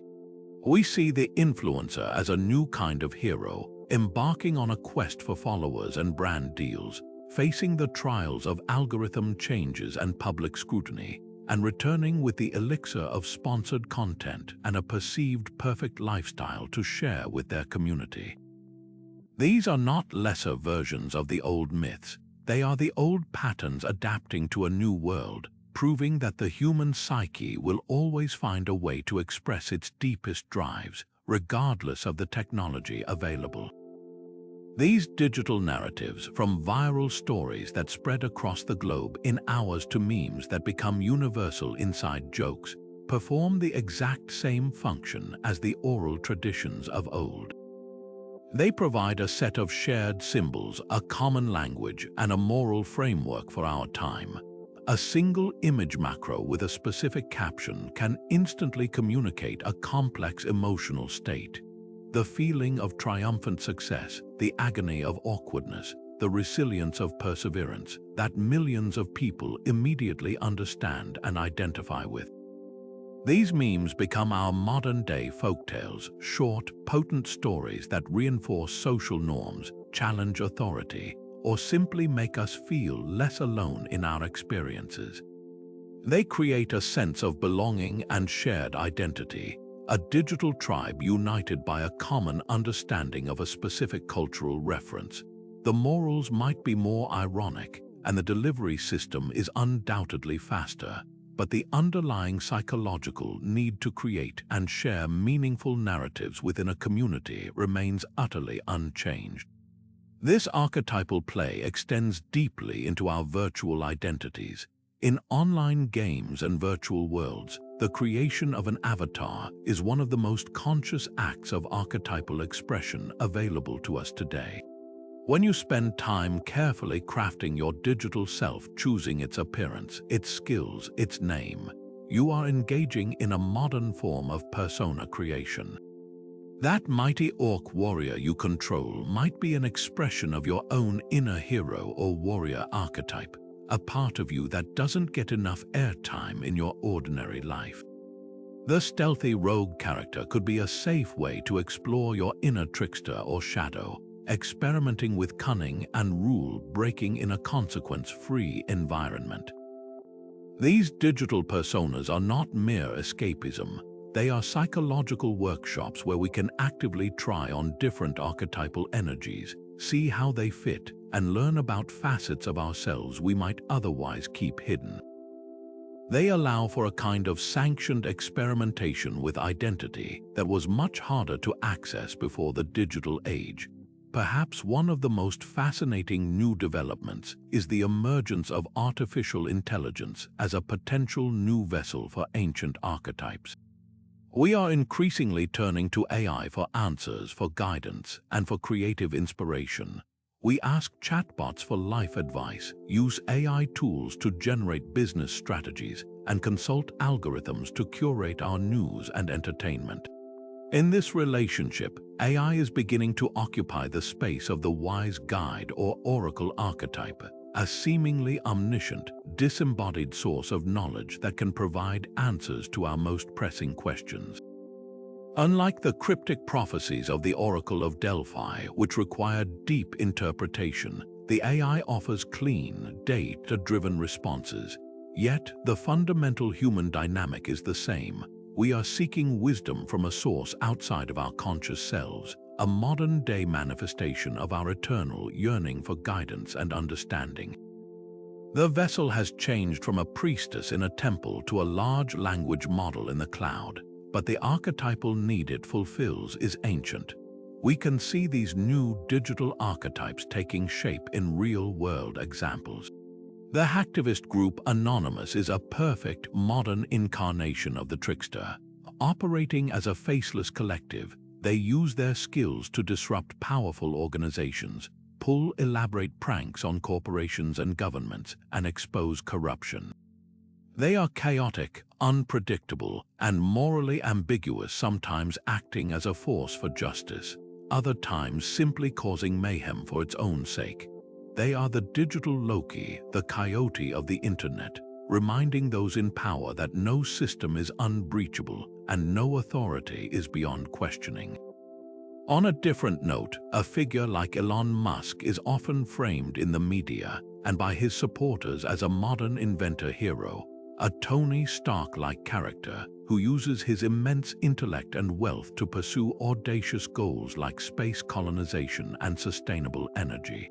We see the influencer as a new kind of hero, embarking on a quest for followers and brand deals, facing the trials of algorithm changes and public scrutiny, and returning with the elixir of sponsored content and a perceived perfect lifestyle to share with their community. These are not lesser versions of the old myths. They are the old patterns adapting to a new world, proving that the human psyche will always find a way to express its deepest drives, regardless of the technology available. These digital narratives, from viral stories that spread across the globe in hours to memes that become universal inside jokes, perform the exact same function as the oral traditions of old. They provide a set of shared symbols, a common language, and a moral framework for our time. A single image macro with a specific caption can instantly communicate a complex emotional state. The feeling of triumphant success, the agony of awkwardness, the resilience of perseverance that millions of people immediately understand and identify with. These memes become our modern-day folktales, short, potent stories that reinforce social norms, challenge authority, or simply make us feel less alone in our experiences. They create a sense of belonging and shared identity, a digital tribe united by a common understanding of a specific cultural reference. The morals might be more ironic, and the delivery system is undoubtedly faster, but the underlying psychological need to create and share meaningful narratives within a community remains utterly unchanged. This archetypal play extends deeply into our virtual identities. In online games and virtual worlds, the creation of an avatar is one of the most conscious acts of archetypal expression available to us today. When you spend time carefully crafting your digital self, choosing its appearance, its skills, its name, you are engaging in a modern form of persona creation. That mighty orc warrior you control might be an expression of your own inner hero or warrior archetype, a part of you that doesn't get enough airtime in your ordinary life. The stealthy rogue character could be a safe way to explore your inner trickster or shadow, experimenting with cunning and rule-breaking in a consequence-free environment. These digital personas are not mere escapism. They are psychological workshops where we can actively try on different archetypal energies, see how they fit, and learn about facets of ourselves we might otherwise keep hidden. They allow for a kind of sanctioned experimentation with identity that was much harder to access before the digital age. Perhaps one of the most fascinating new developments is the emergence of artificial intelligence as a potential new vessel for ancient archetypes. We are increasingly turning to AI for answers, for guidance, and for creative inspiration. We ask chatbots for life advice, use AI tools to generate business strategies, and consult algorithms to curate our news and entertainment. In this relationship, AI is beginning to occupy the space of the wise guide or oracle archetype, a seemingly omniscient, disembodied source of knowledge that can provide answers to our most pressing questions. Unlike the cryptic prophecies of the Oracle of Delphi, which required deep interpretation, the AI offers clean, data-driven responses. Yet, the fundamental human dynamic is the same. We are seeking wisdom from a source outside of our conscious selves, a modern-day manifestation of our eternal yearning for guidance and understanding. The vessel has changed from a priestess in a temple to a large language model in the cloud, but the archetypal need it fulfills is ancient. We can see these new digital archetypes taking shape in real-world examples. The hacktivist group Anonymous is a perfect modern incarnation of the trickster. Operating as a faceless collective, they use their skills to disrupt powerful organizations, pull elaborate pranks on corporations and governments, and expose corruption. They are chaotic, unpredictable, and morally ambiguous, sometimes acting as a force for justice, other times simply causing mayhem for its own sake. They are the digital Loki, the coyote of the internet, reminding those in power that no system is unbreachable and no authority is beyond questioning. On a different note, a figure like Elon Musk is often framed in the media and by his supporters as a modern inventor hero, a Tony Stark-like character who uses his immense intellect and wealth to pursue audacious goals like space colonization and sustainable energy.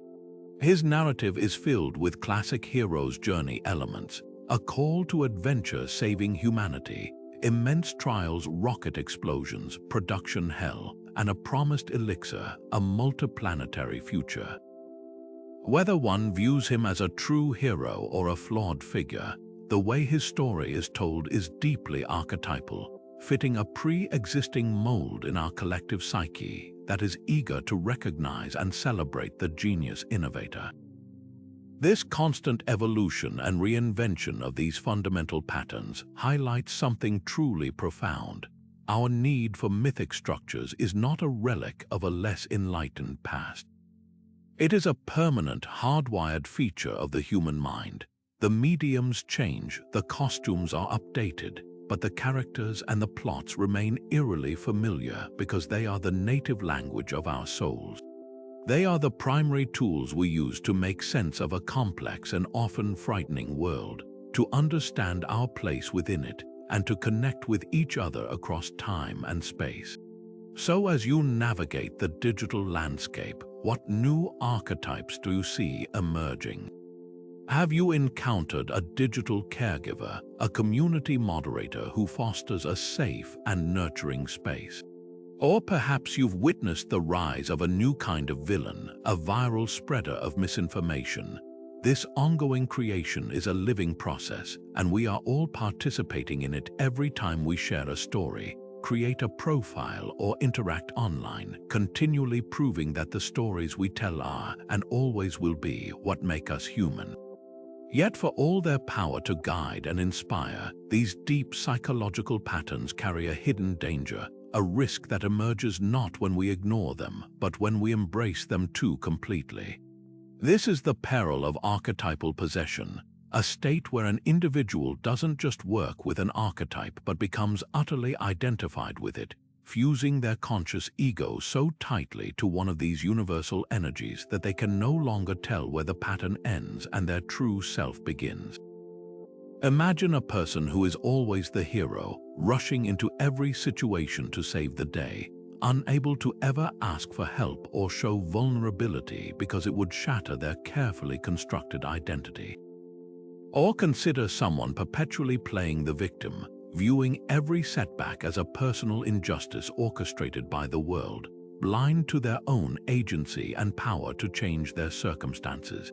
His narrative is filled with classic hero's journey elements, a call to adventure saving humanity, immense trials, rocket explosions, production hell, and a promised elixir, a multiplanetary future. Whether one views him as a true hero or a flawed figure, the way his story is told is deeply archetypal, fitting a pre-existing mold in our collective psyche that is eager to recognize and celebrate the genius innovator. This constant evolution and reinvention of these fundamental patterns highlights something truly profound. Our need for mythic structures is not a relic of a less enlightened past. It is a permanent, hardwired feature of the human mind. The mediums change, the costumes are updated, but the characters and the plots remain eerily familiar because they are the native language of our souls. They are the primary tools we use to make sense of a complex and often frightening world, to understand our place within it, and to connect with each other across time and space. So as you navigate the digital landscape, what new archetypes do you see emerging? Have you encountered a digital caregiver, a community moderator who fosters a safe and nurturing space? Or perhaps you've witnessed the rise of a new kind of villain, a viral spreader of misinformation. This ongoing creation is a living process, and we are all participating in it every time we share a story, create a profile, or interact online, continually proving that the stories we tell are, and always will be, what make us human. Yet for all their power to guide and inspire, these deep psychological patterns carry a hidden danger, a risk that emerges not when we ignore them, but when we embrace them too completely. This is the peril of archetypal possession, a state where an individual doesn't just work with an archetype but becomes utterly identified with it, fusing their conscious ego so tightly to one of these universal energies that they can no longer tell where the pattern ends and their true self begins. Imagine a person who is always the hero, rushing into every situation to save the day, unable to ever ask for help or show vulnerability because it would shatter their carefully constructed identity. Or consider someone perpetually playing the victim, viewing every setback as a personal injustice orchestrated by the world, blind to their own agency and power to change their circumstances.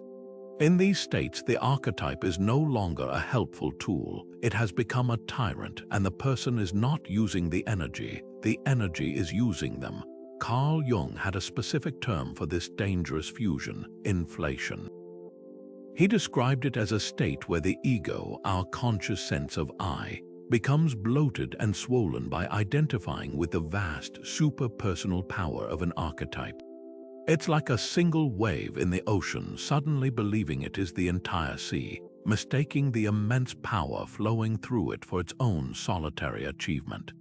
In these states, the archetype is no longer a helpful tool. It has become a tyrant, and the person is not using the energy is using them. Carl Jung had a specific term for this dangerous fusion: inflation. He described it as a state where the ego, our conscious sense of I, becomes bloated and swollen by identifying with the vast, super-personal power of an archetype. It's like a single wave in the ocean suddenly believing it is the entire sea, mistaking the immense power flowing through it for its own solitary achievement.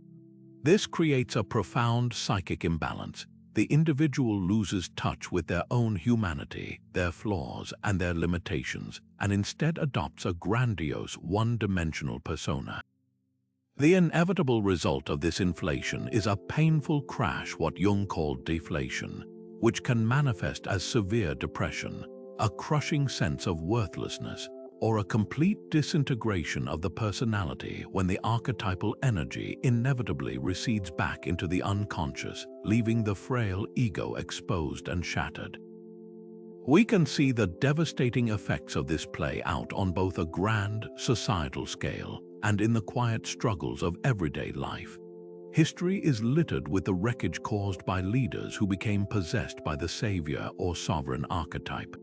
This creates a profound psychic imbalance. The individual loses touch with their own humanity, their flaws, and their limitations, and instead adopts a grandiose, one-dimensional persona. The inevitable result of this inflation is a painful crash, what Jung called deflation, which can manifest as severe depression, a crushing sense of worthlessness, or a complete disintegration of the personality when the archetypal energy inevitably recedes back into the unconscious, leaving the frail ego exposed and shattered. We can see the devastating effects of this play out on both a grand, societal scale and in the quiet struggles of everyday life. History is littered with the wreckage caused by leaders who became possessed by the savior or sovereign archetype.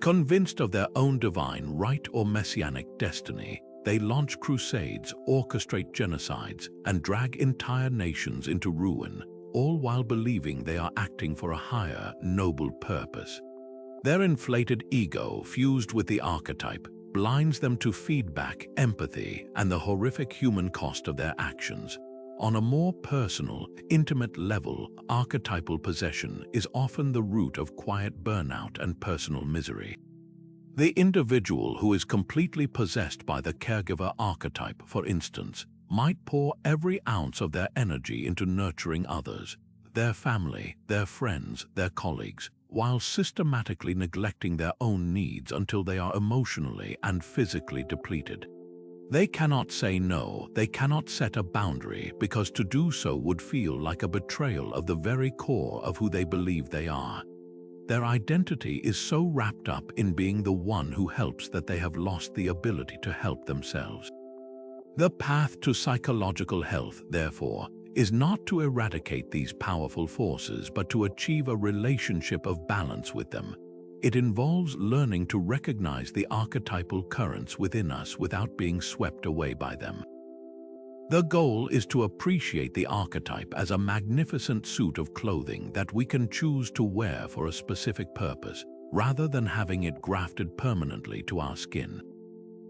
Convinced of their own divine right or messianic destiny, they launch crusades, orchestrate genocides, and drag entire nations into ruin, all while believing they are acting for a higher, noble purpose. Their inflated ego, fused with the archetype, blinds them to feedback, empathy, and the horrific human cost of their actions. On a more personal, intimate level, archetypal possession is often the root of quiet burnout and personal misery. The individual who is completely possessed by the caregiver archetype, for instance, might pour every ounce of their energy into nurturing others, their family, their friends, their colleagues, while systematically neglecting their own needs until they are emotionally and physically depleted. They cannot say no, they cannot set a boundary, because to do so would feel like a betrayal of the very core of who they believe they are. Their identity is so wrapped up in being the one who helps that they have lost the ability to help themselves. The path to psychological health, therefore, is not to eradicate these powerful forces, but to achieve a relationship of balance with them. It involves learning to recognize the archetypal currents within us without being swept away by them. The goal is to appreciate the archetype as a magnificent suit of clothing that we can choose to wear for a specific purpose, rather than having it grafted permanently to our skin.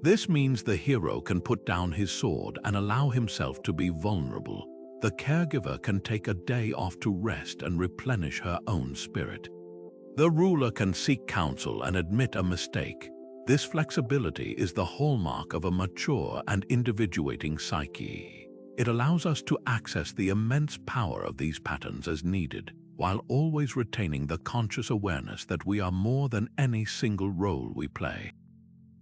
This means the hero can put down his sword and allow himself to be vulnerable. The caregiver can take a day off to rest and replenish her own spirit. The ruler can seek counsel and admit a mistake. This flexibility is the hallmark of a mature and individuating psyche. It allows us to access the immense power of these patterns as needed, while always retaining the conscious awareness that we are more than any single role we play.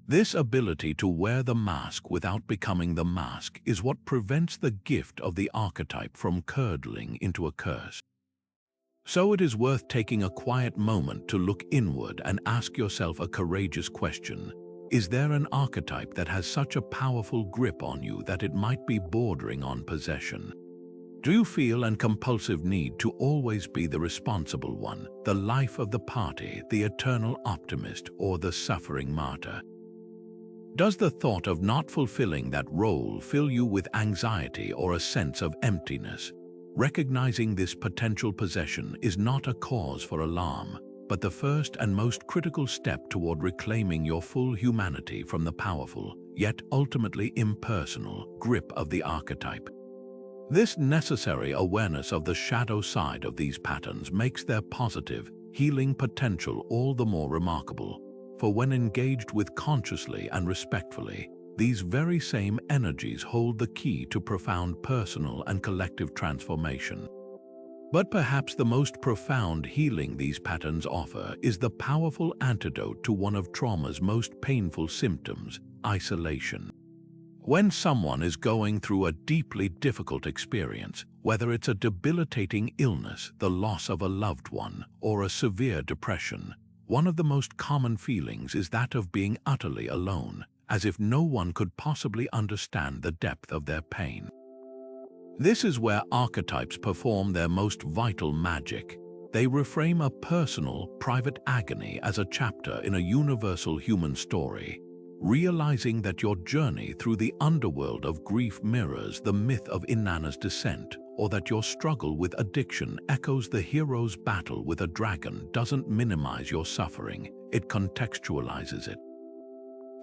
This ability to wear the mask without becoming the mask is what prevents the gift of the archetype from curdling into a curse. So it is worth taking a quiet moment to look inward and ask yourself a courageous question. Is there an archetype that has such a powerful grip on you that it might be bordering on possession? Do you feel an compulsive need to always be the responsible one, the life of the party, the eternal optimist, or the suffering martyr? Does the thought of not fulfilling that role fill you with anxiety or a sense of emptiness? Recognizing this potential possession is not a cause for alarm, but the first and most critical step toward reclaiming your full humanity from the powerful, yet ultimately impersonal, grip of the archetype. This necessary awareness of the shadow side of these patterns makes their positive, healing potential all the more remarkable, for when engaged with consciously and respectfully, these very same energies hold the key to profound personal and collective transformation. But perhaps the most profound healing these patterns offer is the powerful antidote to one of trauma's most painful symptoms: isolation. When someone is going through a deeply difficult experience, whether it's a debilitating illness, the loss of a loved one, or a severe depression, one of the most common feelings is that of being utterly alone, as if no one could possibly understand the depth of their pain. This is where archetypes perform their most vital magic. They reframe a personal, private agony as a chapter in a universal human story, realizing that your journey through the underworld of grief mirrors the myth of Inanna's descent, or that your struggle with addiction echoes the hero's battle with a dragon doesn't minimize your suffering, it contextualizes it.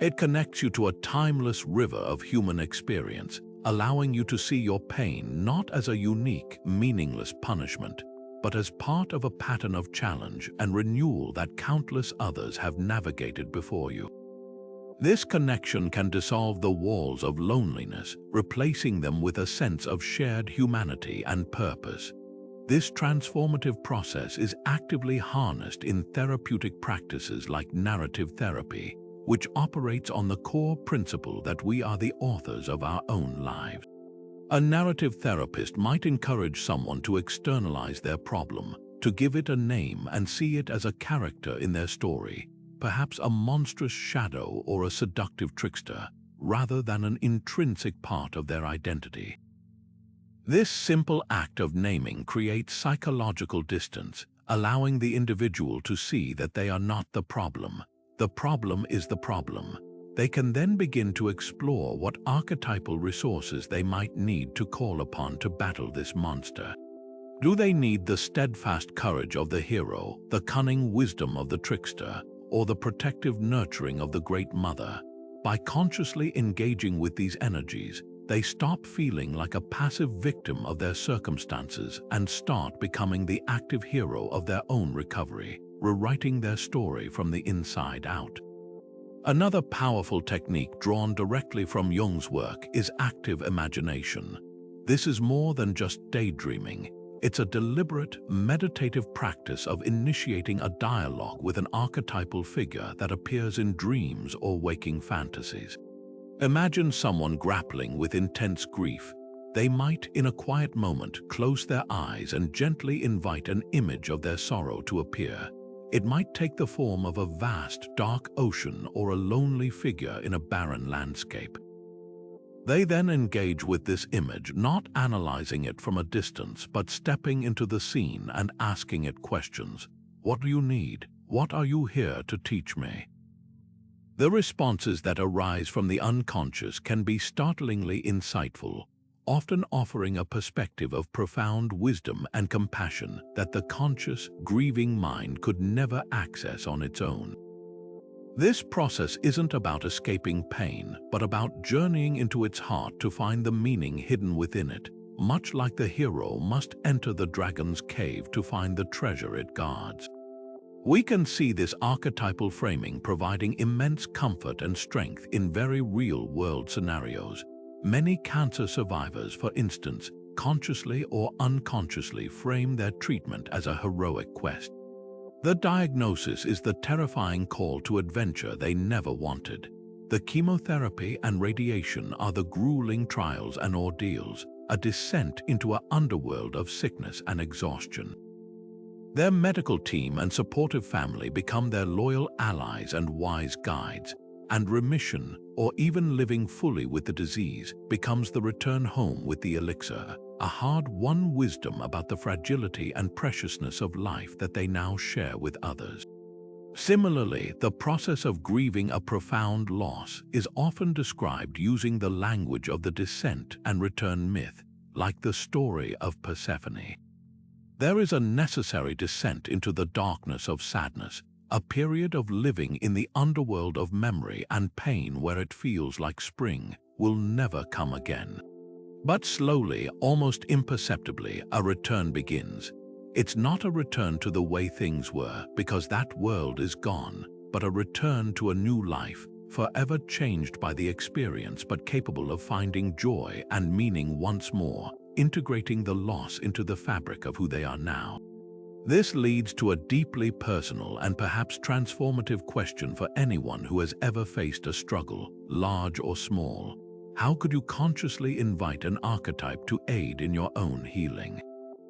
It connects you to a timeless river of human experience, allowing you to see your pain not as a unique, meaningless punishment, but as part of a pattern of challenge and renewal that countless others have navigated before you. This connection can dissolve the walls of loneliness, replacing them with a sense of shared humanity and purpose. This transformative process is actively harnessed in therapeutic practices like narrative therapy, which operates on the core principle that we are the authors of our own lives. A narrative therapist might encourage someone to externalize their problem, to give it a name and see it as a character in their story, perhaps a monstrous shadow or a seductive trickster, rather than an intrinsic part of their identity. This simple act of naming creates psychological distance, allowing the individual to see that they are not the problem. The problem is the problem. They can then begin to explore what archetypal resources they might need to call upon to battle this monster. Do they need the steadfast courage of the hero, the cunning wisdom of the trickster, or the protective nurturing of the Great Mother? By consciously engaging with these energies, they stop feeling like a passive victim of their circumstances and start becoming the active hero of their own recovery, rewriting their story from the inside out. Another powerful technique drawn directly from Jung's work is active imagination. This is more than just daydreaming. It's a deliberate, meditative practice of initiating a dialogue with an archetypal figure that appears in dreams or waking fantasies. Imagine someone grappling with intense grief. They might, in a quiet moment, close their eyes and gently invite an image of their sorrow to appear. It might take the form of a vast, dark ocean or a lonely figure in a barren landscape. They then engage with this image, not analyzing it from a distance, but stepping into the scene and asking it questions. What do you need? What are you here to teach me? The responses that arise from the unconscious can be startlingly insightful, often offering a perspective of profound wisdom and compassion that the conscious, grieving mind could never access on its own. This process isn't about escaping pain, but about journeying into its heart to find the meaning hidden within it, much like the hero must enter the dragon's cave to find the treasure it guards. We can see this archetypal framing providing immense comfort and strength in very real-world scenarios. Many cancer survivors, for instance, consciously or unconsciously frame their treatment as a heroic quest. The diagnosis is the terrifying call to adventure they never wanted. The chemotherapy and radiation are the grueling trials and ordeals, a descent into an underworld of sickness and exhaustion. Their medical team and supportive family become their loyal allies and wise guides, and remission, or even living fully with the disease, becomes the return home with the elixir, a hard-won wisdom about the fragility and preciousness of life that they now share with others. Similarly, the process of grieving a profound loss is often described using the language of the descent and return myth, like the story of Persephone. There is a necessary descent into the darkness of sadness, a period of living in the underworld of memory and pain where it feels like spring will never come again. But slowly, almost imperceptibly, a return begins. It's not a return to the way things were, because that world is gone, but a return to a new life, forever changed by the experience but capable of finding joy and meaning once more, integrating the loss into the fabric of who they are now. This leads to a deeply personal and perhaps transformative question for anyone who has ever faced a struggle, large or small. How could you consciously invite an archetype to aid in your own healing?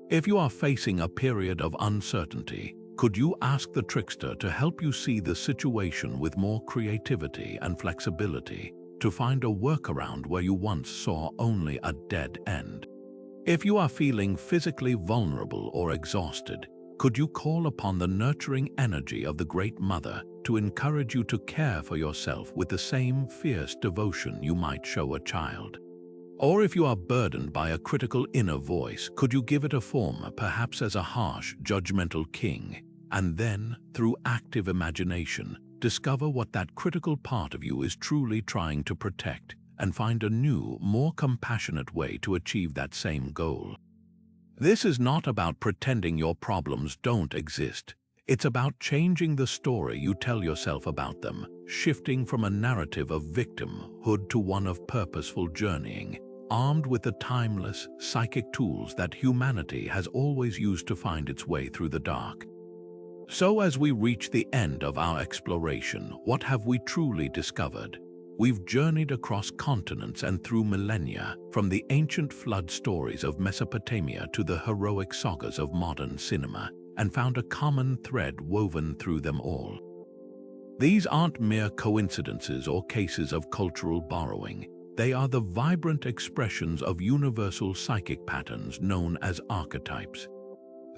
If you are facing a period of uncertainty, could you ask the trickster to help you see the situation with more creativity and flexibility, to find a workaround where you once saw only a dead end? If you are feeling physically vulnerable or exhausted, could you call upon the nurturing energy of the Great Mother to encourage you to care for yourself with the same fierce devotion you might show a child? Or if you are burdened by a critical inner voice, could you give it a form, perhaps as a harsh, judgmental king, and then, through active imagination, discover what that critical part of you is truly trying to protect, and find a new, more compassionate way to achieve that same goal? This is not about pretending your problems don't exist. It's about changing the story you tell yourself about them, shifting from a narrative of victimhood to one of purposeful journeying, armed with the timeless, psychic tools that humanity has always used to find its way through the dark. So as we reach the end of our exploration, what have we truly discovered? We've journeyed across continents and through millennia, from the ancient flood stories of Mesopotamia to the heroic sagas of modern cinema, and found a common thread woven through them all. These aren't mere coincidences or cases of cultural borrowing. They are the vibrant expressions of universal psychic patterns known as archetypes.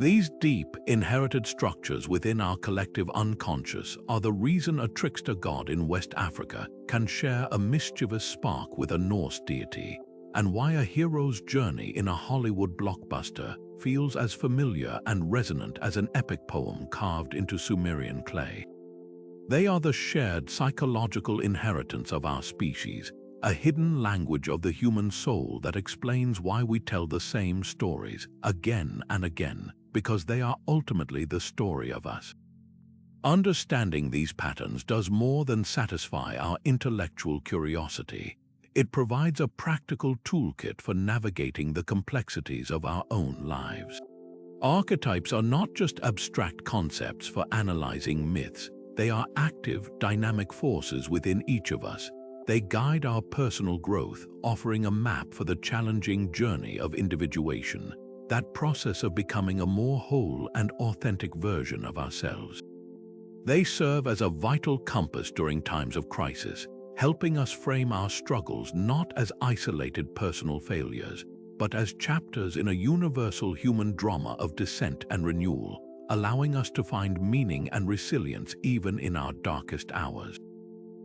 These deep, inherited structures within our collective unconscious are the reason a trickster god in West Africa can share a mischievous spark with a Norse deity, and why a hero's journey in a Hollywood blockbuster feels as familiar and resonant as an epic poem carved into Sumerian clay. They are the shared psychological inheritance of our species, a hidden language of the human soul that explains why we tell the same stories again and again, because they are ultimately the story of us. Understanding these patterns does more than satisfy our intellectual curiosity. It provides a practical toolkit for navigating the complexities of our own lives. Archetypes are not just abstract concepts for analyzing myths. They are active, dynamic forces within each of us. They guide our personal growth, offering a map for the challenging journey of individuation, that process of becoming a more whole and authentic version of ourselves. They serve as a vital compass during times of crisis, helping us frame our struggles not as isolated personal failures, but as chapters in a universal human drama of descent and renewal, allowing us to find meaning and resilience even in our darkest hours.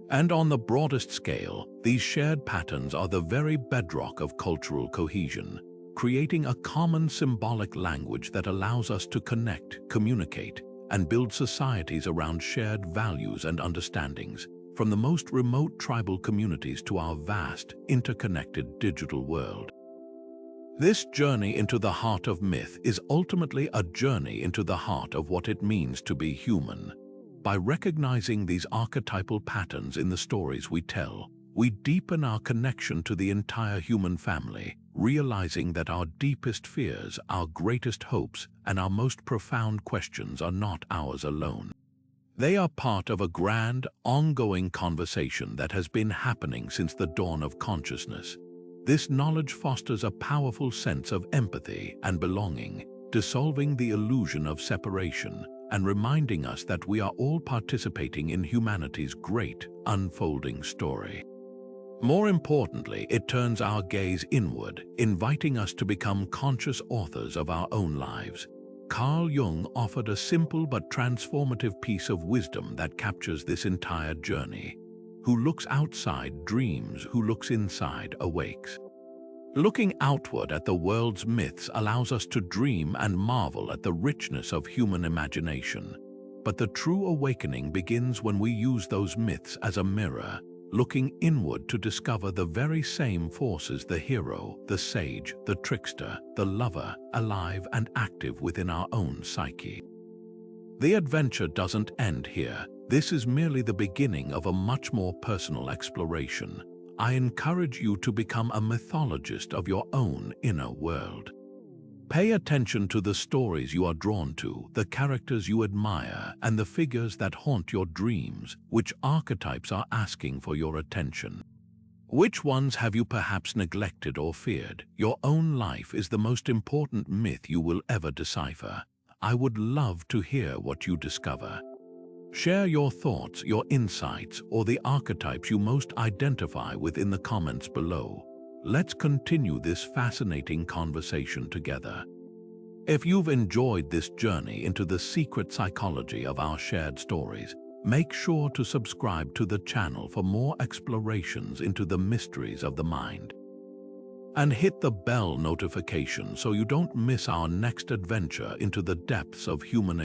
And on the broadest scale, these shared patterns are the very bedrock of cultural cohesion, creating a common symbolic language that allows us to connect, communicate, and build societies around shared values and understandings, from the most remote tribal communities to our vast, interconnected digital world. This journey into the heart of myth is ultimately a journey into the heart of what it means to be human. By recognizing these archetypal patterns in the stories we tell, we deepen our connection to the entire human family, realizing that our deepest fears, our greatest hopes, and our most profound questions are not ours alone. They are part of a grand, ongoing conversation that has been happening since the dawn of consciousness. This knowledge fosters a powerful sense of empathy and belonging, dissolving the illusion of separation and reminding us that we are all participating in humanity's great unfolding story. More importantly, it turns our gaze inward, inviting us to become conscious authors of our own lives. Carl Jung offered a simple but transformative piece of wisdom that captures this entire journey. Who looks outside dreams, who looks inside awakes. Looking outward at the world's myths allows us to dream and marvel at the richness of human imagination. But the true awakening begins when we use those myths as a mirror, looking inward to discover the very same forces the hero, the sage, the trickster, the lover, alive and active within our own psyche. The adventure doesn't end here. This is merely the beginning of a much more personal exploration. I encourage you to become a mythologist of your own inner world. Pay attention to the stories you are drawn to, the characters you admire, and the figures that haunt your dreams. Which archetypes are asking for your attention? Which ones have you perhaps neglected or feared? Your own life is the most important myth you will ever decipher. I would love to hear what you discover. Share your thoughts, your insights, or the archetypes you most identify with in the comments below. Let's continue this fascinating conversation together. If you've enjoyed this journey into the secret psychology of our shared stories, make sure to subscribe to the channel for more explorations into the mysteries of the mind. And hit the bell notification so you don't miss our next adventure into the depths of human